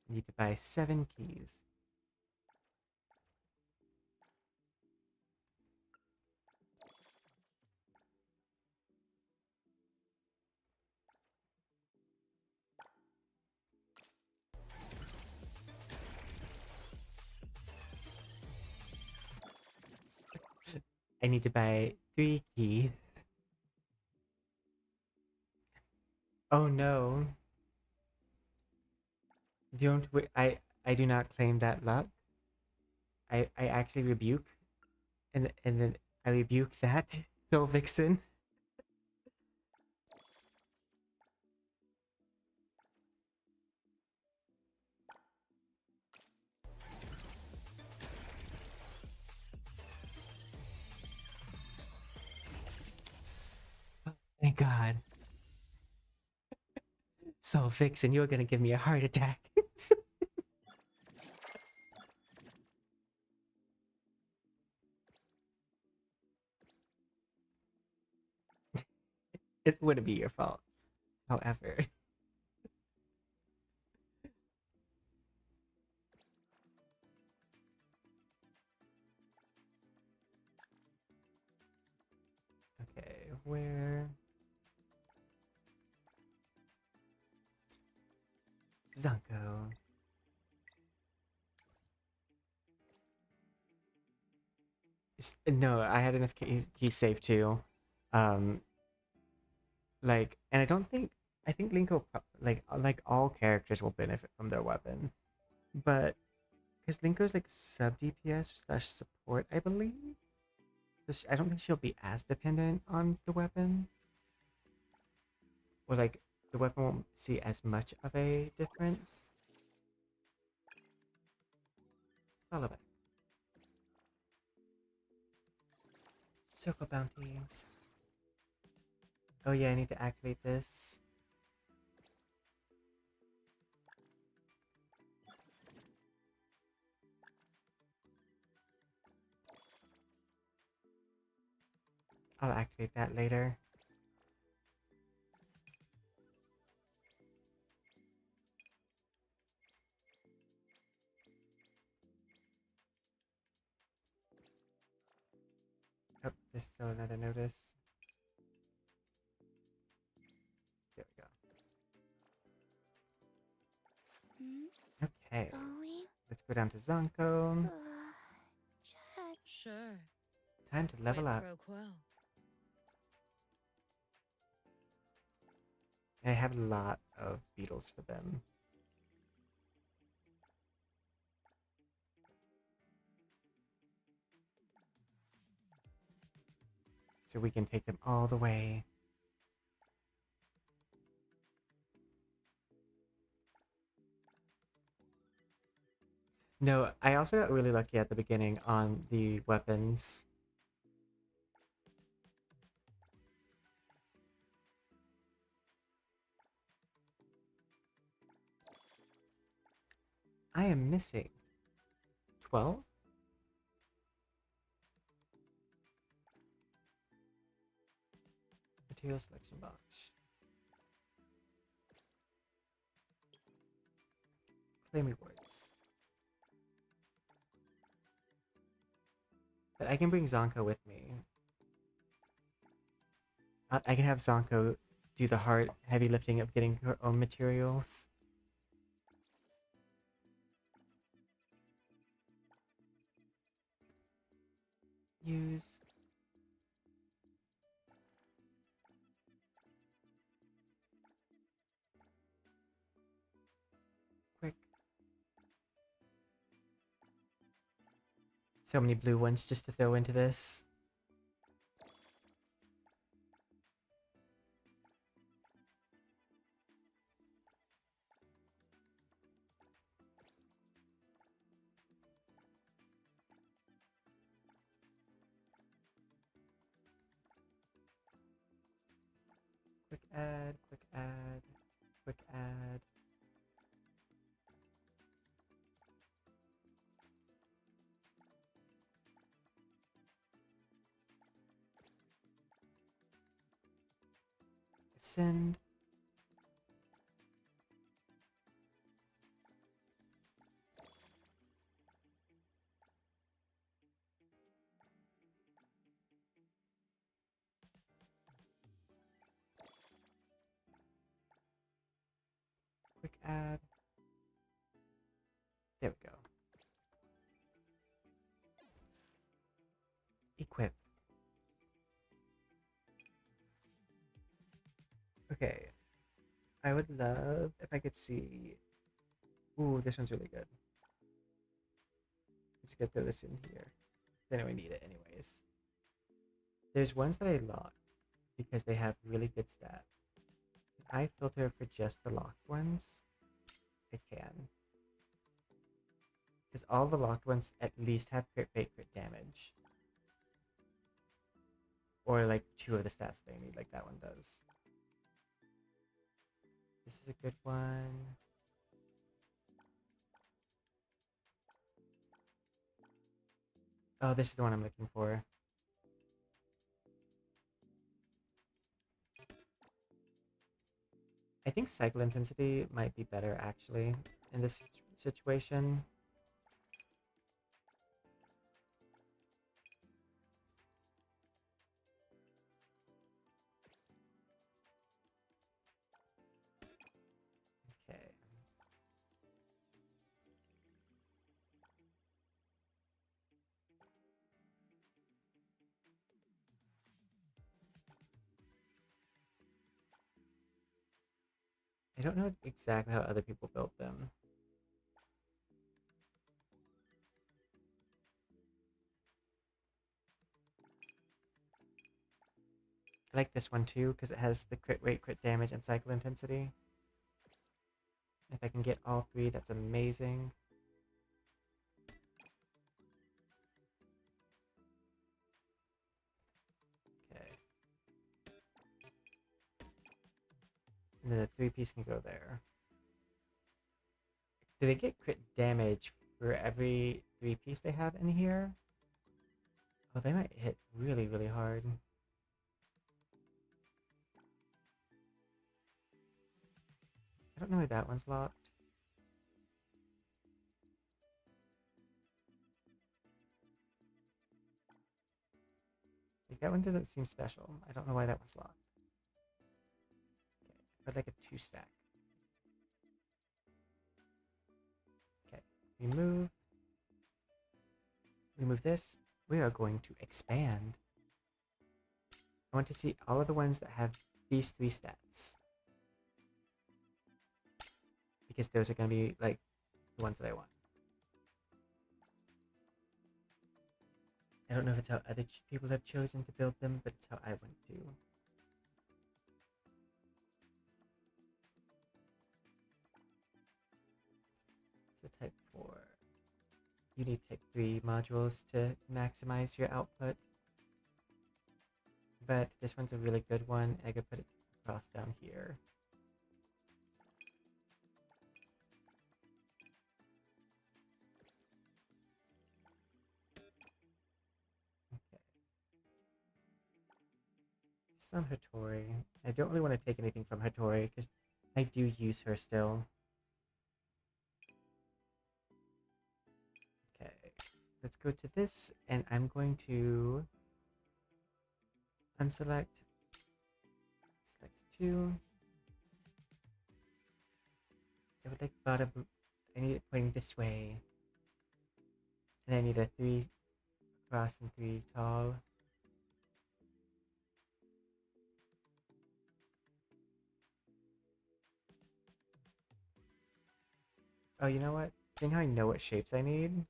I need to buy 7 keys. I need to buy 3 keys. Oh no. I do not claim that luck. I actually rebuke and then I rebuke that Soul Vixen. Thank God. Soul Vixen, you're gonna give me a heart attack. It wouldn't be your fault. However. Okay, where? Zankou. No, I had enough keys saved too. Um, like, and I think Link will like all characters will benefit from their weapon, but because Linko's like sub DPS slash support, I believe. So I don't think she'll be as dependent on the weapon, or like the weapon won't see as much of a difference. Follow back. Circle bounty. Oh yeah, I need to activate this. I'll activate that later. Oh, there's still another notice. There we go. Okay, Going? let's go down to Zankou. Check. Sure. Time to level Quid up. pro quo. I have a lot of beetles for them. So we can take them all the way. No, I also got really lucky at the beginning on the weapons. I am missing 12? Material selection box. Claim rewards. But I can bring Zankou with me. I can have Zankou do the hard, heavy lifting of getting her own materials. Use. Quick. So many blue ones just to throw into this. Quick add, quick add, quick add. Send. Quick add. There we go. Equip. Okay. I would love if I could see. Ooh, this one's really good. Just gonna throw this in here. Then we need it anyways. There's ones that I lock because they have really good stats. If I filter for just the locked ones, I can. Because all the locked ones at least have crit rate, crit damage. Or like 2 of the stats that I need, like that one does. This is a good one. Oh, this is the one I'm looking for. I think cycle intensity might be better actually in this situation. Okay. I don't know exactly how other people built them. I like this one too because it has the crit rate, crit damage, and cycle intensity. If I can get all 3, that's amazing. And then the 3-piece can go there. Do they get crit damage for every 3-piece they have in here? Oh, they might hit really, really hard. I don't know why that one's locked. Like, that one doesn't seem special. I don't know why that one's locked. Okay, I'd like a 2-stack. Okay, remove. Remove this. We are going to expand. I want to see all of the ones that have these 3 stats. Because those are going to be, like, the ones that I want. I don't know if it's how other people have chosen to build them, but it's how I went to. So type 4. You need type 3 modules to maximize your output. But this one's a really good one. I could put it across down here. Okay. This is on Hatori. I don't really want to take anything from Hatori because I do use her still. Okay. Let's go to this, and I'm going to unselect, select 2. I would like bottom, I need it pointing this way. And I need a 3 across and 3 tall. Oh, you know what? Seeing how I know what shapes I need.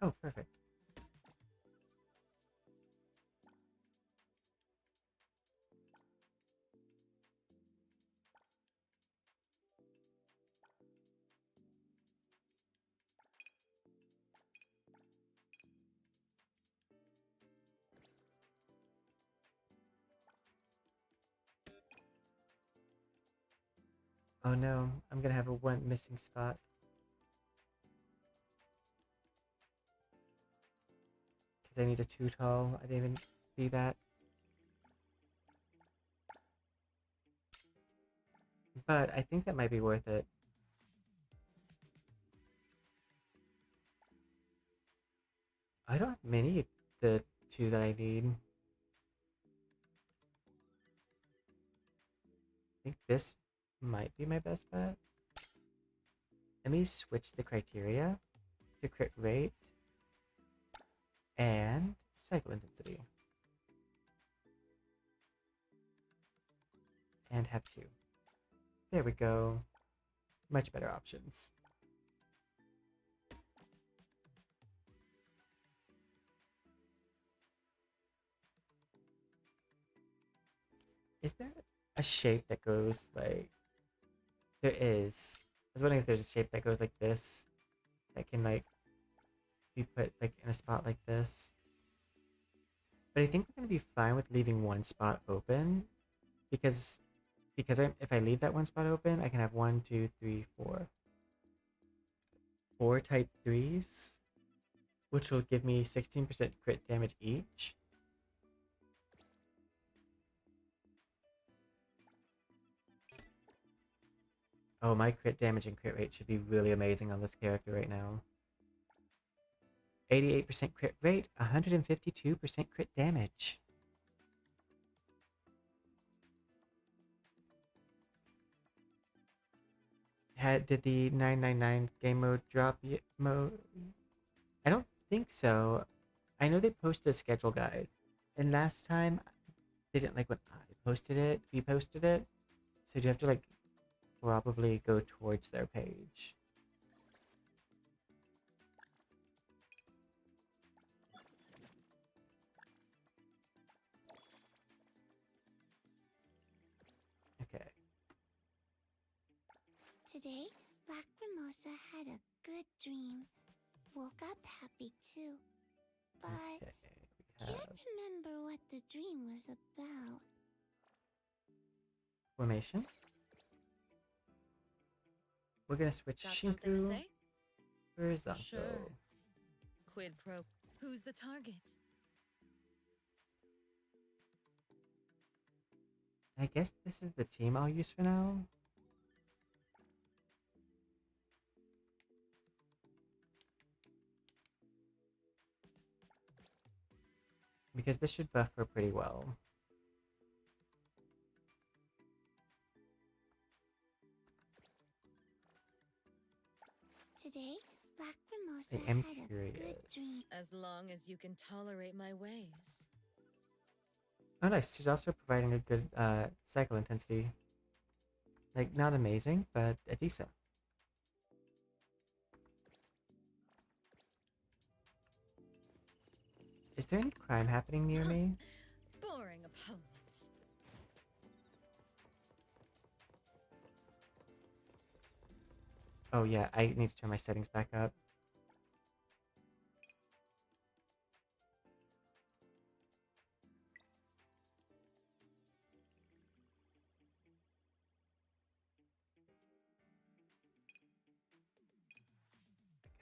Oh, perfect. Oh no, I'm gonna have a 1 missing spot. Because I need a 2 tall. I didn't even see that. But I think that might be worth it. I don't have many of the 2 that I need. I think this might be my best bet. Let me switch the criteria to crit rate and cycle intensity. And have 2. There we go. Much better options. Is there a shape that goes like... There is. I was wondering if there's a shape that goes like this. That can like be put like in a spot like this. But I think we're going to be fine with leaving 1 spot open. Because if I leave that 1 spot open, I can have 1, 2, 3, 4. 4 type 3s. Which will give me 16% crit damage each. Oh, my crit damage and crit rate should be really amazing on this character right now. 88% crit rate, 152% crit damage. Did the 999 game mode drop mode? I don't think so. I know they posted a schedule guide. And last time, they didn't like when I posted it. We posted it. So you have to like probably go towards their page. Okay. Today, Lacrimosas had a good dream. Woke up happy too. But Okay, we can't have remember what the dream was about. formation. We're gonna switch Got something to Shinku say? for Zankou. Sure. Quid pro. Who's the target? I guess this is the team I'll use for now. Because this should buff her pretty well. Today, I Lacrimosa am had a good curious. dream. As long as you can tolerate my ways. Oh nice, she's also providing a good cycle intensity. Like, not amazing, but a decent. Is there any crime happening near me? Boring opponent. Oh yeah, I need to turn my settings back up.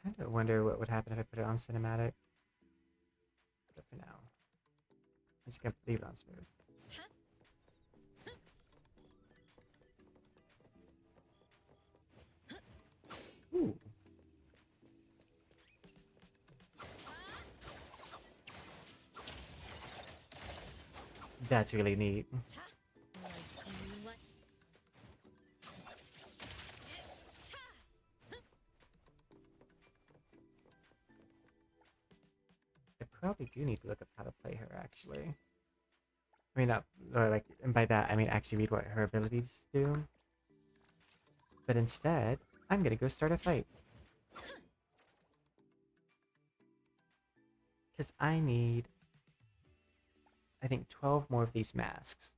I kind of wonder what would happen if I put it on cinematic. But for now, I'm just gonna leave it on smooth. Ooh. That's really neat. Like, do you like... I probably do need to look up how to play her, actually. I mean, not, or like, and by that, I mean actually read what her abilities do. But instead, I'm gonna go start a fight. Because I need, I think, 12 more of these masks.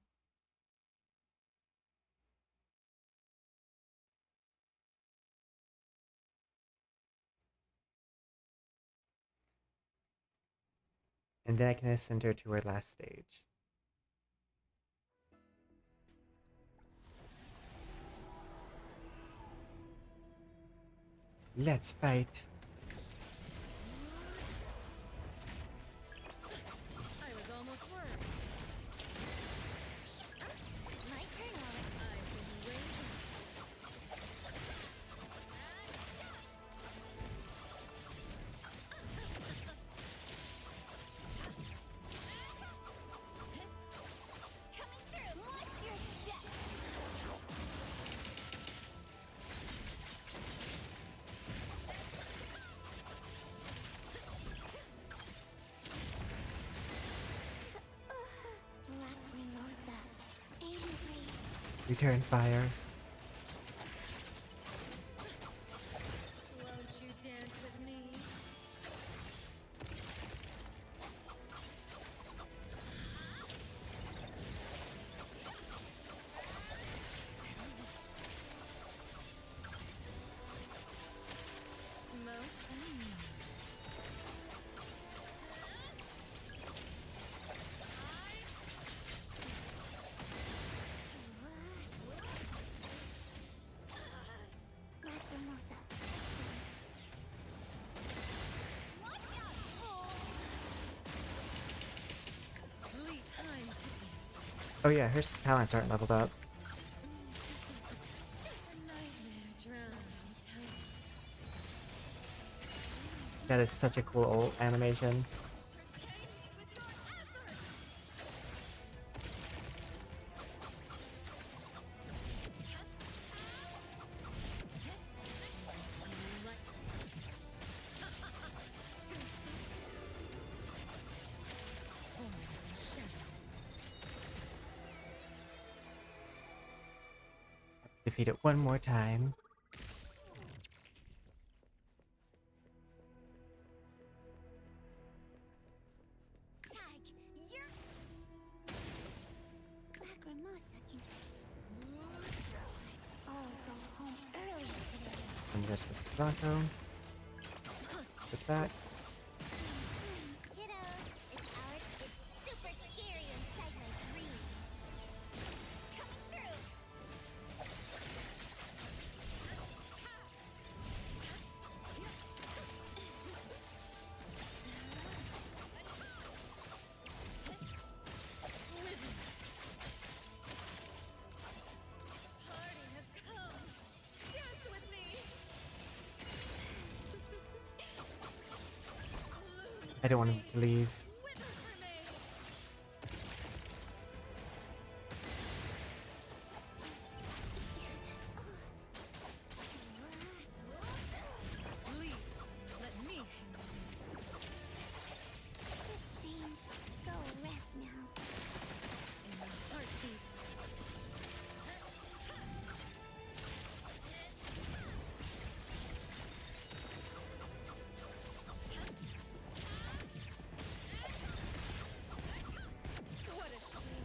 And then I can send her to her last stage. Let's fight. I was almost worried. My turn now. I've been waiting. Coming through. Watch your step. Lacrimosa, angry. Return fire. Won't you dance with me? Smoke? Lacrimosa. Watch out, fool. Lead time today. Oh yeah, her talents aren't leveled up. A nightmare drowning tone. That is such a cool old animation. Repay me with your effort! Do you like... Too soon. Forms and shadows. Defeat it one more time. Tag. You're Lacrimosa can. Let's all go home early today. And just with Zankou. switch back. Kiddos, it's our it's super scary inside my dreams. Coming through. Party has come. Dance with me. I don't want him to leave. Wither for me. Leave. Let me handle this. Shift change. Go rest now. In my heartbeat. What a shame.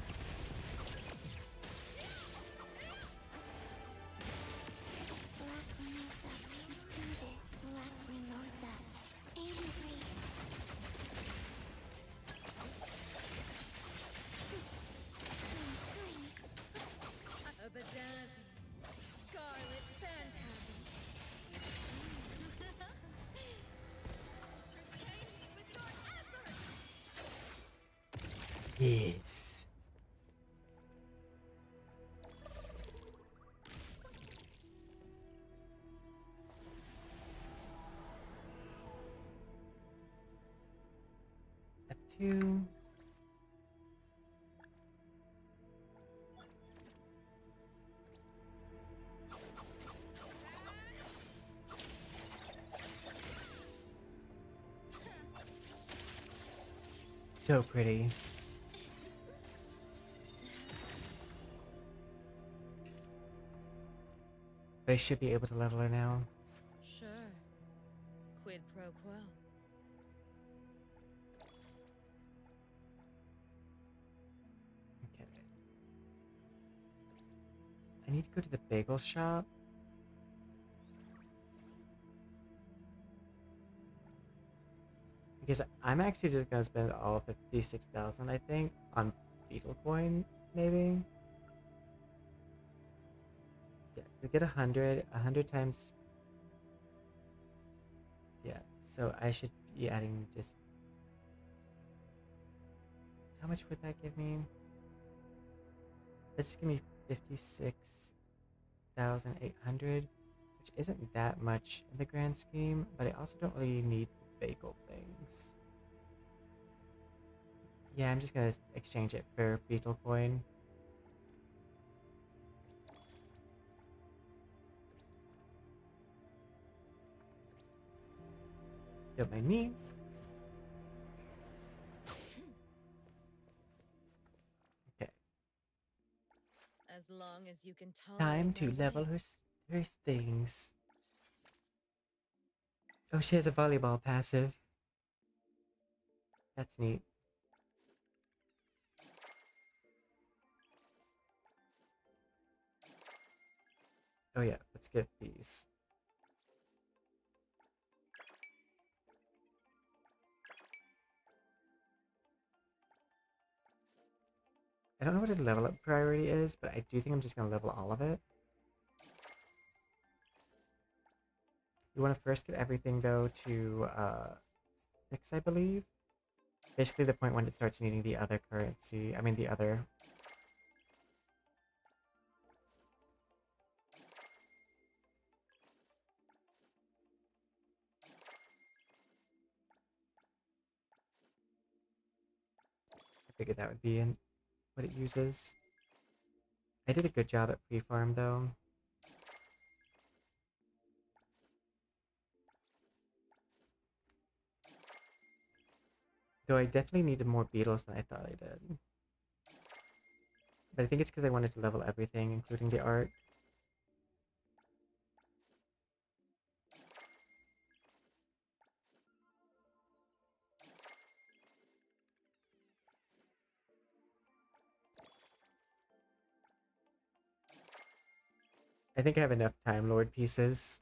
Lacrimosa. Do this, Lacrimosa. Angry. A bedazzling scarlet phantasm. Repay me with your effort. Yes. F2. So pretty. But I should be able to level her now. Sure. Quid pro quo. Okay. I need to go to the bagel shop. Because I'm actually just gonna spend all 56,000, I think, on Beetle Coin, maybe. Yeah, to get 100 times. Yeah, so I should be adding just. How much would that give me? That's give me 56,800, which isn't that much in the grand scheme, but I also don't really need the bagel things. Yeah, I'm just gonna exchange it for Beetle Coin. Don't mind me. Okay, As long as you can tolerate time to my level weight. her things. Oh, she has a volleyball passive. That's neat. Oh yeah, let's get these. I don't know what a level up priority is, but I do think I'm just gonna level all of it. You want to first get everything though to 6, I believe. Basically the point when it starts needing the other currency. I mean the other. I figured that would be in what it uses. I did a good job at pre-farm though. Though I definitely needed more beetles than I thought I did. But I think it's because I wanted to level everything, including the art. I think I have enough Time Lord pieces.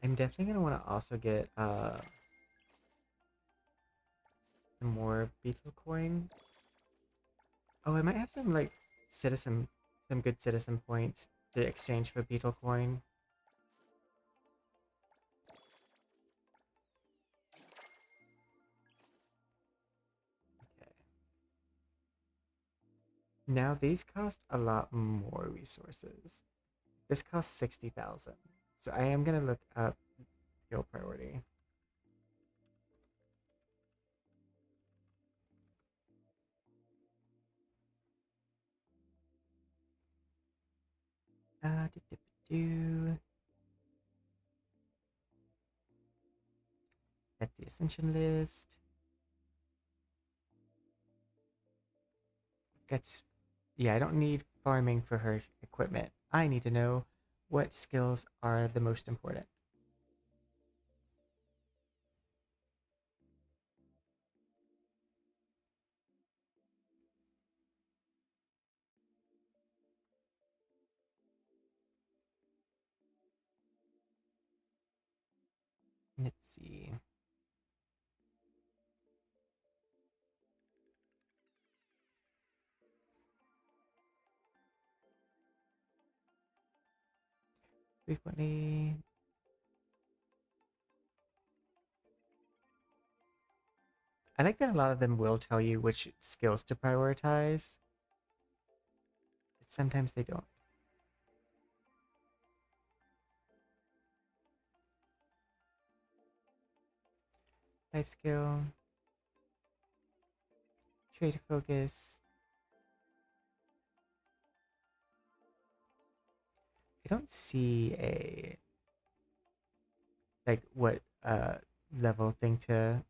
I'm definitely gonna want to also get some more beetle coin. Oh, I might have some like some good citizen points to exchange for beetle coin. Okay. Now these cost a lot more resources. This costs 60,000. So I am gonna look up skill priority. Do. That's the ascension list. That's, yeah, I don't need farming for her equipment. I need to know what skills are the most important. Let's see. Frequently. I like that a lot of them will tell you which skills to prioritize, but sometimes they don't. Life skill, trade focus. I don't see a like what level thing to.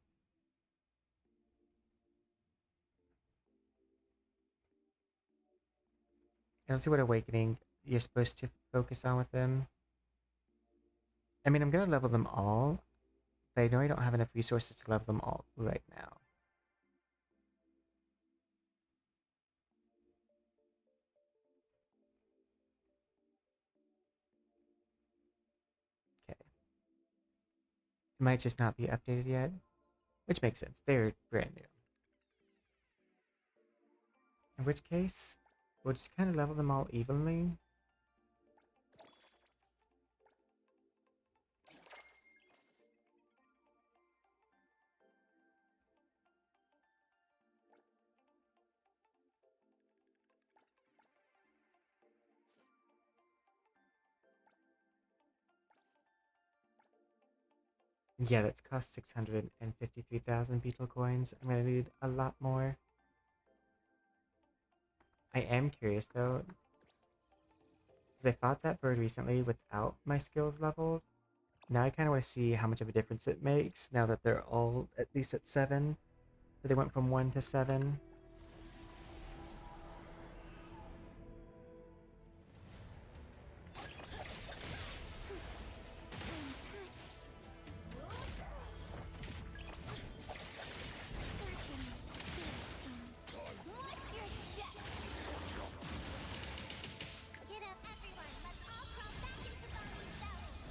I don't see what awakening you're supposed to focus on with them. I mean, I'm gonna level them all, but I know I don't have enough resources to level them all right now. Okay. It might just not be updated yet, which makes sense. They're brand new. In which case, we'll just kind of level them all evenly. Yeah, that's cost 653,000 beetle coins. I'm gonna need a lot more. I am curious though, because I fought that bird recently without my skills leveled. Now I kind of want to see how much of a difference it makes now that they're all at least at 7. So they went from 1 to 7. Get up, everyone! Let's all crawl back into Bonnie's belly!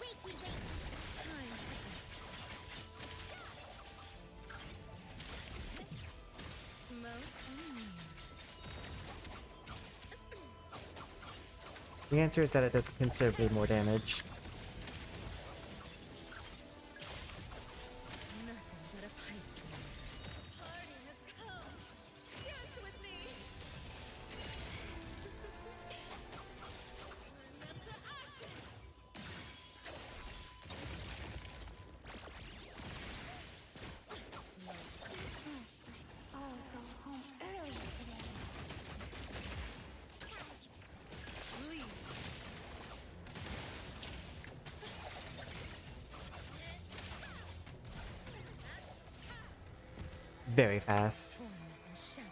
Wakey, wakey! Smoke on. The answer is that it does considerably more damage. Nothing but a pipe dream. Party has come. Dance with me. Turn them to ashes. Let's all go home early today. Leave. Very fast. Formless and shadowless.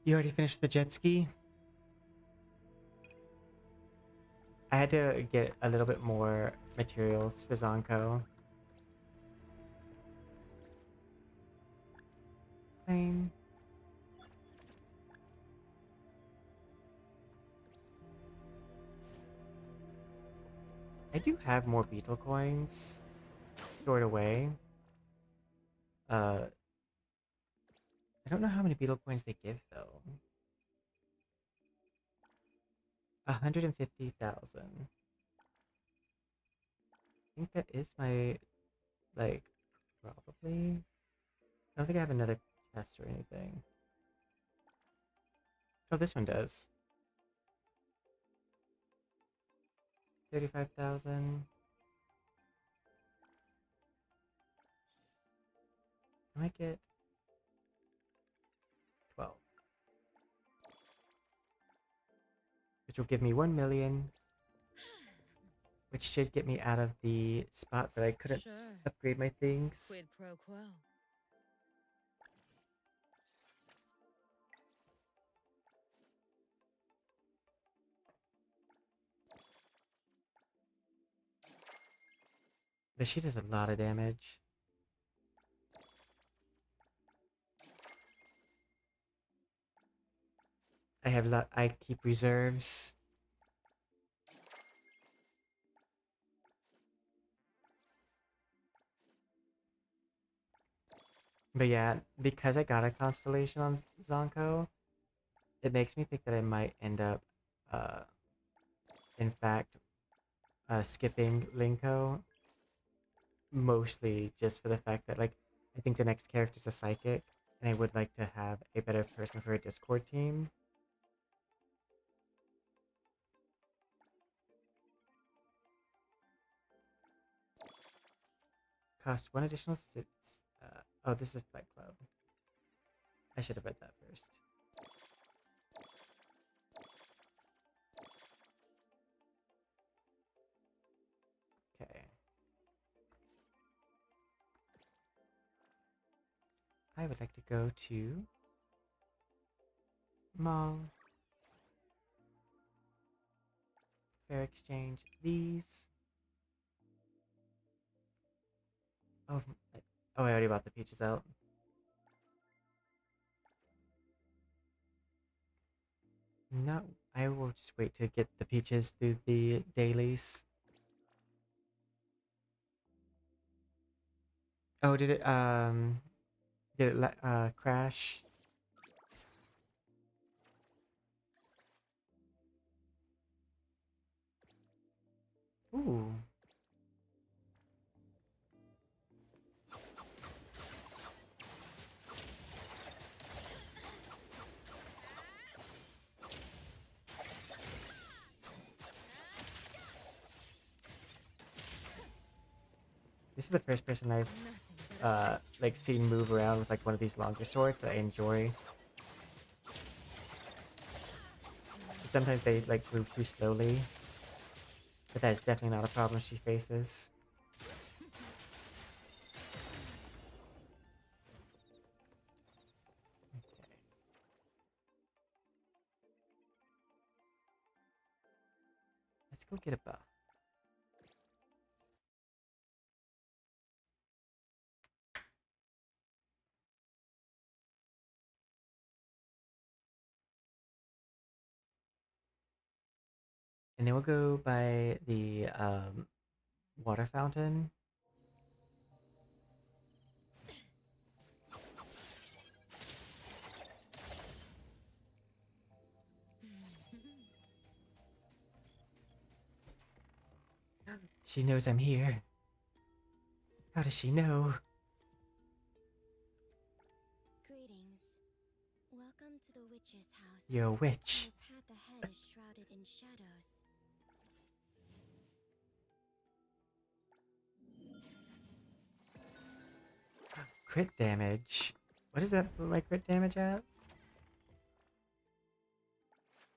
You already finished the jet ski? I had to get a little bit more materials for Zankou. plane. I do have more beetle coins stored away. I don't know how many beetle coins they give though. 150,000. I think that is my, like, probably. I don't think I have another test or anything. Oh, this one does. 35,000. I might get 12. Which will give me 1 million. Which should get me out of the spot that I couldn't Sure. upgrade my things. Quid pro quo. But she does a lot of damage. I keep reserves. But yeah, because I got a constellation on Zankou, it makes me think that I might end up, in fact, skipping Linko. Mostly just for the fact that, like, I think the next character is a psychic, and I would like to have a better person for a Discord team. Cost 1 additional sits. Oh, this is Fight Club. I should have read that first. Okay. I would like to go to Mall. Fair exchange these. Oh, I already bought the peaches out. No, I will just wait to get the peaches through the dailies. Oh, did it crash? Ooh. This is the first person I've like seen move around with like one of these longer swords that I enjoy. Sometimes they like move too slowly, but that is definitely not a problem she faces. Okay. Let's go get a buff. And then we'll go by the water fountain. She knows I'm here. How does she know? Greetings. Welcome to the witch's house. You're a witch. Your path ahead is shrouded in shadows. Crit damage. What is that my crit damage at?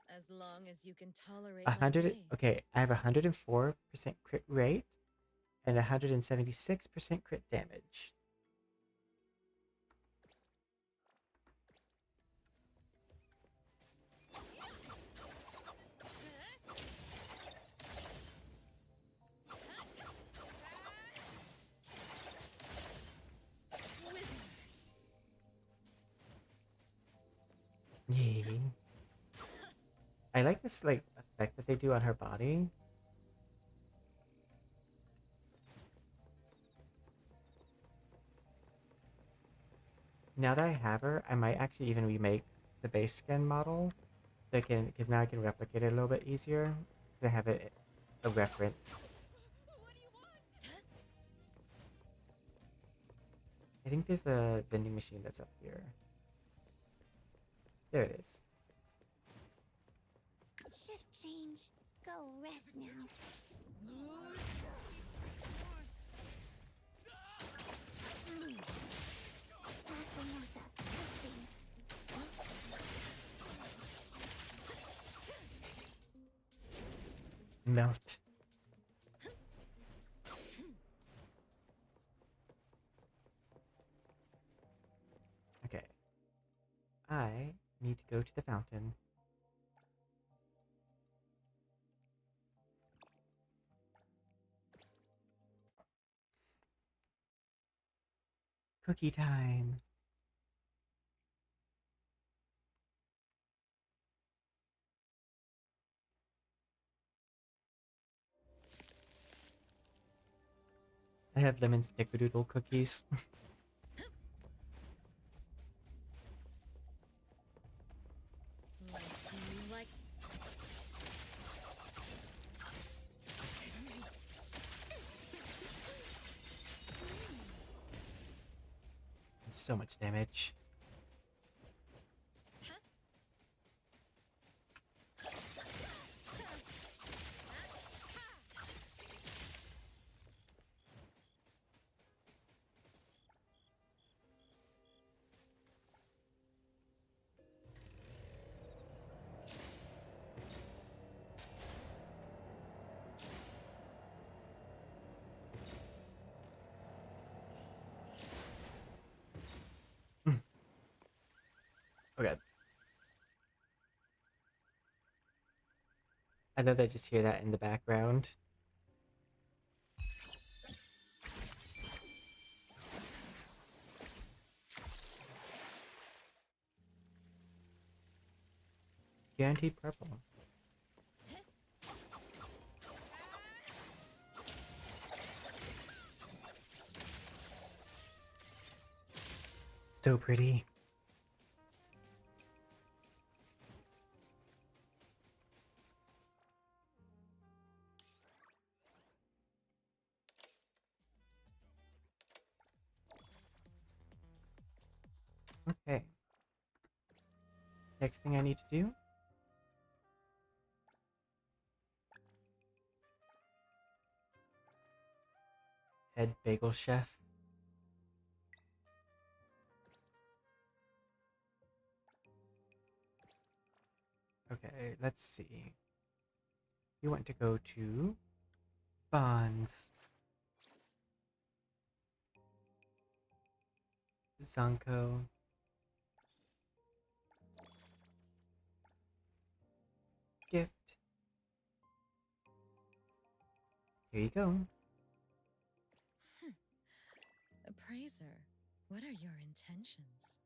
As long as you can tolerate 100. my ways. Okay, I have 104% crit rate and 176% crit damage. I like this like effect that they do on her body. Now that I have her, I might actually even remake the base skin model. So I can, because now I can replicate it a little bit easier. To have it a reference. I think there's a vending machine that's up here. There it is. Shift change. Go rest now. Lacrimosa, moving. Melt. Okay. I need to go to the fountain. Cookie time. I have lemon snickerdoodle cookies. What do you like? So much damage. Okay. I know they just hear that in the background. Guaranteed purple. So pretty. Okay. Next thing I need to do. Head bagel chef. Okay, let's see. We want to go to Bonds. Zankou. Gift. Here you go. Appraiser, what are your intentions?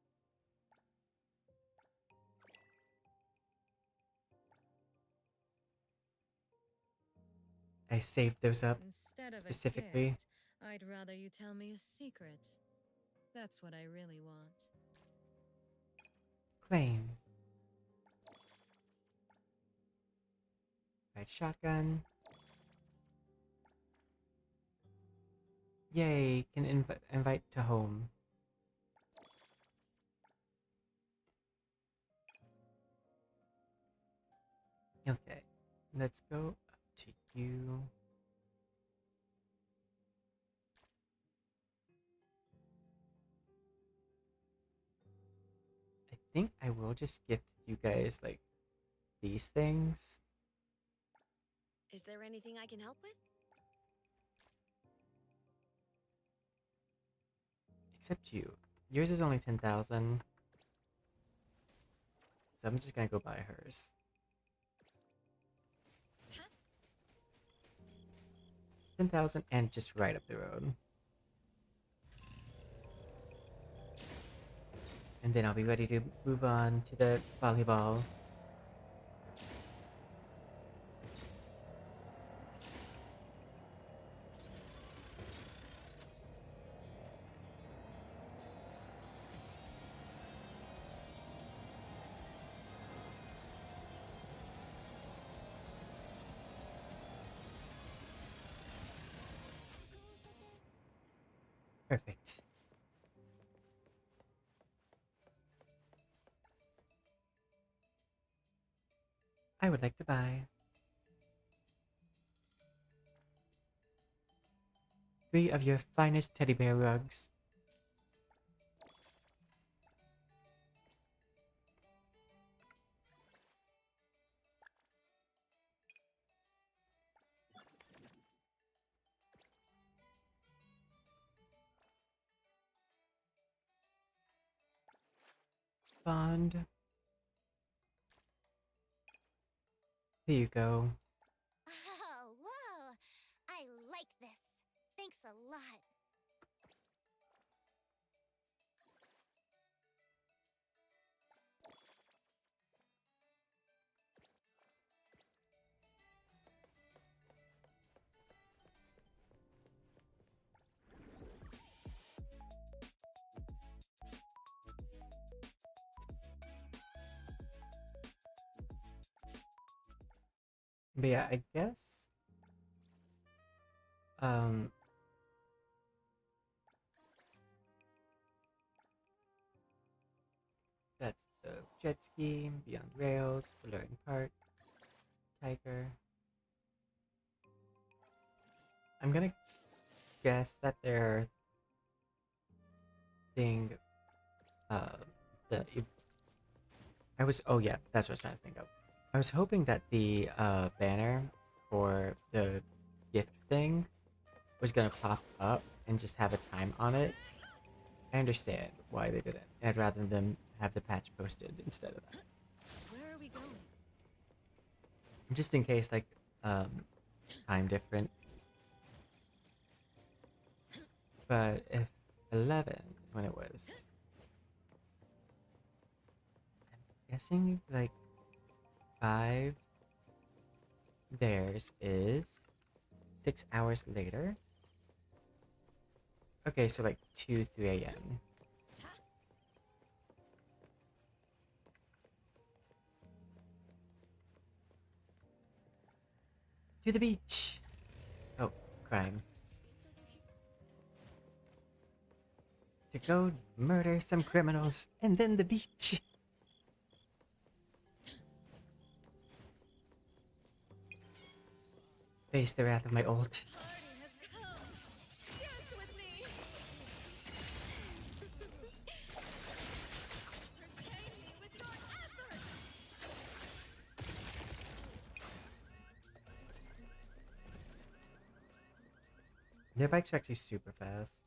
I saved those up Instead of specifically. a gift, I'd rather you tell me a secret. That's what I really want. Claim. Right, shotgun. Yay, can invite to home. Okay, let's go up to you. I think I will just gift you guys like these things. Is there anything I can help with? Except you. Yours is only 10,000. So I'm just gonna go buy hers. 10,000 and just right up the road. And then I'll be ready to move on to the volleyball. Perfect. I would like to buy 3 of your finest teddy bear rugs. Bond. Here you go. Oh, whoa! I like this. Thanks a lot. But yeah, I guess um that's the jet ski, Beyond Rails, Blurring Park, Tiger. I'm gonna guess that they're thing the I was oh yeah, that's what I was trying to think of. I was hoping that the banner for the gift thing was gonna pop up and just have a time on it. I understand why they didn't. I'd rather them have the patch posted instead of that. Where are we going? Just in case, like, time difference. But if 11 is when it was, I'm guessing, like, 5 theirs is 6 hours later. Okay, so like 2, 3 a.m. To the beach! Oh, crime. To go murder some criminals, and then the beach! Face the wrath of my ult. Party has come. Dance with me. Entertain me with your efforts. Their bikes are actually super fast.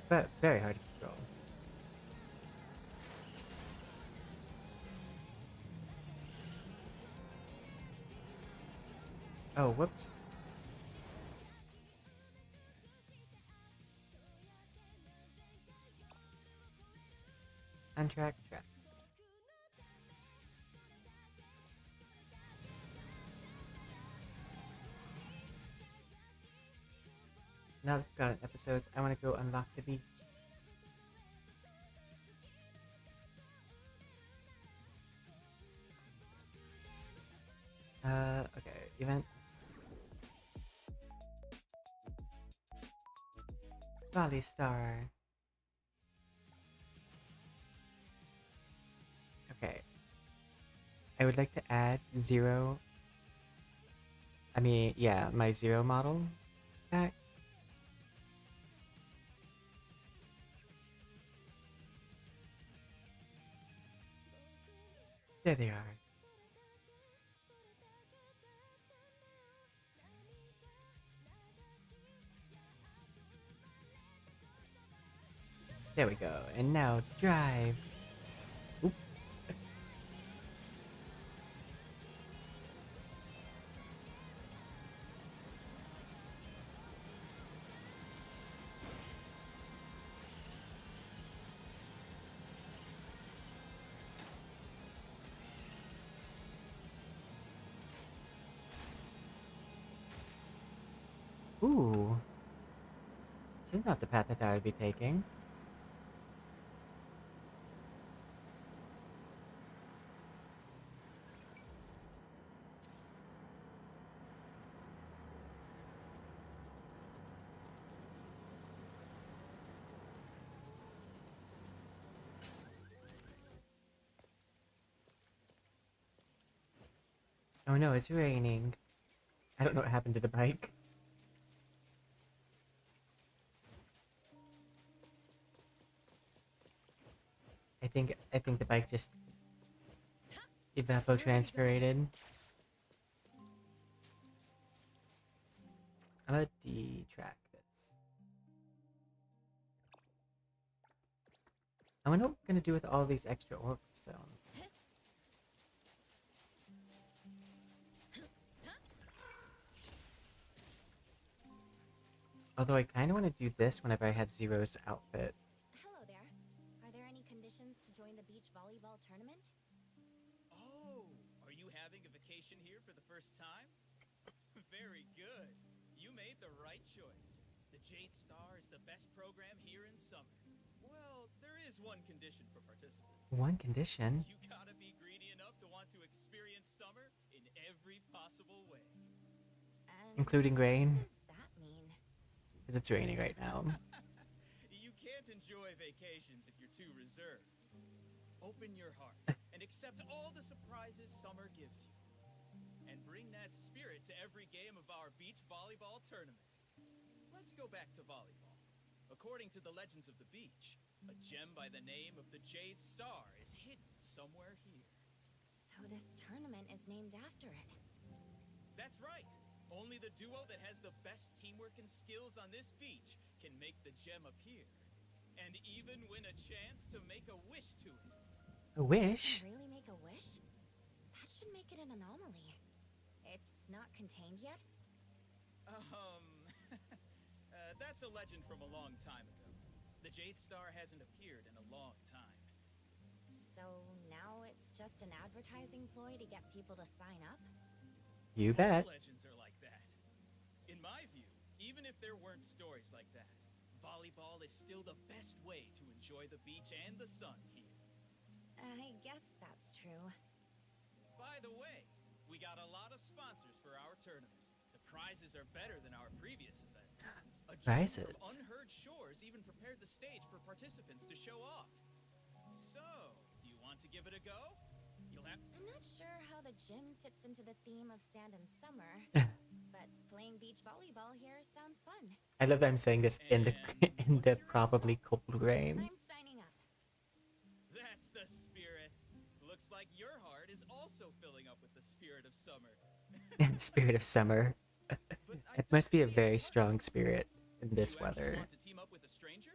But very hard to control. Oh, whoops. On track. Now that we've got episodes, I want to go unlock the beach. Okay, event. Valley Star. Okay. I would like to add my zero model back. There they are. There we go. And now drive. Oop. Ooh. This is not the path I thought I'd be taking. Oh no, it's raining. I don't know what happened to the bike. I think the bike just evapotranspirated. I'm gonna detrack this. I wonder what we're gonna do with all these extra oracle stones. Although I kind of want to do this whenever I have Zero's outfit. Hello there. Are there any conditions to join the beach volleyball tournament? Oh, are you having a vacation here for the first time? Very good. You made the right choice. The Jade Star is the best program here in summer. Well, there is one condition for participants. One condition? You gotta be greedy enough to want to experience summer in every possible way. And Including rain? what does that mean? Because it's raining right now. You can't enjoy vacations if you're too reserved. Open your heart and accept all the surprises summer gives you. And bring that spirit to every game of our beach volleyball tournament. Let's go back to volleyball. According to the legends of the beach, a gem by the name of the Jade Star is hidden somewhere here. So this tournament is named after it. That's right. Only the duo that has the best teamwork and skills on this beach can make the gem appear. And even win a chance to make a wish to it. A wish? Really make a wish? That should make it an anomaly. It's not contained yet? That's a legend from a long time ago. The Jade Star hasn't appeared in a long time. So now it's just an advertising ploy to get people to sign up? You bet. All legends are like that. In my view, even if there weren't stories like that, volleyball is still the best way to enjoy the beach and the sun here. I guess that's true. By the way, we got a lot of sponsors for our tournament. The prizes are better than our previous events. A gym Prizes? from unheard shores even prepared the stage for participants to show off. So, do you want to give it a go? You'll have... I'm not sure how the gym fits into the theme of sand and summer, but playing beach volleyball here sounds fun. I love that I'm saying this in the in the what's your probably cold rain. I'm signing up. That's the spirit. Looks like your heart is also filling up with the spirit of summer. Spirit of summer. But I It must be a don't see very any strong partners. spirit in Do this you actually weather. want to team up with a stranger?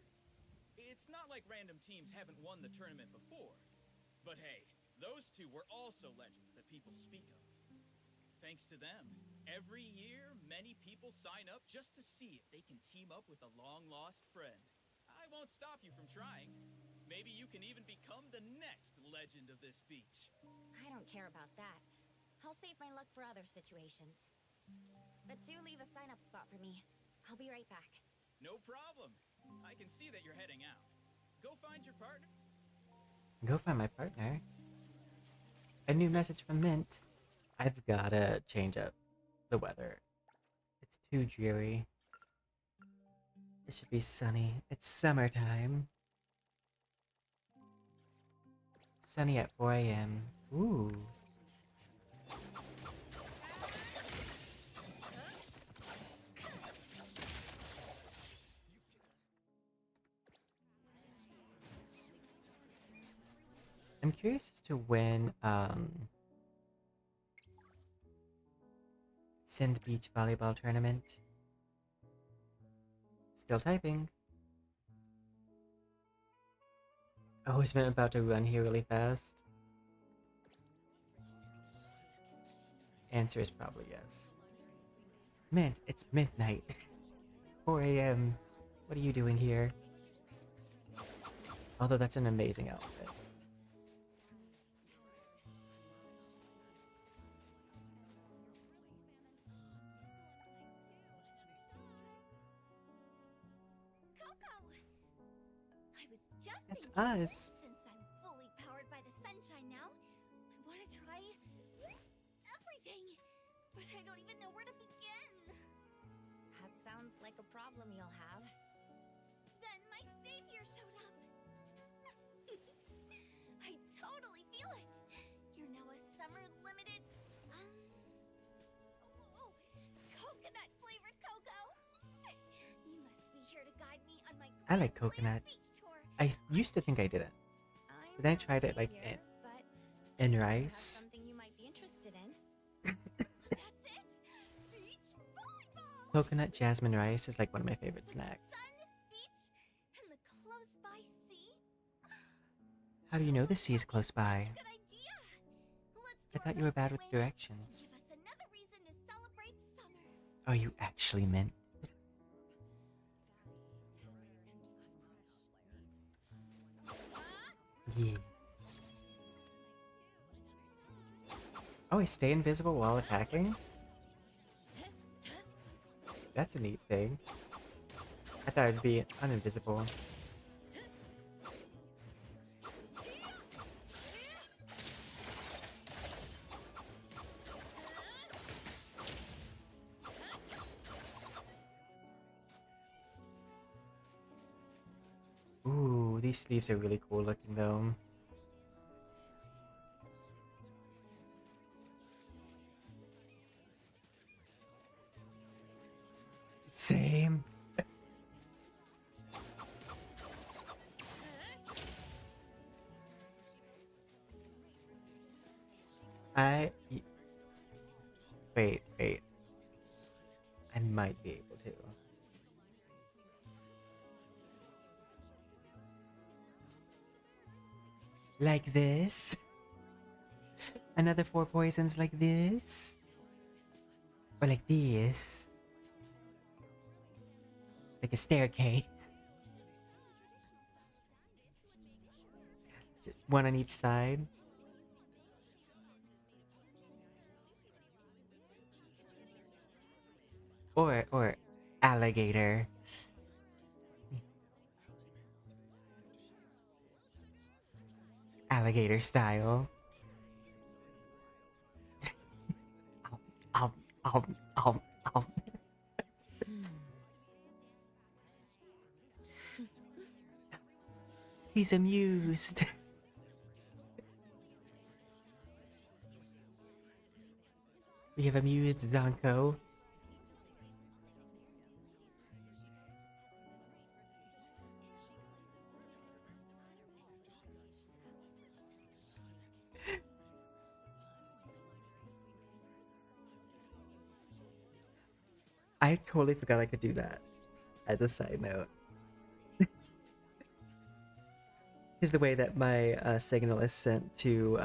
It's not like random teams haven't won the tournament before. But hey, those two were also legends that people speak of. Thanks to them, every year many people sign up just to see if they can team up with a long-lost friend. I won't stop you from trying. Maybe you can even become the next legend of this beach. I don't care about that. I'll save my luck for other situations. But do leave a sign-up spot for me. I'll be right back. No problem. I can see that you're heading out. Go find your partner. Go find my partner. A new message from Mint. I've gotta change up the weather. It's too dreary. It should be sunny. It's summertime. Sunny at 4 a.m. Ooh. I'm curious as to when Send Beach Volleyball Tournament. Still typing. Oh, is Mint about to run here really fast? Answer is probably yes. Mint, it's midnight. 4 a.m. What are you doing here? Although that's an amazing outfit. That's us. Since I'm fully powered by the sunshine now, I want to try everything. But I don't even know where to begin. That sounds like a problem you'll have. Then my savior showed up. I totally feel it. You're now a summer limited care to guide me on my I like grand coconut. beach tour. I used to think I didn't. But then I tried it like in rice. Something you might be interested in. That's it. Beach volleyball. Coconut jasmine rice is like one of my favorite With snacks. the sun, beach, and the close-by sea. How do you know the sea is close by? Good idea. Let's I do thought our you were best bad to with win and directions. give us another reason to celebrate summer. Oh, you actually meant. Yeah. Oh, I stay invisible while attacking? That's a neat thing. I thought I'd be uninvisible. Ooh, these sleeves are really cool looking though. Same. Wait. I might be able to. Like this? Another 4 poisons like this? Or like this? Like a staircase? One on each side? Or alligator. Alligator style. um, um, um, um. He's amused. We have amused Zankou. I totally forgot I could do that, as a side note. Here's the way that my signal is sent to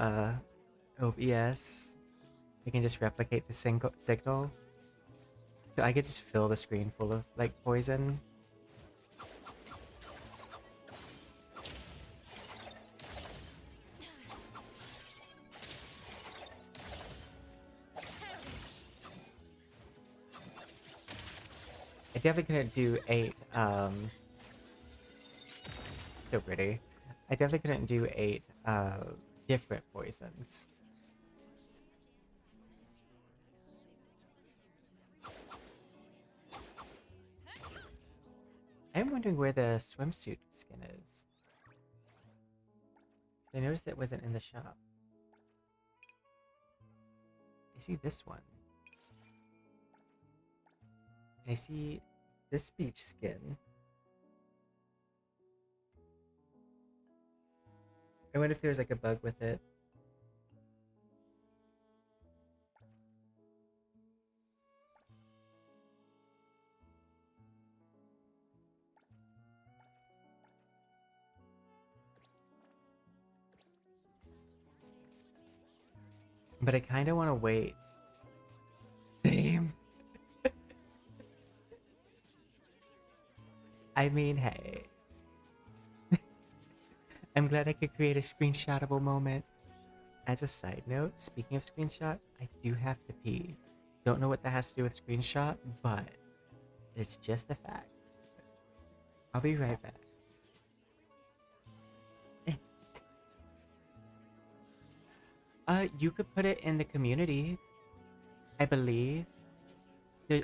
OBS. I can just replicate the signal. So I could just fill the screen full of, like, poison. I definitely couldn't do 8, so pretty. I definitely couldn't do 8, different poisons. I'm wondering where the swimsuit skin is. I noticed it wasn't in the shop. I see this one. I see this beach skin. I wonder if there's like a bug with it. But I kind of want to wait. Same. I mean, hey. I'm glad I could create a screenshotable moment. As a side note, speaking of screenshot, I do have to pee. Don't know what that has to do with screenshot, but it's just a fact. I'll be right back. You could put it in the community, I believe.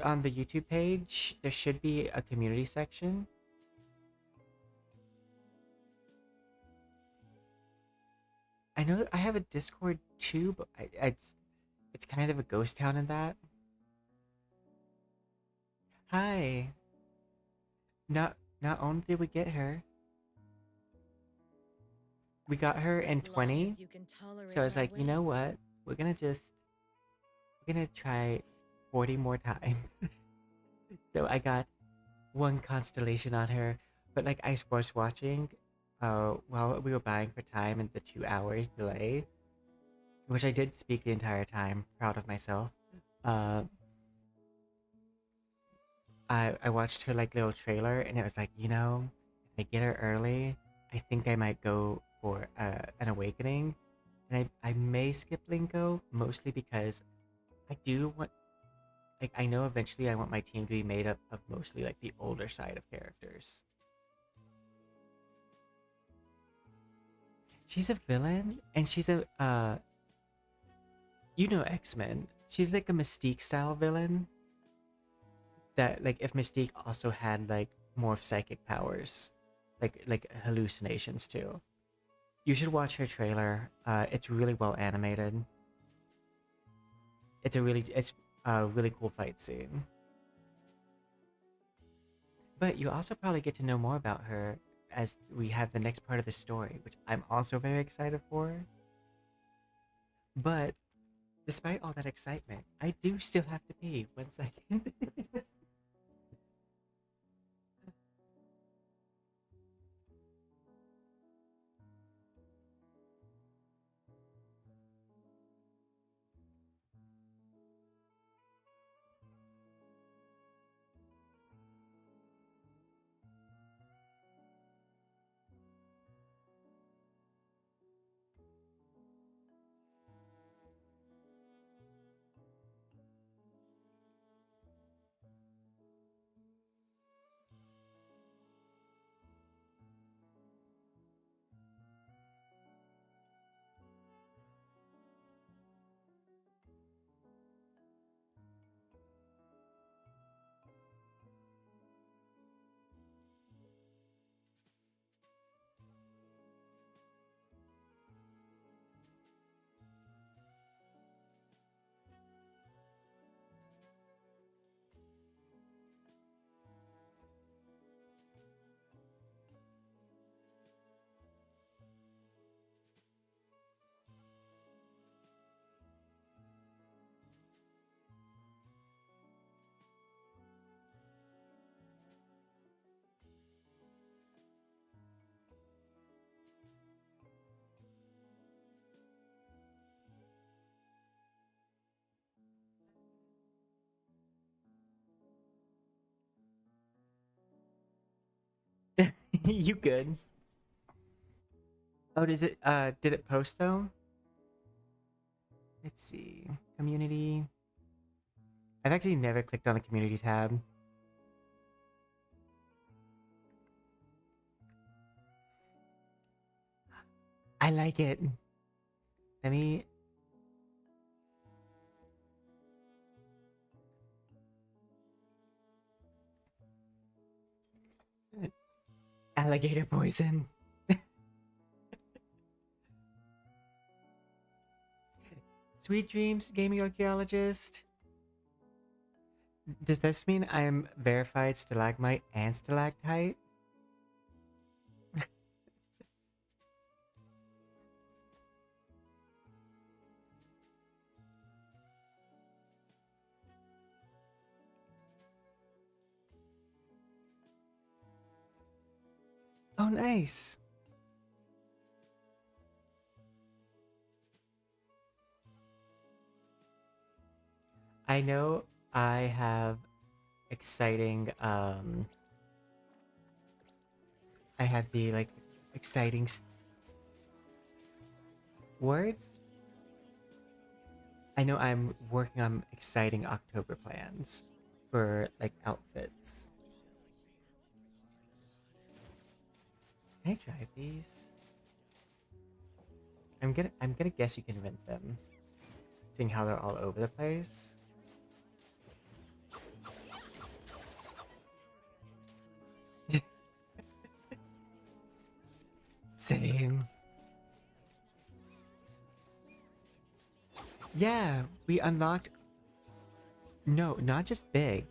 On the YouTube page, there should be a community section. I know I have a Discord too, but it's kind of a ghost town in that. Hi. not only did we get her, we got her in As long 20. as you can tolerate So I was our like, you know ways. what? We're gonna try 40 more times. So I got one constellation on her, but like I was watching while we were buying for time and the 2 hours delay, which I did speak the entire time, proud of myself. Uh, I watched her like little trailer and it was like, you know, if I get her early, I think I might go for an awakening. And I may skip Linko mostly because I do want, like, I know eventually I want my team to be made up of mostly like the older side of characters. She's a villain and she's a you know X-Men. She's like a Mystique style villain that like if Mystique also had like more psychic powers, like hallucinations too. You should watch her trailer. It's really well animated. It's a really cool fight scene. But you also probably get to know more about her as we have the next part of the story, which I'm also very excited for. But despite all that excitement, I do still have to pee. 1 second. You good? Oh, did it post though? Let's see. Community. I've actually never clicked on the community tab. I like it. Let me. Alligator poison. Sweet dreams, gaming archaeologist. Does this mean I'm verified stalagmite and stalactite? Oh, nice. I know I have exciting, I have the, like, exciting words? I know I'm working on exciting October plans for, like, outfits. Can I drive these? I'm gonna guess you can rent them, seeing how they're all over the place. Same. Yeah, we unlocked. No, not just big.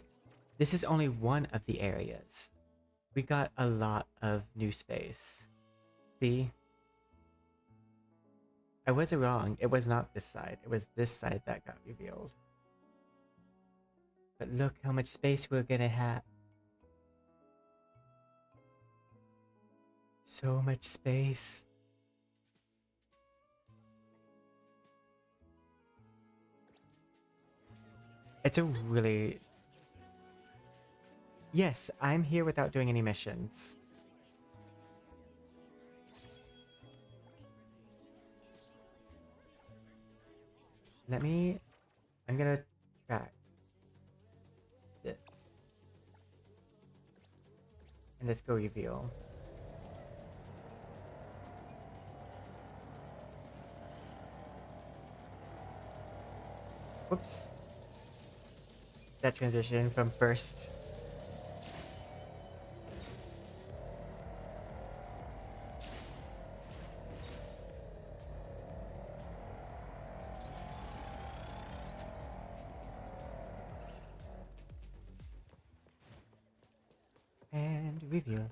This is only one of the areas. We got a lot of new space. See? I was wrong. It was not this side. It was this side that got revealed. But look how much space we're gonna have. So much space. It's a really... Yes, I'm here without doing any missions. I'm gonna track this. And let's go reveal. Whoops. That transition from first. And reveal.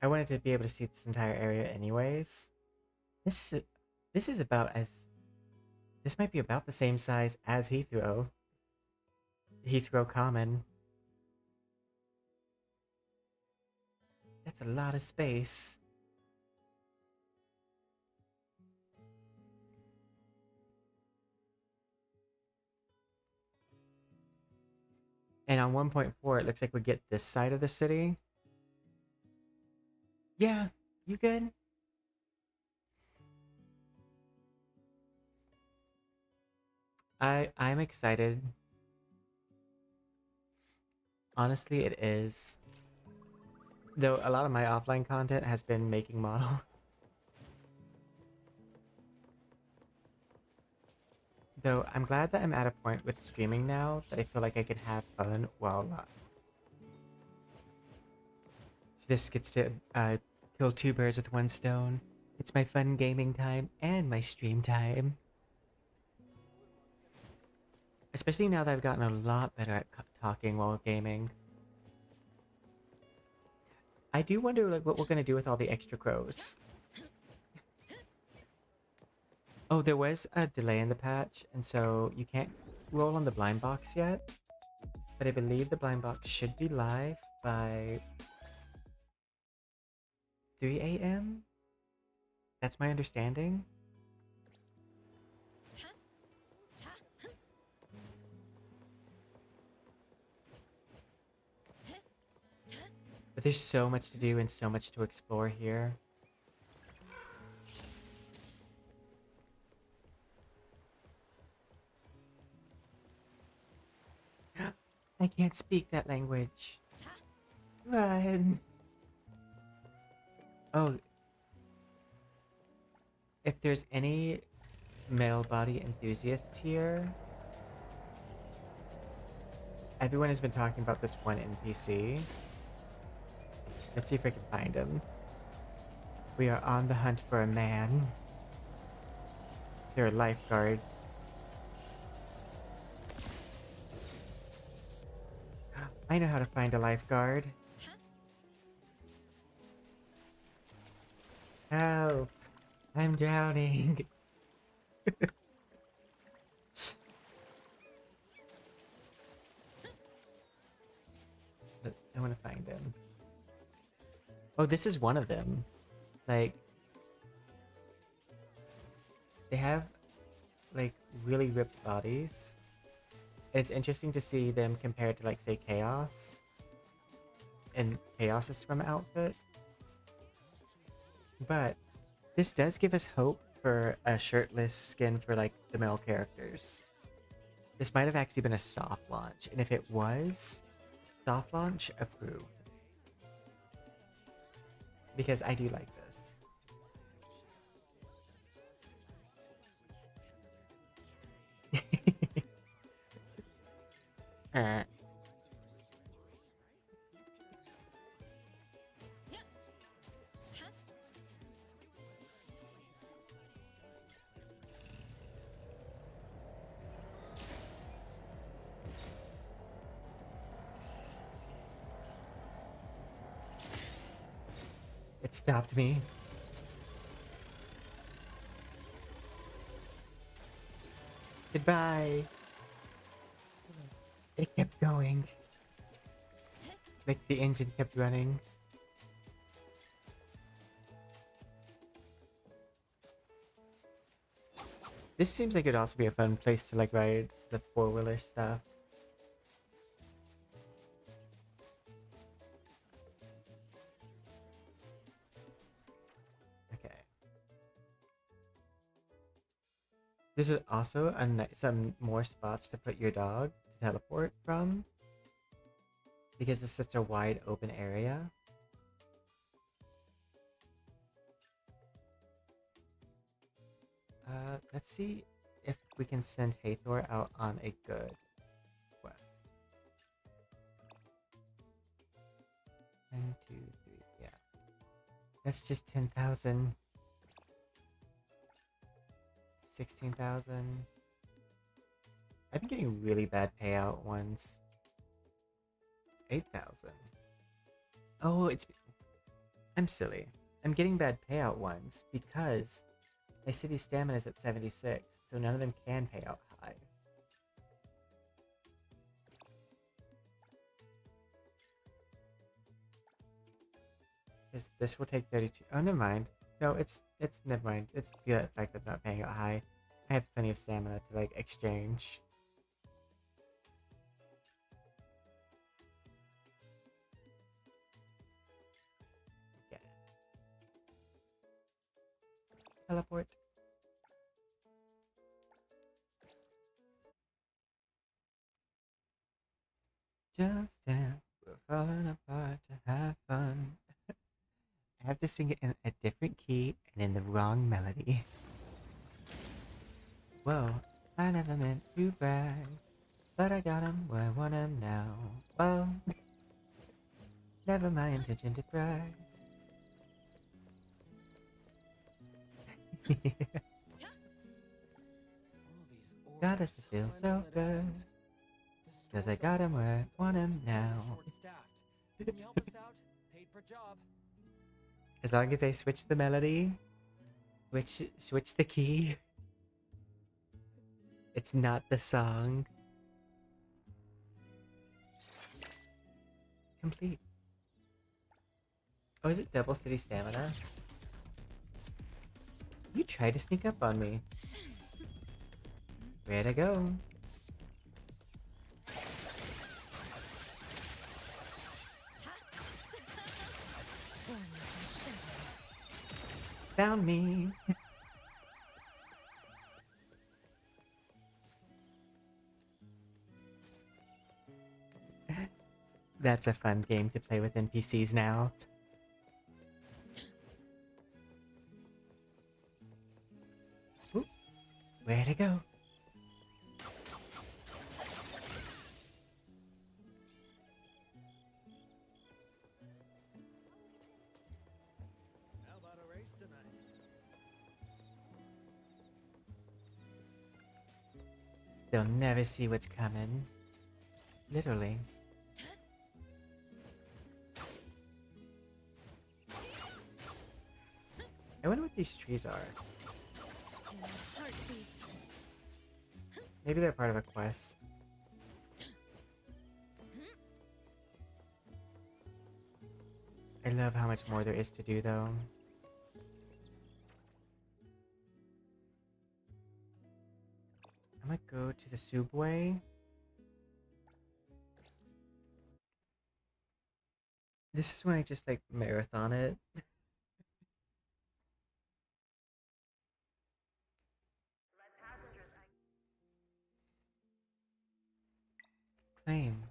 I wanted to be able to see this entire area anyways. This is about as... This might be about the same size as Heathrow. Heathrow Common. That's a lot of space. And on 1.4, it looks like we get this side of the city. Yeah, you good? I'm excited. Honestly, it is. Though a lot of my offline content has been making model. Though I'm glad that I'm at a point with streaming now that I feel like I can have fun while live. So this gets to kill two birds with one stone. It's my fun gaming time and my stream time. Especially now that I've gotten a lot better at talking while gaming. I do wonder like what we're gonna do with all the extra crows. Oh, there was a delay in the patch, and so you can't roll on the blind box yet. But I believe the blind box should be live by 3 a.m. That's my understanding. But there's so much to do and so much to explore here. I can't speak that language. Run. Oh. If there's any male body enthusiasts here, everyone has been talking about this one NPC. Let's see if I can find him. We are on the hunt for a man. They're a lifeguard. I know how to find a lifeguard. Help! I'm drowning. I want to find him. Oh, this is one of them. Like, they have like really ripped bodies. It's interesting to see them compared to like say Chaos and Chaos's from outfit. But this does give us hope for a shirtless skin for like the male characters. This might have actually been a soft launch, and if it was, soft launch approved. Because I do like this. It stopped me. Goodbye. It kept going. Like the engine kept running. This seems like it'd also be a fun place to like ride the four-wheeler stuff. Okay. There's also some more spots to put your dog to teleport from. Because it's such a wide open area. Let's see if we can send Hathor out on a good quest. 1, 2, 3, yeah. That's just 10,000. 16,000. I've been getting really bad payout ones. 8,000. Oh, I'm silly. I'm getting bad payout ones because my city stamina is at 76, so none of them can pay out high. This will take 32. Oh, never mind. No, it's never mind. It's the fact that I'm not paying out high. I have plenty of stamina to like exchange. Yeah. Teleport. Just dance, we're falling apart to have fun. I have to sing it in a different key and in the wrong melody. Whoa, I never meant to brag, but I got him where I want him now. Well, never my intention to brag. Got us to feel so good, cause I got him where I want him now. As long as I switch the melody, switch the key, it's not the song. Complete. Oh, is it double city stamina? You tried to sneak up on me. Where'd I go? Found me. That's a fun game to play with NPCs now. Ooh, where'd it go? How about a race tonight? They'll never see what's coming. Literally. I wonder what these trees are. Maybe they're part of a quest. I love how much more there is to do though. I might go to the subway. This is when I just like marathon it. Claim.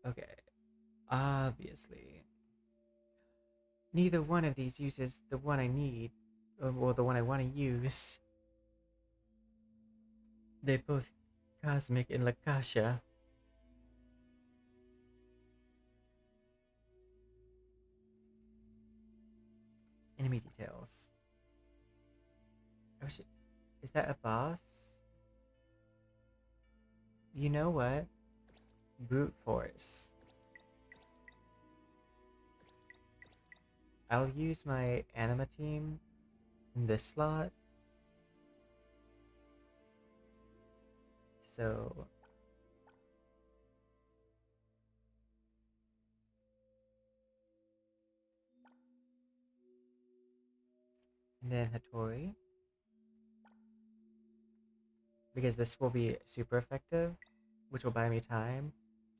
Okay. Obviously. Neither one of these uses the one I need, or the one I want to use. They're both cosmic and Lakasha. Enemy details. Oh shit. Is that a boss? You know what? Brute force. I'll use my anima team in this slot. So and then Hatori, because this will be super effective, which will buy me time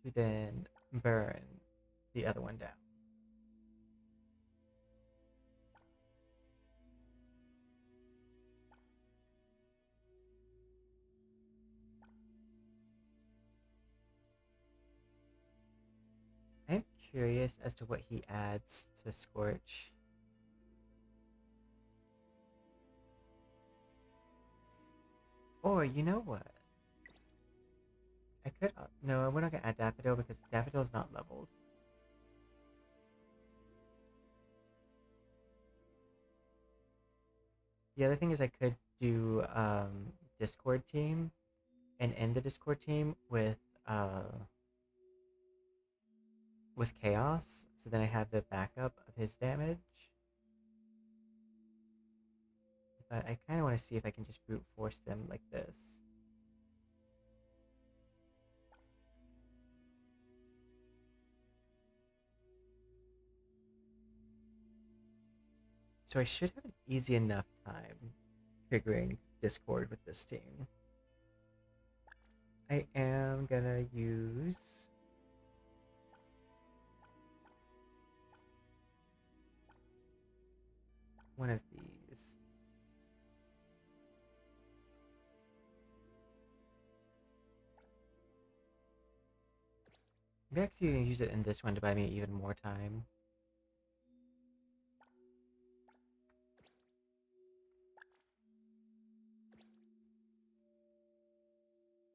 to then burn the other one down. I'm curious as to what he adds to Scorch. Or, you know what? I could... no, we're not going to add Daffodil because Daffodil's not leveled. The other thing is I could do Discord team and end the Discord team with Chaos, so then I have the backup of his damage. But I kind of want to see if I can just brute force them like this. So I should have an easy enough time triggering Discord with this team. I am gonna use... one of these. I'm actually going to use it in this one to buy me even more time.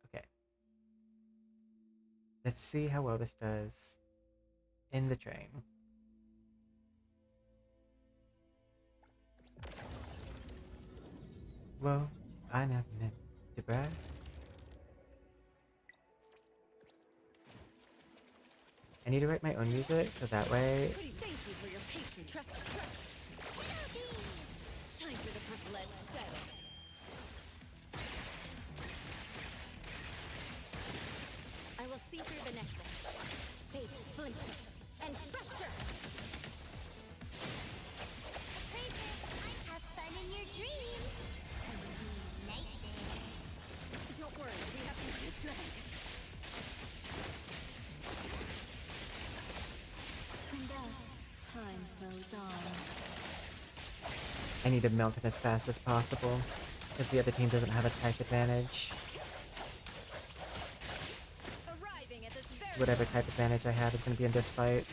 Okay. Let's see how well this does in the train. Well, I never meant to brag. I need to write my own music, so that way... Thank you for your patron trust. Time for the blood settle. I will see through the nexus. Baby, flinch, and thruster. Have fun in your dreams. Nightmares. Don't worry, we have to keep track. Time flows on. I need to melt it as fast as possible, because the other team doesn't have a type advantage. Arriving at this very Whatever type advantage I have is going to be in this fight.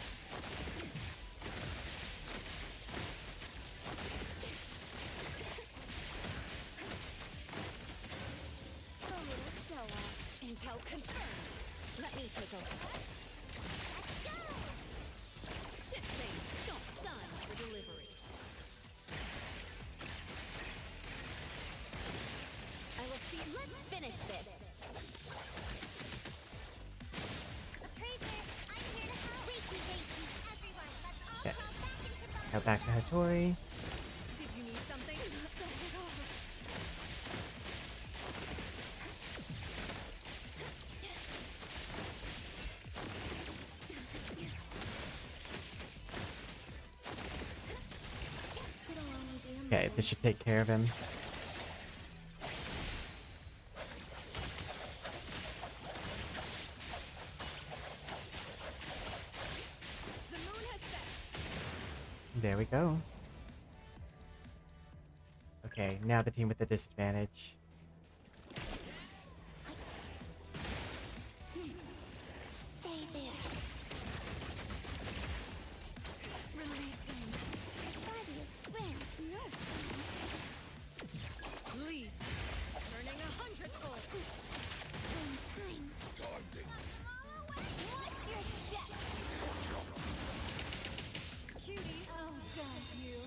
intel confirmed. Let me take over. Let's go! Ship change. Don't sign for delivery. I will see. Let's finish this. Appraiser, I'm here to help. Wakey, wakey, everyone. Let's all Okay. crawl back into the... Now back to Hatori. Did you need something? Not that at all. Okay, this should take care of him. The moon has set. There we go. Okay, now the team with the disadvantage. Stay there. Releasing. Fadia's friends know. Leave. Turning 100-fold. One time. Watch your step. Cutie. Oh, God, you.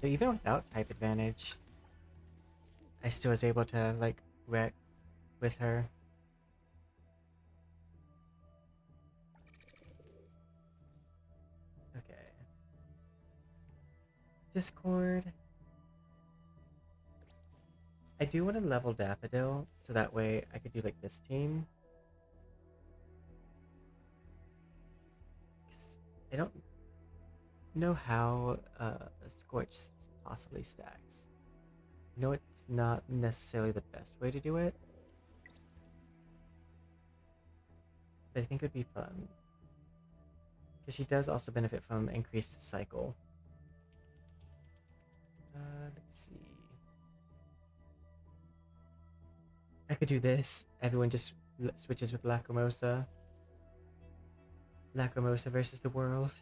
So even without type advantage, I still was able to like wreck with her. Okay. Discord. I do want to level Daffodil, so that way I could do like this team. 'Cause I don't know how Scorch possibly stacks. I know it's not necessarily the best way to do it, but I think it would be fun. Because she does also benefit from increased cycle. Let's see. I could do this. Everyone just switches with Lacrimosa. Lacrimosa versus the world.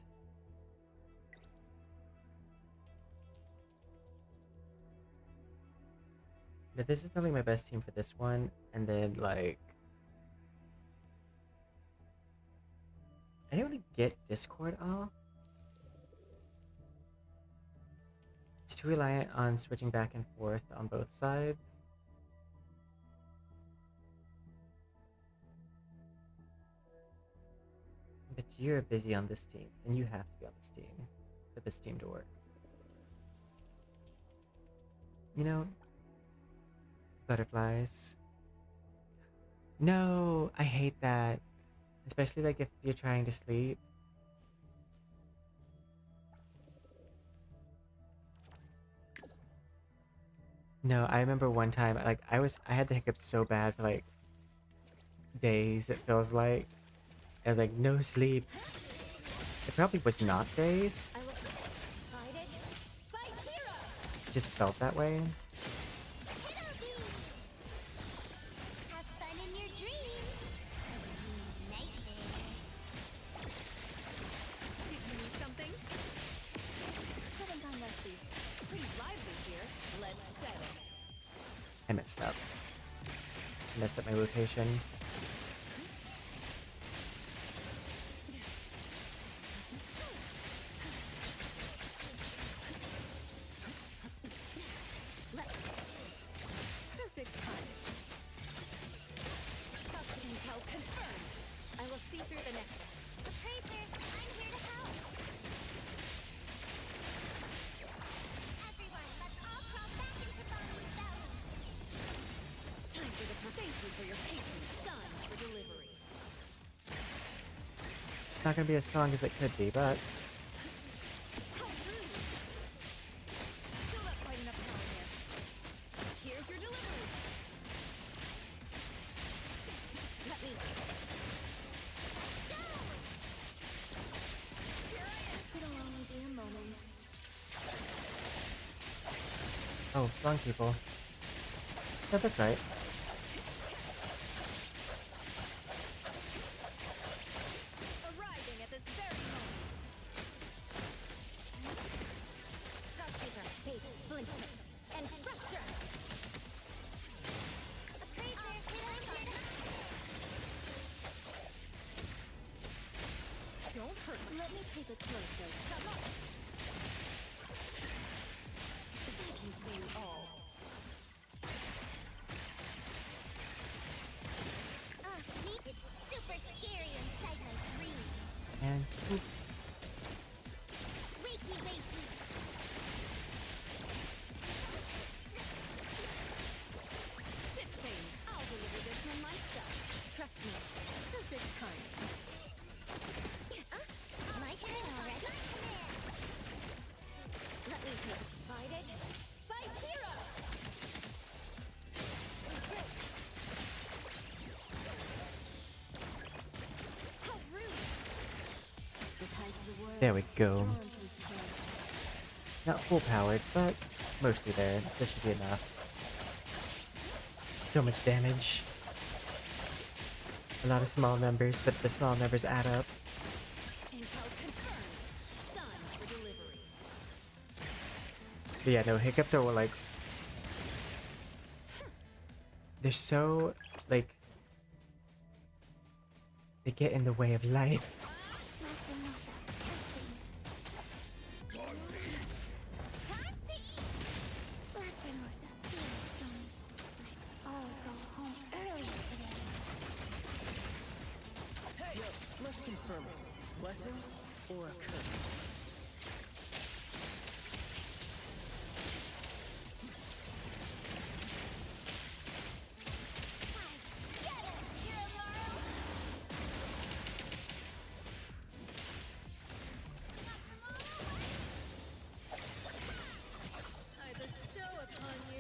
But this is probably my best team for this one, and then like I didn't really get Discord off. It's too reliant on switching back and forth on both sides. But you're busy on this team, and you have to be on this team for this team to work. You know, butterflies. No, I hate that. Especially like if you're trying to sleep. No, I remember one time like I had the hiccups so bad for like days, it feels like. I was like, no sleep. It probably was not days. I was excited. Fight hero! It just felt that way. Have fun in your dreams. Nightmares. Did you need something? Haven't gone lefty. Pretty lively here. Let's settle. I messed up. I messed up my rotation. Perfect timing. Top intel confirmed. I will see through the nexus. Appraiser, I'm here to help. Everyone, let's all crawl back into Bonu's belly. Time for the thank you for your patience, son, for delivery. It's not gonna be as strong as it could be, but How rude! Still not quite enough power here. Here's your delivery. Let me go. Here I am. It'll only be a moment. oh, wrong people. No, that's right. Arriving at this very moment. Sharpshooter, bait, flinch, and rupture! Appraiser, I'm here to help. Don't hurt me. Let me take a closer. Come on. I can see you all. Me, it's super scary inside my dreams. And swoop. Wakey, wakey. Ship change. I'll deliver this one myself. Trust me. Perfect timing. My turn already? Let me take it. Excited? Fight hero! How rude! The tide of the world. There we go. Drawn to its center. Not full powered, but mostly there. This should be enough. So much damage. A lot of small numbers, but the small numbers add up. Intel confirmed. Son for delivery. But yeah, no, hiccups are like... They're so, like... They get in the way of life. Lacrimosa, Time to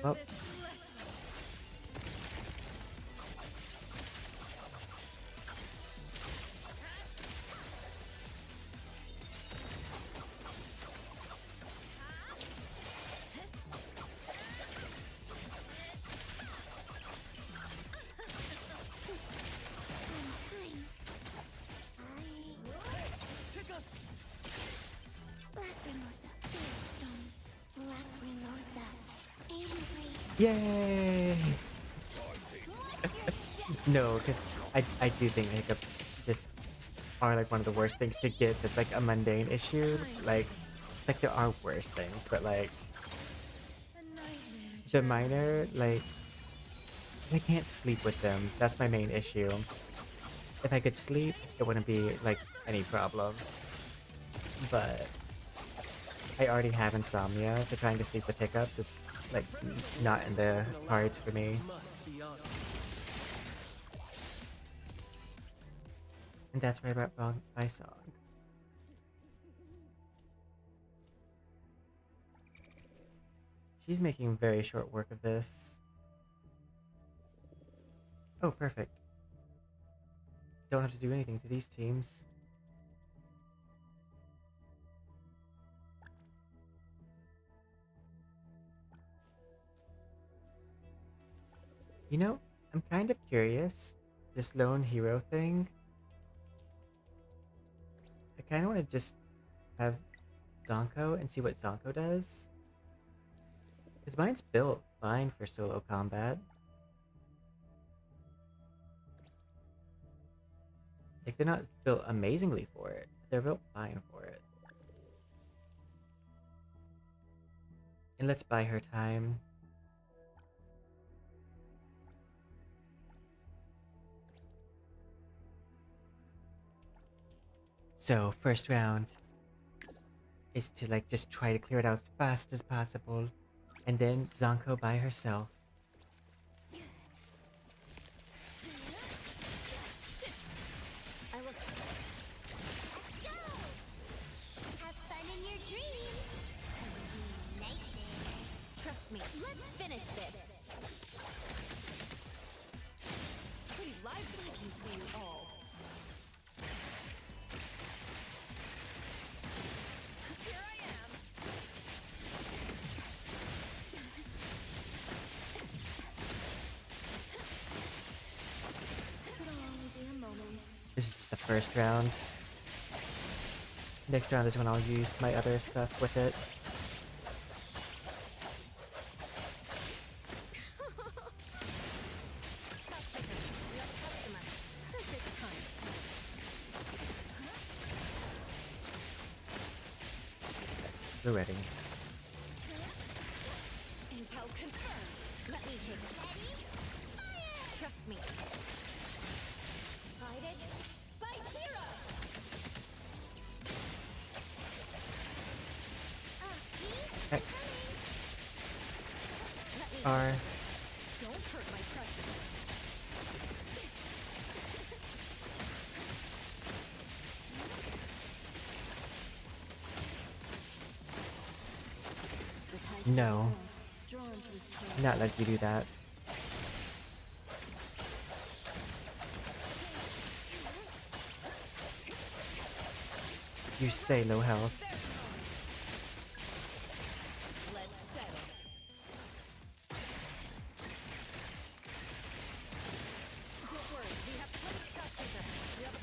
Oh. this lesson. Lacrimosa, Fairstone. Lacrimosa, angry. Yay! No, because I do think hiccups just are like one of the worst things to get. That's like a mundane issue. Like there are worse things, but like A nightmare. the minor, like I can't sleep with them. That's my main issue. If I could sleep, it wouldn't be like any problem. But I already have insomnia, so trying to sleep with hiccups is like not in the cards for me. Must be honest. And that's why I brought wrong Baicang. She's making very short work of this. Oh, perfect. Don't have to do anything to these teams. You know, I'm kind of curious. This lone hero thing. I kind of want to just have Zankou and see what Zankou does. Because mine's built fine for solo combat. Like, they're not built amazingly for it. But they're built fine for it. And let's buy her time. So, first round is to like just try to clear it out as fast as possible. And then Zankou by herself. I will. Let's go! Have fun in your dreams. Nightmares. Trust me. Let's finish this. Pretty lively, I can see you all. Here I am. It'll only be a moment. This is the first round. Next round is when I'll use my other stuff with it. Perfect time. We're ready. Intel confirmed. Let me take it. Trust me. Decided. Fight hero! X, Let me. R, Don't hurt my precious. The type no. drawn to strength. Not let you do that. You stay low health. Let's settle. Don't worry, we have plenty of shot taker. We have a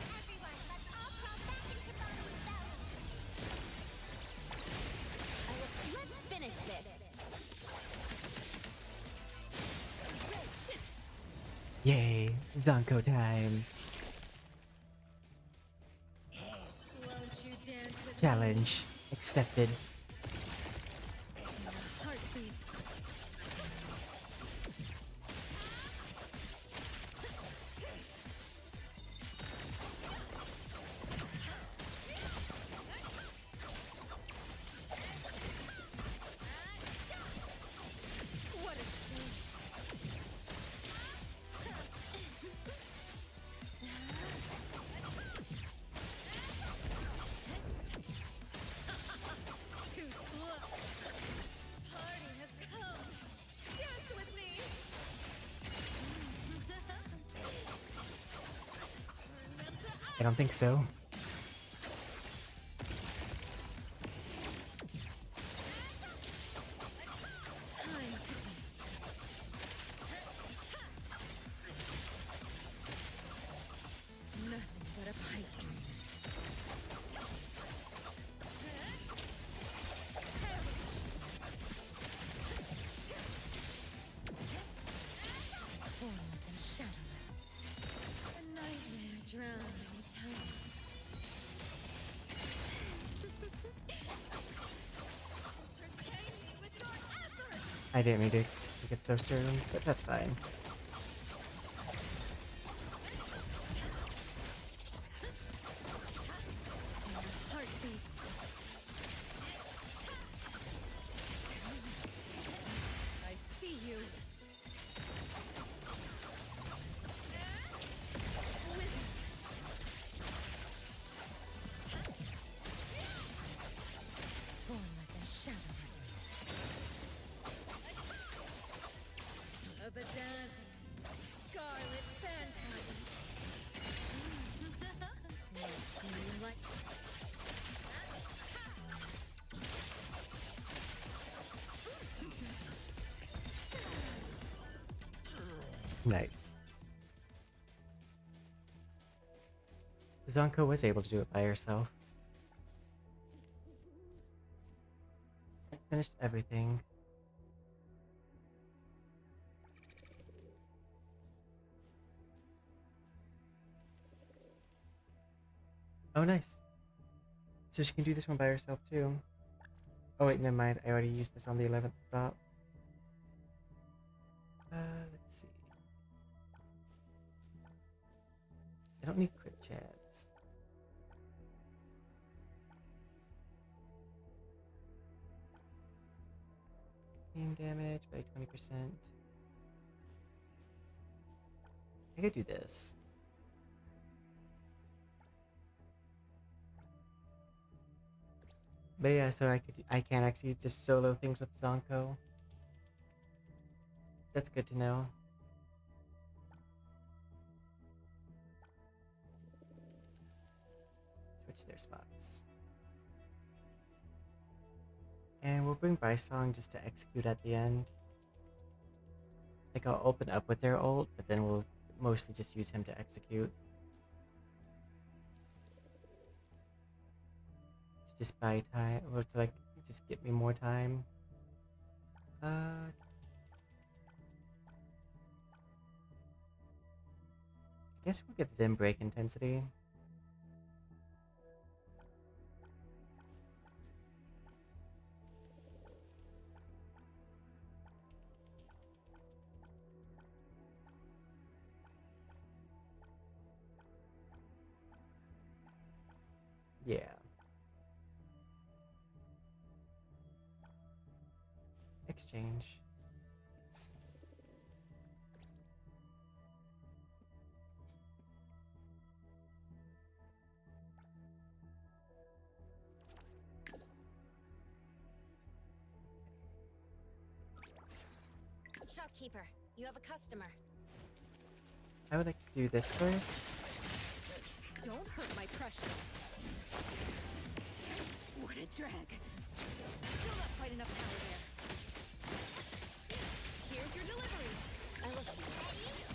Everyone, let's all crawl back into Mommy's belly. Let's finish this. shit. Yay, Zankou time. Won't you dance with Challenge accepted. heartbeat? What a shame. I don't think so. Nothing but a pipe dream. Formless and shadowless. A nightmare drowned in time. Repay me with your effort! I didn't mean to get so certain, but that's fine. Heartbeat. I see you. Formless and shadowless. A bedazzling, scarlet phantasm. What do you like? Nice. Zankou was able to do it by herself. I finished everything. Oh, nice. So she can do this one by herself too. Oh wait, never mind. I already used this on the 11th stop. Let's see. I don't need crit chance. Aim damage by 20%. I could do this. But yeah, so I can actually just solo things with Zankou. That's good to know. Switch their spots. And we'll bring Baicang just to execute at the end. Like I'll open up with their ult, but then we'll mostly just use him to execute. To just buy time, or to like just get me more time. I guess we'll give them break intensity. Yeah. Exchange. Oops. Shopkeeper, you have a customer. I would like to do this first. Don't hurt my precious. What a drag. Still not quite enough power there. Here's your delivery. I will see. Fire!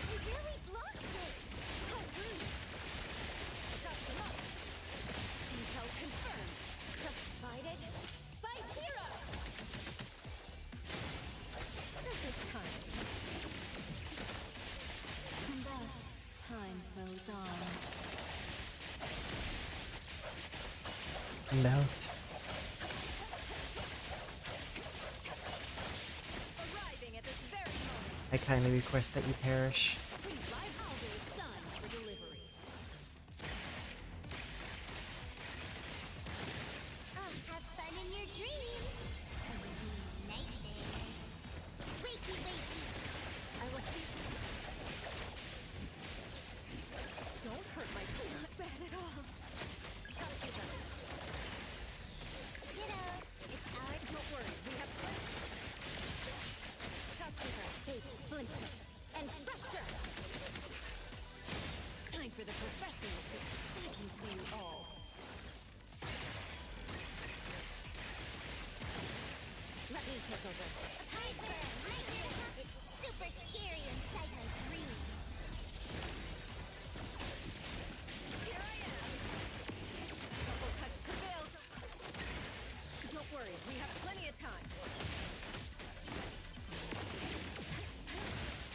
I really blocked it! How rude. Chop them up. Intel confirmed. Subsided. By hero! Perfect time. And thus, time flows on. I'm out. Arriving at this very moment. I kindly request that you perish. Please ride Aldo's son for delivery. Have fun in your dreams! Nightmares! Wakey, wakey! I will see. Don't hurt my tool. Not bad at all. Shopkeeper. Kiddos, it's our Don't worry, we have plenty. Shopkeeper. Bait. Flint. And Fracture. take over. It's super scary inside my dreams. Here I am. Double touch prevails. Don't worry, we have plenty of time.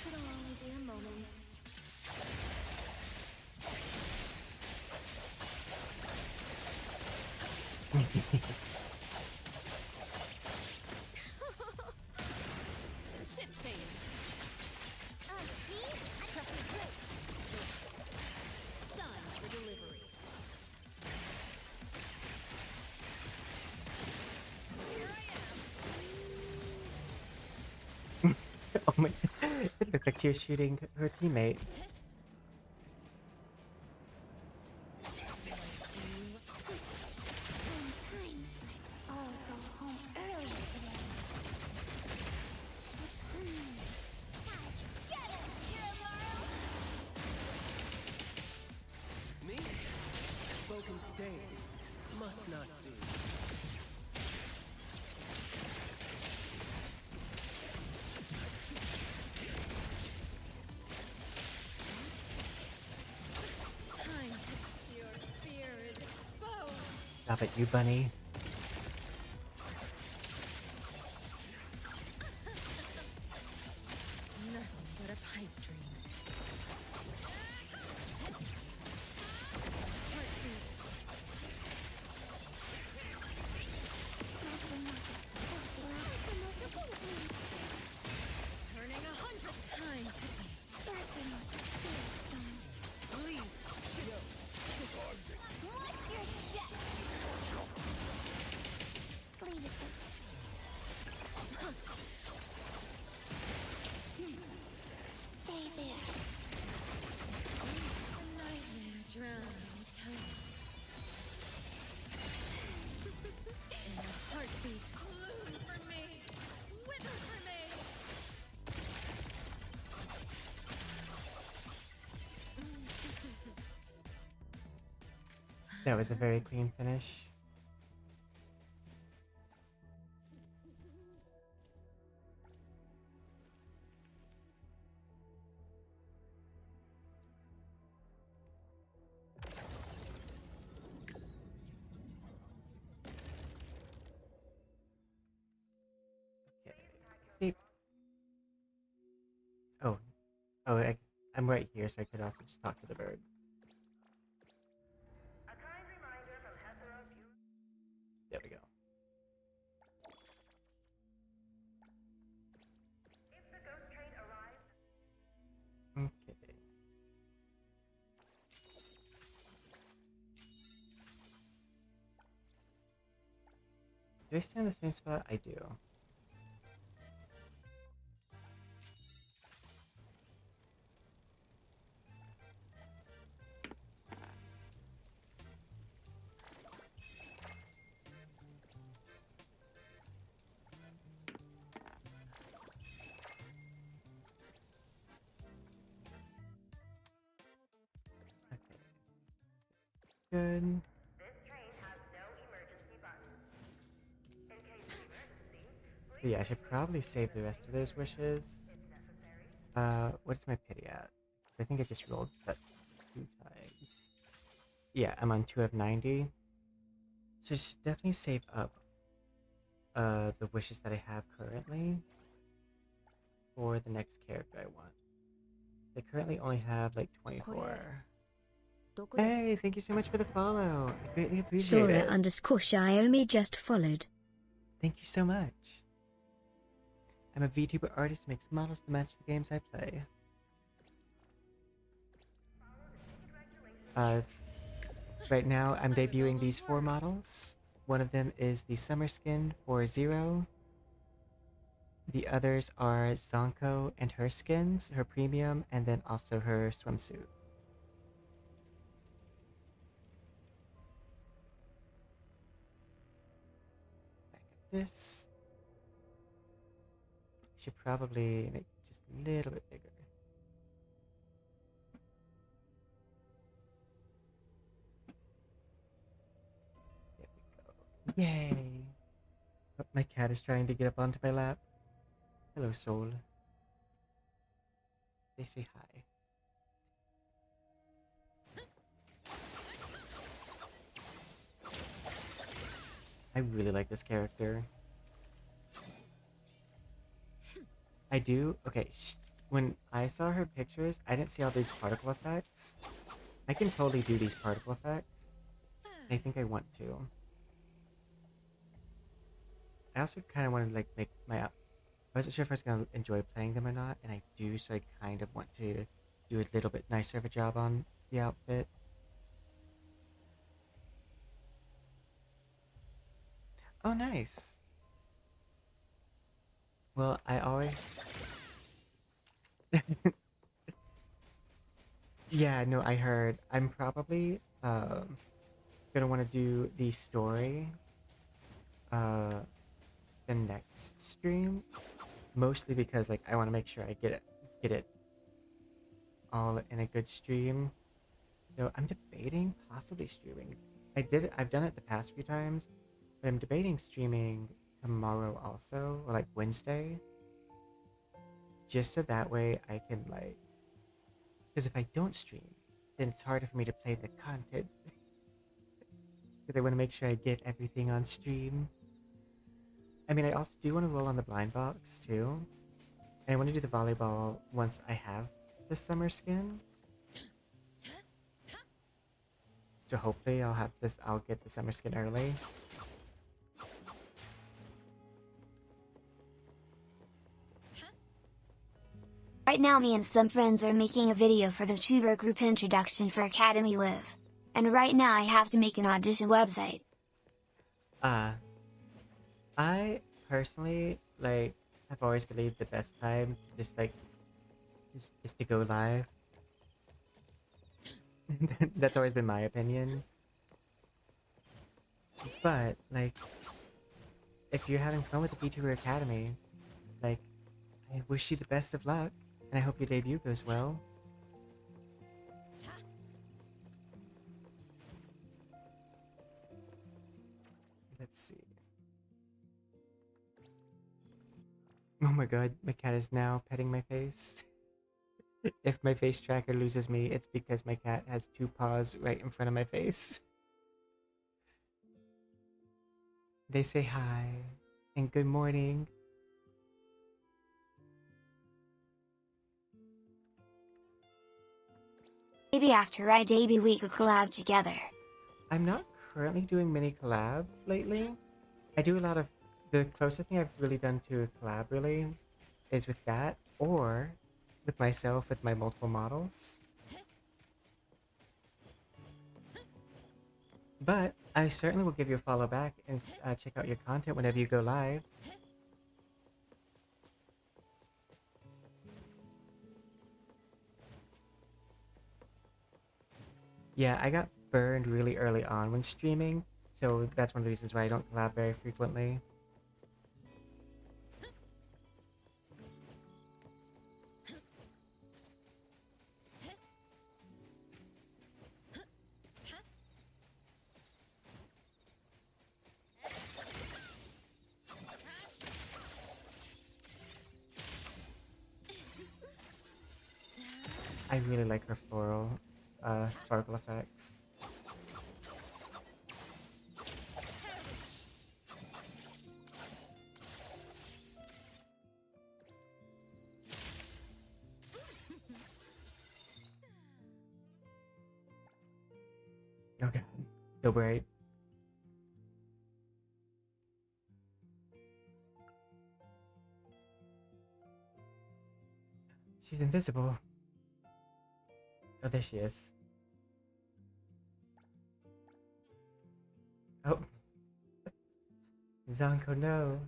It'll only be a moment. Shift change. Me? I trust you too. Sun for delivery. Here I am. Oh my, it looked like she was shooting her teammate. On time. I'll go home early today. Get it! You're Me? Spoken states. Must not be. Time to your fear is exposed. Stop it, you bunny. Nothing but a pipe dream. Heartbeat. Turning 100 times today. Leave. What's your step? Leave it to stay there. A nightmare drowned in time. And a heartbeat glued for me. Wither for me. That was a very clean finish. Okay. Beep. Oh, I'm right here, so I could also just talk to the bird. There we go. Okay. Do I stay in the same spot? I do. Okay. Good. But yeah, I should probably save the rest of those wishes. What's my pity at? I think I just rolled that 2 times. Yeah, I'm on 2 of 90. So I should definitely save up the wishes that I have currently for the next character I want. I currently only have like 24. Hey, thank you so much for the follow. I greatly appreciate Sora it. underscore Xiaomi just followed. Thank you so much. I'm a Vtuber artist who makes models to match the games I play. Right now I'm debuting these 4 models. One of them is the summer skin for Zero. The others are Zankou and her skins, her premium, and then also her swimsuit. Back at this. Should probably make it just a little bit bigger. There we go. Yay! Oh, My cat is trying to get up onto my lap. Hello, soul. They say hi. I really like this character. I do. Okay, when I saw her pictures, I didn't see all these particle effects. I can totally do these particle effects. I think I want to. I also kind of wanted to like make my. I wasn't sure if I was gonna enjoy playing them or not, and I do, so I kind of want to do a little bit nicer of a job on the outfit. Oh, nice. Well, I always. Yeah, no, I heard. I'm probably gonna want to do the story uh the next stream, mostly because like I want to make sure I get it all in a good stream. So I'm debating possibly streaming. I've done it the past few times, but I'm debating streaming tomorrow also, or like Wednesday, just so that way I can like, because if I don't stream, then it's harder for me to play the content. Because I want to make sure I get everything on stream. I mean, I also do want to roll on the blind box too. And I want to do the volleyball once I have the summer skin. So hopefully I'll get the summer skin early. Right now me and some friends are making a video for the Vtuber group introduction for Academy Live. And right now I have to make an audition website. I personally like have always believed the best time to just like just to go live. That's always been my opinion. But like if you're having fun with the VTuber Academy, like I wish you the best of luck and I hope your debut goes well. Let's see. Oh my god, my cat is now petting my face. If my face tracker loses me, it's because my cat has two paws right in front of my face. They say hi and good morning. Maybe after our debut we could collab together. I'm not currently doing many collabs lately. I do a lot of... The closest thing I've really done to a collab, really, is with that, or with myself with my multiple models. But I certainly will give you a follow back and check out your content whenever you go live. Yeah, I got burned really early on when streaming, so that's one of the reasons why I don't collab very frequently. I really like her floral sparkle effects. Okay, so bright. She's invisible. Oh, there she is. Oh. Zankou, no.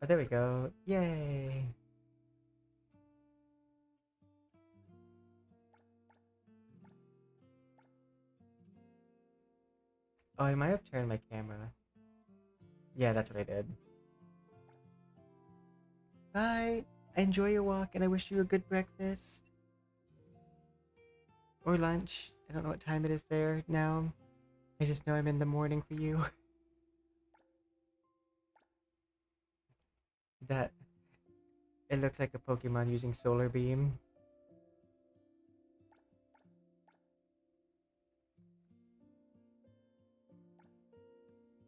Oh, there we go. Yay. Oh, I might have turned my camera. Yeah, that's what I did. Bye. Enjoy your walk, and I wish you a good breakfast. Or lunch. I don't know what time it is there now. I just know I'm in the morning for you. That it looks like a Pokemon using Solar Beam.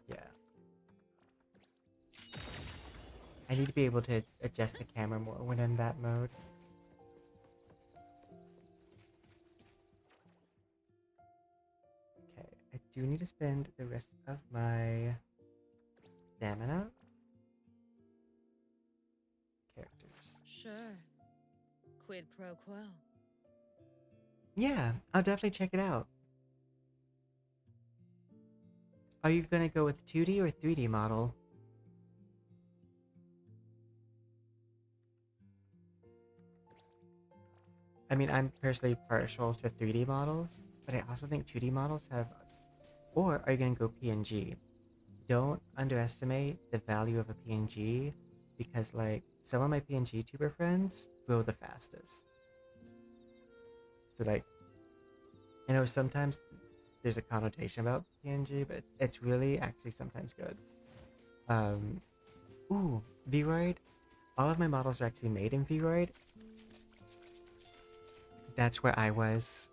Yeah. I need to be able to adjust the camera more when in that mode. Okay, I do need to spend the rest of my stamina. Characters. Sure. Quid pro quo. Yeah, I'll definitely check it out. Are you gonna go with 2D or 3D model? I mean, I'm personally partial to 3D models, but I also think 2D models have... Or are you gonna go PNG? Don't underestimate the value of a PNG, because like, some of my PNG tuber friends grow the fastest. So like, I know sometimes there's a connotation about PNG, but it's really actually sometimes good. Ooh, Vroid. All of my models are actually made in Vroid. That's where I was.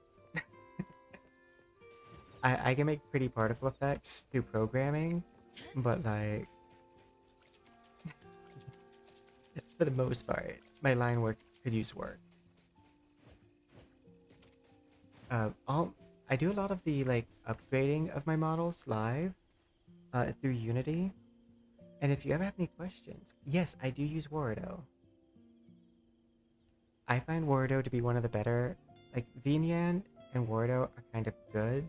I can make pretty particle effects through programming, but like, for the most part, my line work could use work. I do a lot of the like upgrading of my models live through Unity. And if you ever have any questions, yes, I do use Warudo. I find Warudo to be one of the better, like Vinyan and Warudo are kind of good.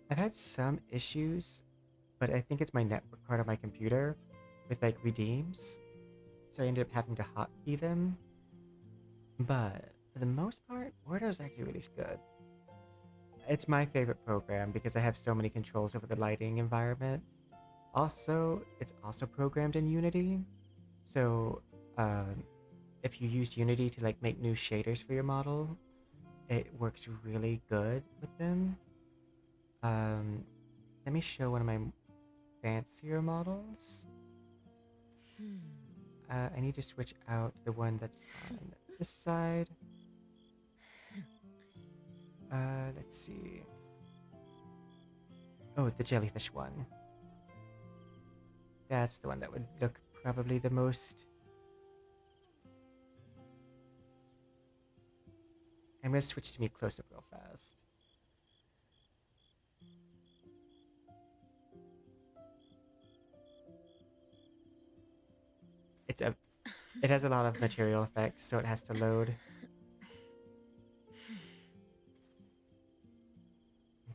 I've had some issues, but I think it's my network card on my computer with like redeems. So I ended up having to hotkey them. But for the most part, Warudo is actually really good. It's my favorite program because I have so many controls over the lighting environment. Also, it's also programmed in Unity. So if you use Unity to like make new shaders for your model, it works really good with them. Let me show one of my fancier models. I need to switch out the one that's on this side. Let's see. Oh, the jellyfish one. That's the one that would look probably the most... I'm going to switch to me close-up real fast. It has a lot of material effects, so it has to load.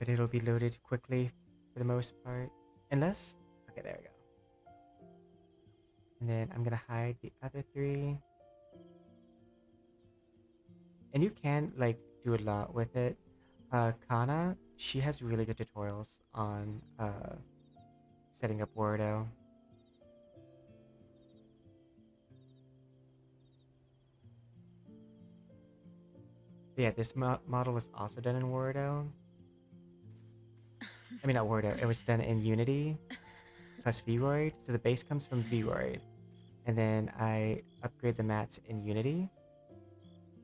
But it'll be loaded quickly for the most part. Unless... Okay, there we go. And then I'm gonna hide the other three. And you can, like, do a lot with it. Kana, she has really good tutorials on setting up Warudo. Yeah, this model was also done in Warudo. I mean, not Warudo, it was done in Unity plus Vroid. So the base comes from Vroid. And then I upgrade the mats in Unity.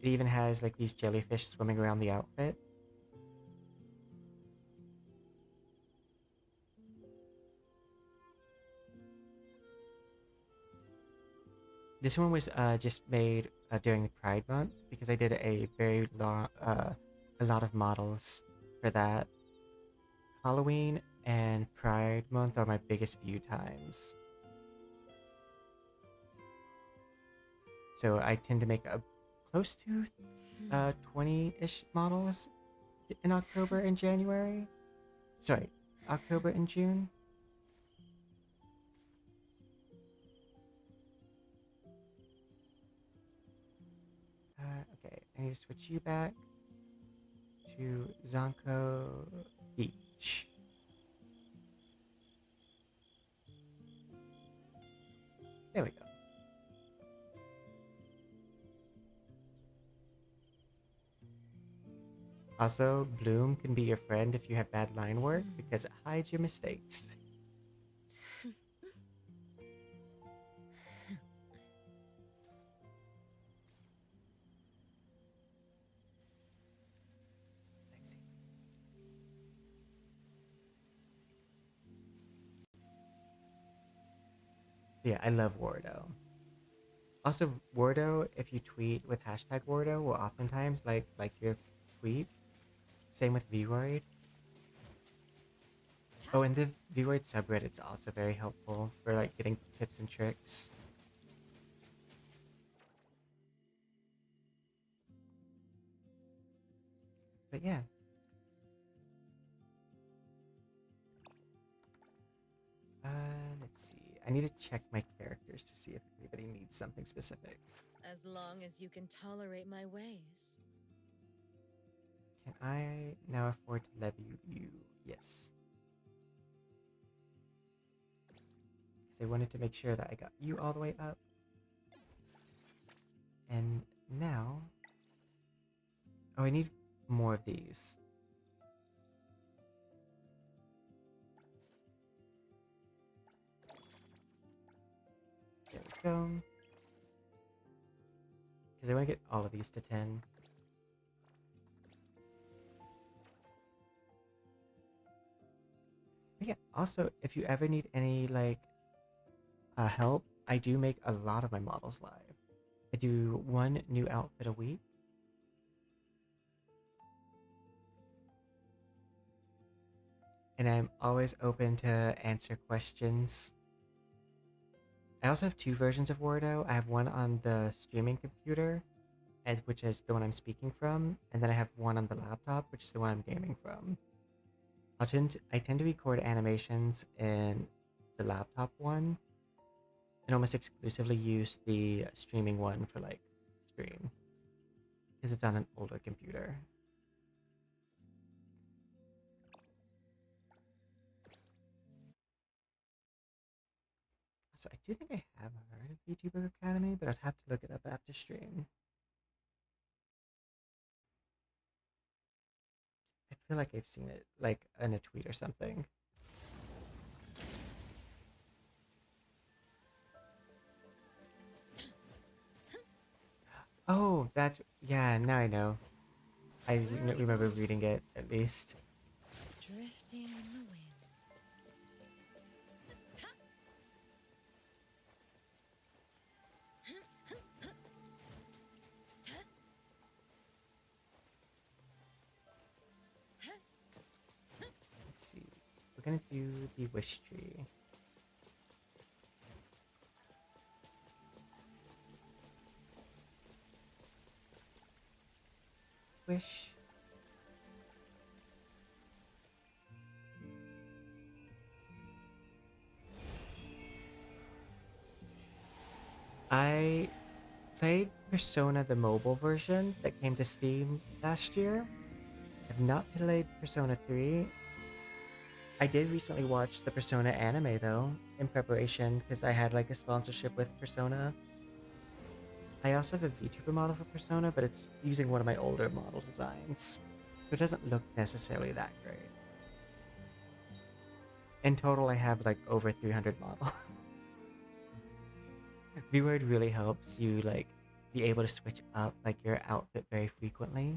It even has like these jellyfish swimming around the outfit. This one was just made during the Pride Month because I did a very long, a lot of models for that. Halloween and Pride Month are my biggest view times. So I tend to make close to 20-ish models in October and January. Sorry, October and June. Okay, I need to switch you back to Zankou Beach. There we go. Also, Bloom can be your friend if you have bad line work because it hides your mistakes. Yeah, I love Wardo. Also, Wardo, if you tweet with hashtag Wardo, will oftentimes like your tweet. Same with Vroid. Oh, and the Vroid subreddit's also very helpful for like getting tips and tricks. But yeah. Let's see. I need to check my characters to see if anybody needs something specific. As long as you can tolerate my ways. Can I now afford to levy you? Yes. Because I wanted to make sure that I got you all the way up. And now... Oh, I need more of these. There we go. Because I want to get all of these to 10. But yeah, also, if you ever need any, like, help, I do make a lot of my models live. I do one new outfit a week. And I'm always open to answer questions. I also have two versions of Wordo. I have one on the streaming computer, which is the one I'm speaking from, and then I have one on the laptop, which is the one I'm gaming from. I tend to record animations in the laptop one, and almost exclusively use the streaming one for like stream, because it's on an older computer. So I do think I have heard of Vtuber Academy, but I'd have to look it up after stream. I feel like I've seen it, like, in a tweet or something. Oh, that's... Yeah, now I know. I remember reading it, at least. Drifting in the wind. Let's see. We're gonna do the wish tree. Wish. I played Persona the mobile version that came to Steam last year. I've not played Persona 3. I did recently watch the Persona anime though, in preparation, because I had like a sponsorship with Persona. I also have a VTuber model for Persona, but it's using one of my older model designs, so it doesn't look necessarily that great. In total, I have like over 300 models. VWord really helps you like be able to switch up like your outfit very frequently.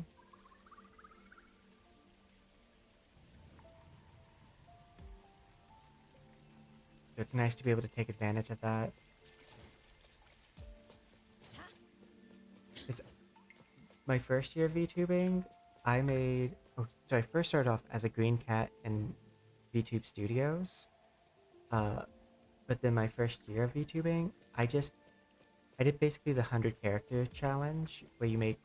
So it's nice to be able to take advantage of that. My first year of VTubing, I made... Oh, so I first started off as a green cat in VTube Studios. But then my first year of VTubing, I did basically the 100 character challenge, where you make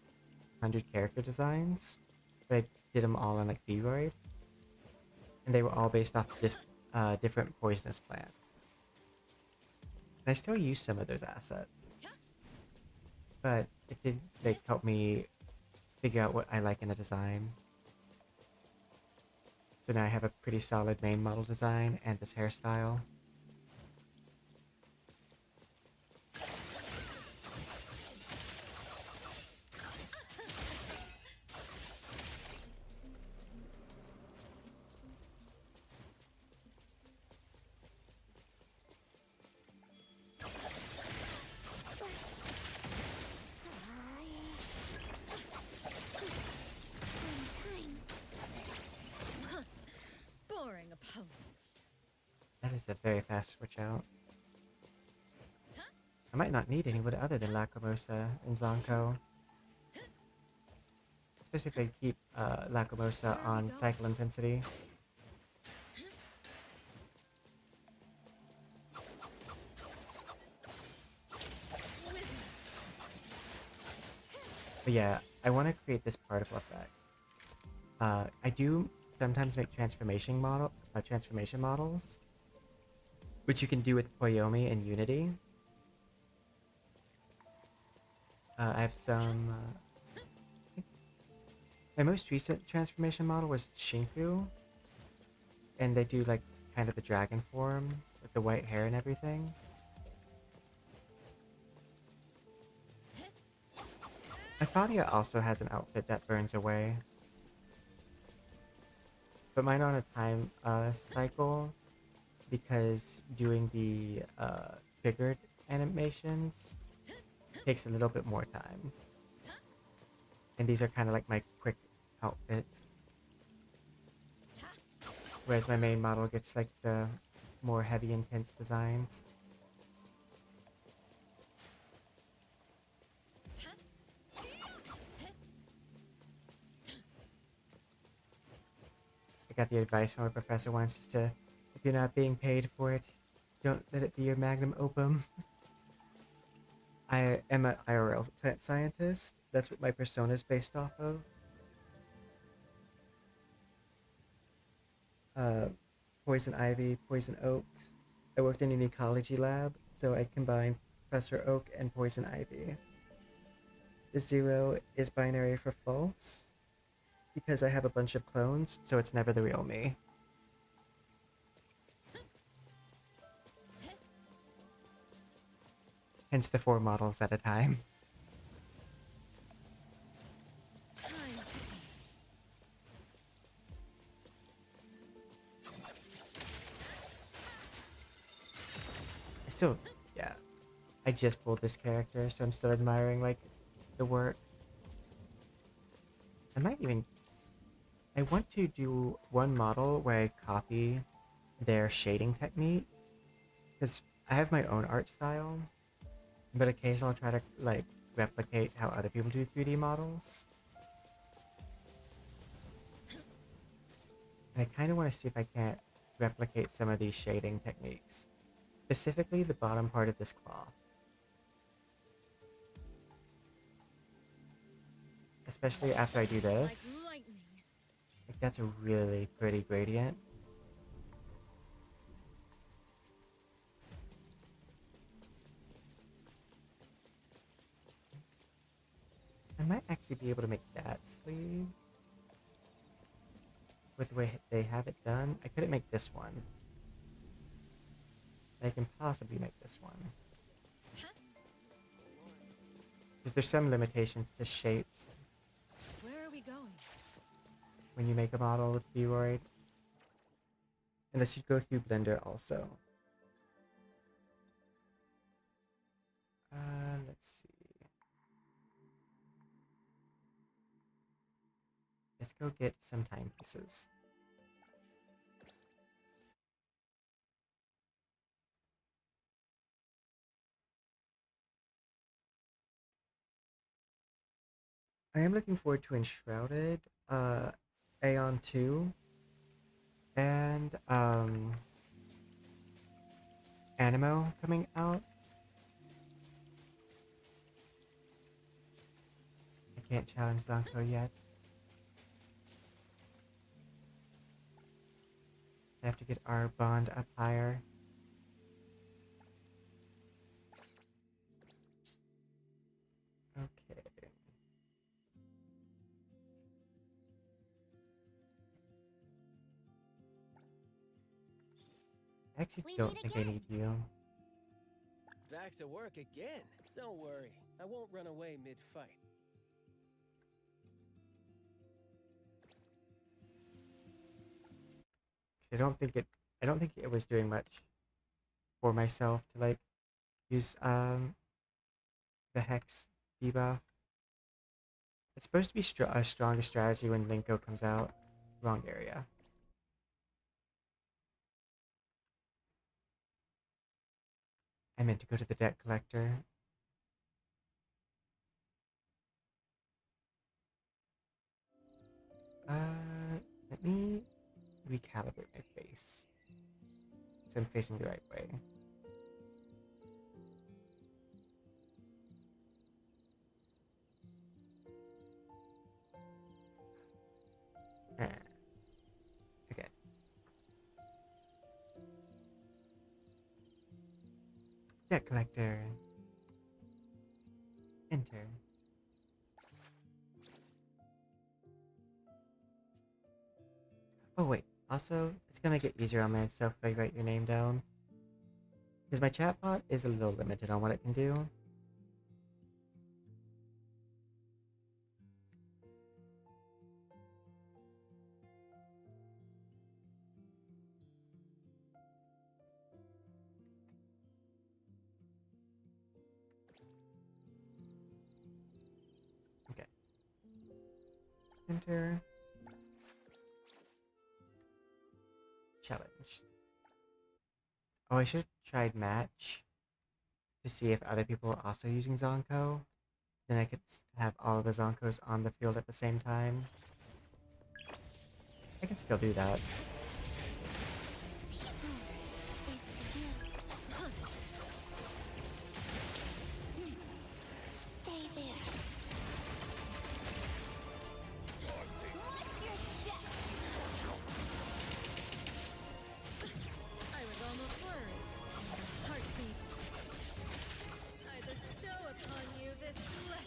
100 character designs. But I did them all on like Vroid. And they were all based off just different poisonous plants. And I still use some of those assets. But it did like help me figure out what I like in a design. So now I have a pretty solid main model design and this hairstyle. Boring opponent. That is a very fast switch out. I might not need anyone other than Lacrimosa and Zankou. Especially if I keep Lacrimosa on cycle intensity. But yeah, I want to create this particle effect. I do sometimes make transformation models, which you can do with Koyomi and Unity. I have some. My most recent transformation model was Shinku, and they do like kind of the dragon form with the white hair and everything. My Fadia also has an outfit that burns away, but mine on a time cycle because doing the figured animations takes a little bit more time. And these are kind of like my quick outfits. Whereas my main model gets like the more heavy, intense designs. I got the advice from a professor once is to, if you're not being paid for it, don't let it be your magnum opus. I am an IRL plant scientist. That's what my persona is based off of. Poison ivy, poison oaks. I worked in an ecology lab, so I combined Professor Oak and poison ivy. The 0 is binary for false, because I have a bunch of clones, so it's never the real me. Hence the 4 models at a time. Still, yeah, I just pulled this character, so I'm still admiring, like, the work. I might even... I want to do one model where I copy their shading technique, because I have my own art style, but occasionally I'll try to, like, replicate how other people do 3D models. And I kind of want to see if I can't replicate some of these shading techniques. Specifically the bottom part of this cloth. Especially after I do this. Like, that's a really pretty gradient. I might actually be able to make that sleeve. With the way they have it done. I couldn't make this one. I can possibly make this one. Because there's some limitations to shapes. Where are we going? When you make a model with Iroi. Unless you go through Blender also. Let's see. Let's go get some timepieces. I am looking forward to Enshrouded, Aeon 2, and Animo coming out. I can't challenge Zankou yet. I have to get our bond up higher. Okay. I actually don't think I need you. Back to work again. Don't worry, I won't run away mid-fight. I don't think it was doing much for myself to like use the hex debuff. It's supposed to be a stronger strategy when Linko comes out. Wrong area. I meant to go to the debt collector. Let me recalibrate my face so I'm facing the right way. Okay. Debt collector. Enter. Oh wait, also, it's gonna make it easier on myself if I write your name down. Because my chatbot is a little limited on what it can do. Okay. Enter. Challenge. Oh, I should have tried match to see if other people are also using Zankou. Then I could have all of the Zankous on the field at the same time. I can still do that. Stay there. Watch your step. I was almost worried. Heartbeat. I bestow upon you this blessing.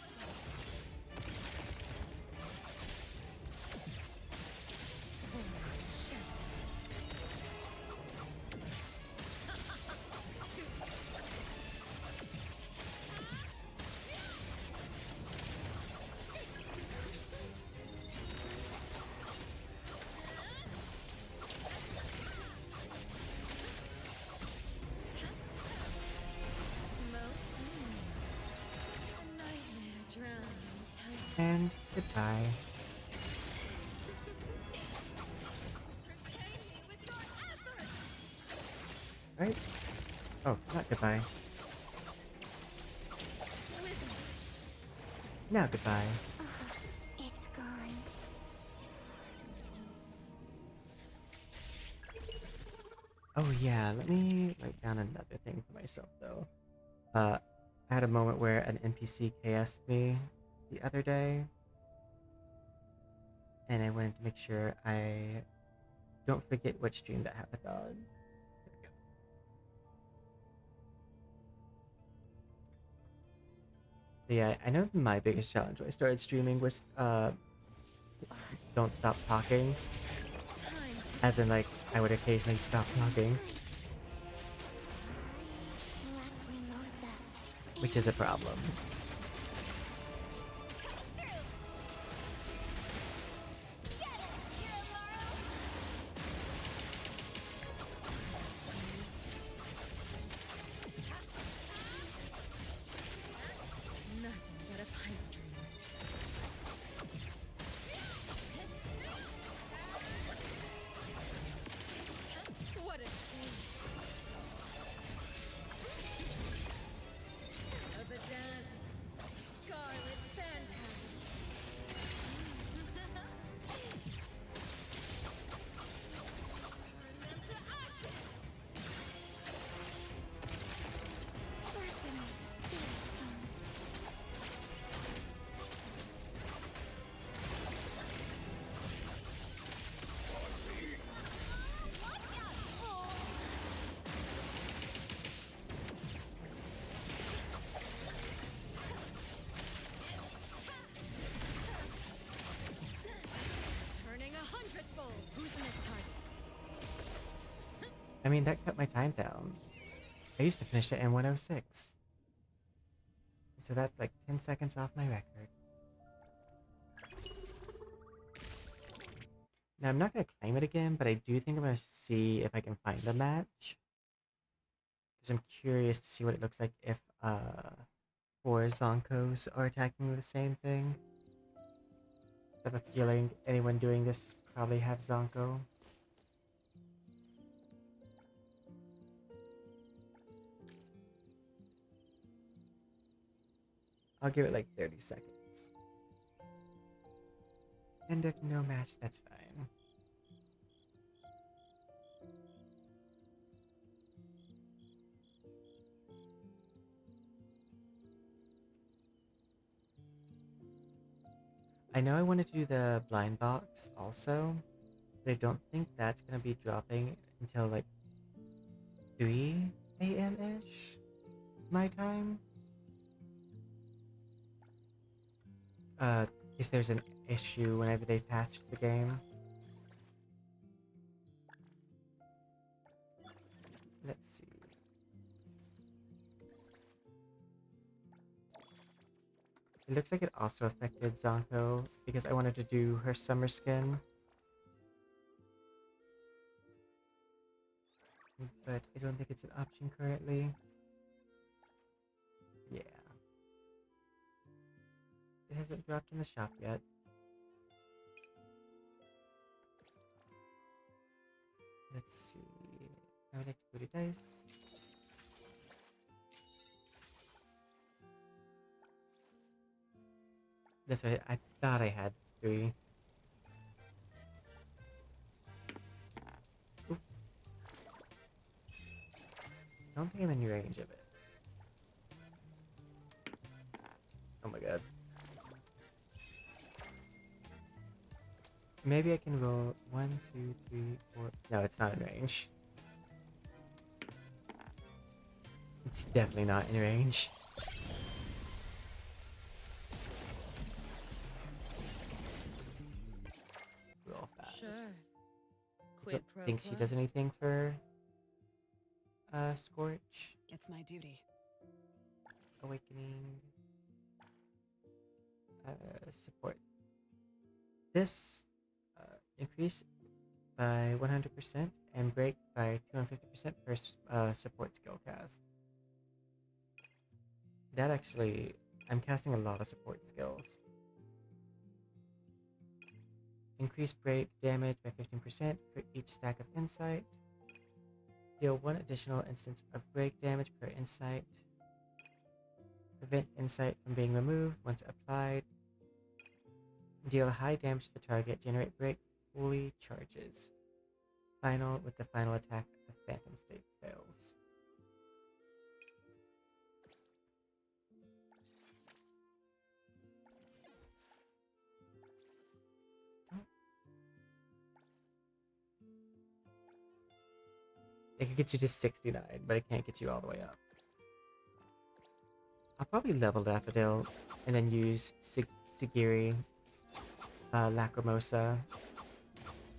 And goodbye. Right? Oh, not goodbye. Now goodbye. It's gone. Oh yeah, let me write down another thing for myself though. I had a moment where an NPC KS'd me the other day. And I wanted to make sure I don't forget what stream that happened on. There we go. So yeah, I know my biggest challenge when I started streaming was don't stop talking. As in like I would occasionally stop talking. Lacrimosa. Which is a problem. I mean, that cut my time down. I used to finish it in 106. So that's like 10 seconds off my record. Now, I'm not going to claim it again, but I do think I'm going to see if I can find a match. Because I'm curious to see what it looks like if 4 Zonkos are attacking the same thing. I have a feeling anyone doing this probably have Zankou. I'll give it like 30 seconds. And if no match, that's fine. I know I wanted to do the blind box also, but I don't think that's gonna be dropping until like 3 a.m.-ish my time. Because there's an issue whenever they patched the game. Let's see. It looks like it also affected Zankou because I wanted to do her summer skin. But I don't think it's an option currently. Yeah. It hasn't dropped in the shop yet. Let's see. I would like to put a dice. That's right, I thought I had 3. Oof. Don't think I'm in range of it. Oh my god. Maybe I can roll 1, 2, 3, 4. No, it's not in range. It's definitely not in range. Roll fast. Sure. Don't Quid pro think she quo. does anything for Scorch. It's my duty. Awakening. Support. This increase by 100% and break by 250% per support skill cast. That actually, I'm casting a lot of support skills. Increase break damage by 15% for each stack of insight. Deal 1 additional instance of break damage per insight. Prevent insight from being removed once applied. Deal high damage to the target. Generate break fully charges. Final with the final attack if Phantom State fails. It could get you to 69, but it can't get you all the way up. I'll probably level Daffodil and then use Sigiri, Lacrimosa,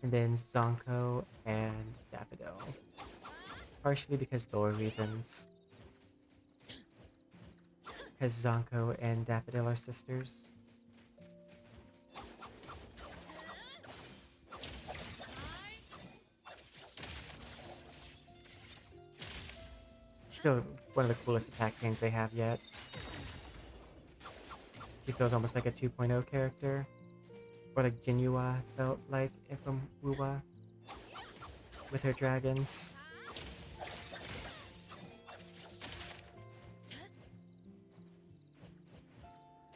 and then Zankou and Daffodil. Partially because lore reasons. Because Zankou and Daffodil are sisters. Still one of the coolest attack chains they have yet. She feels almost like a 2.0 character. Or like Jiuyuan felt like from Wuwa. With her dragons.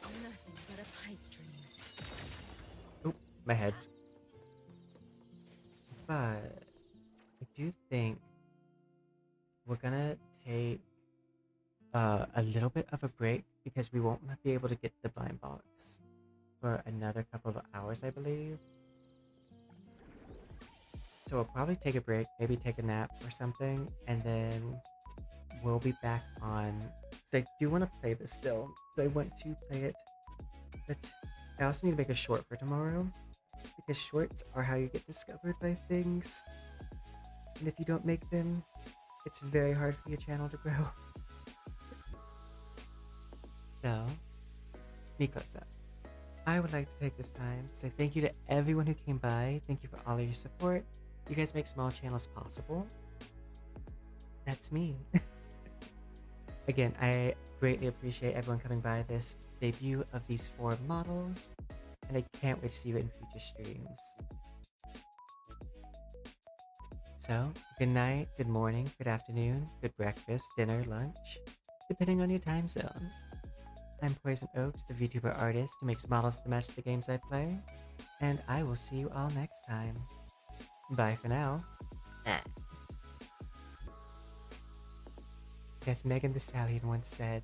Nothing but a pipe dream. Oop, my head. But I do think we're gonna take a little bit of a break because we won't be able to get the blind box for another couple of hours, I believe. So we'll probably take a break, maybe take a nap or something, and then we'll be back on. Because I do want to play this still, so I want to play it. But I also need to make a short for tomorrow, because shorts are how you get discovered by things. And if you don't make them, it's very hard for your channel to grow. So, Mikosa, I would like to take this time to say thank you to everyone who came by. Thank you for all of your support. You guys make small channels possible. That's me. Again, I greatly appreciate everyone coming by this debut of these 4 models, and I can't wait to see you in future streams. So, good night, good morning, good afternoon, good breakfast, dinner, lunch, depending on your time zone. I'm Poison Oaks, the VTuber artist who makes models to match the games I play, and I will see you all next time. Bye for now. As Megan Thee Stallion once said,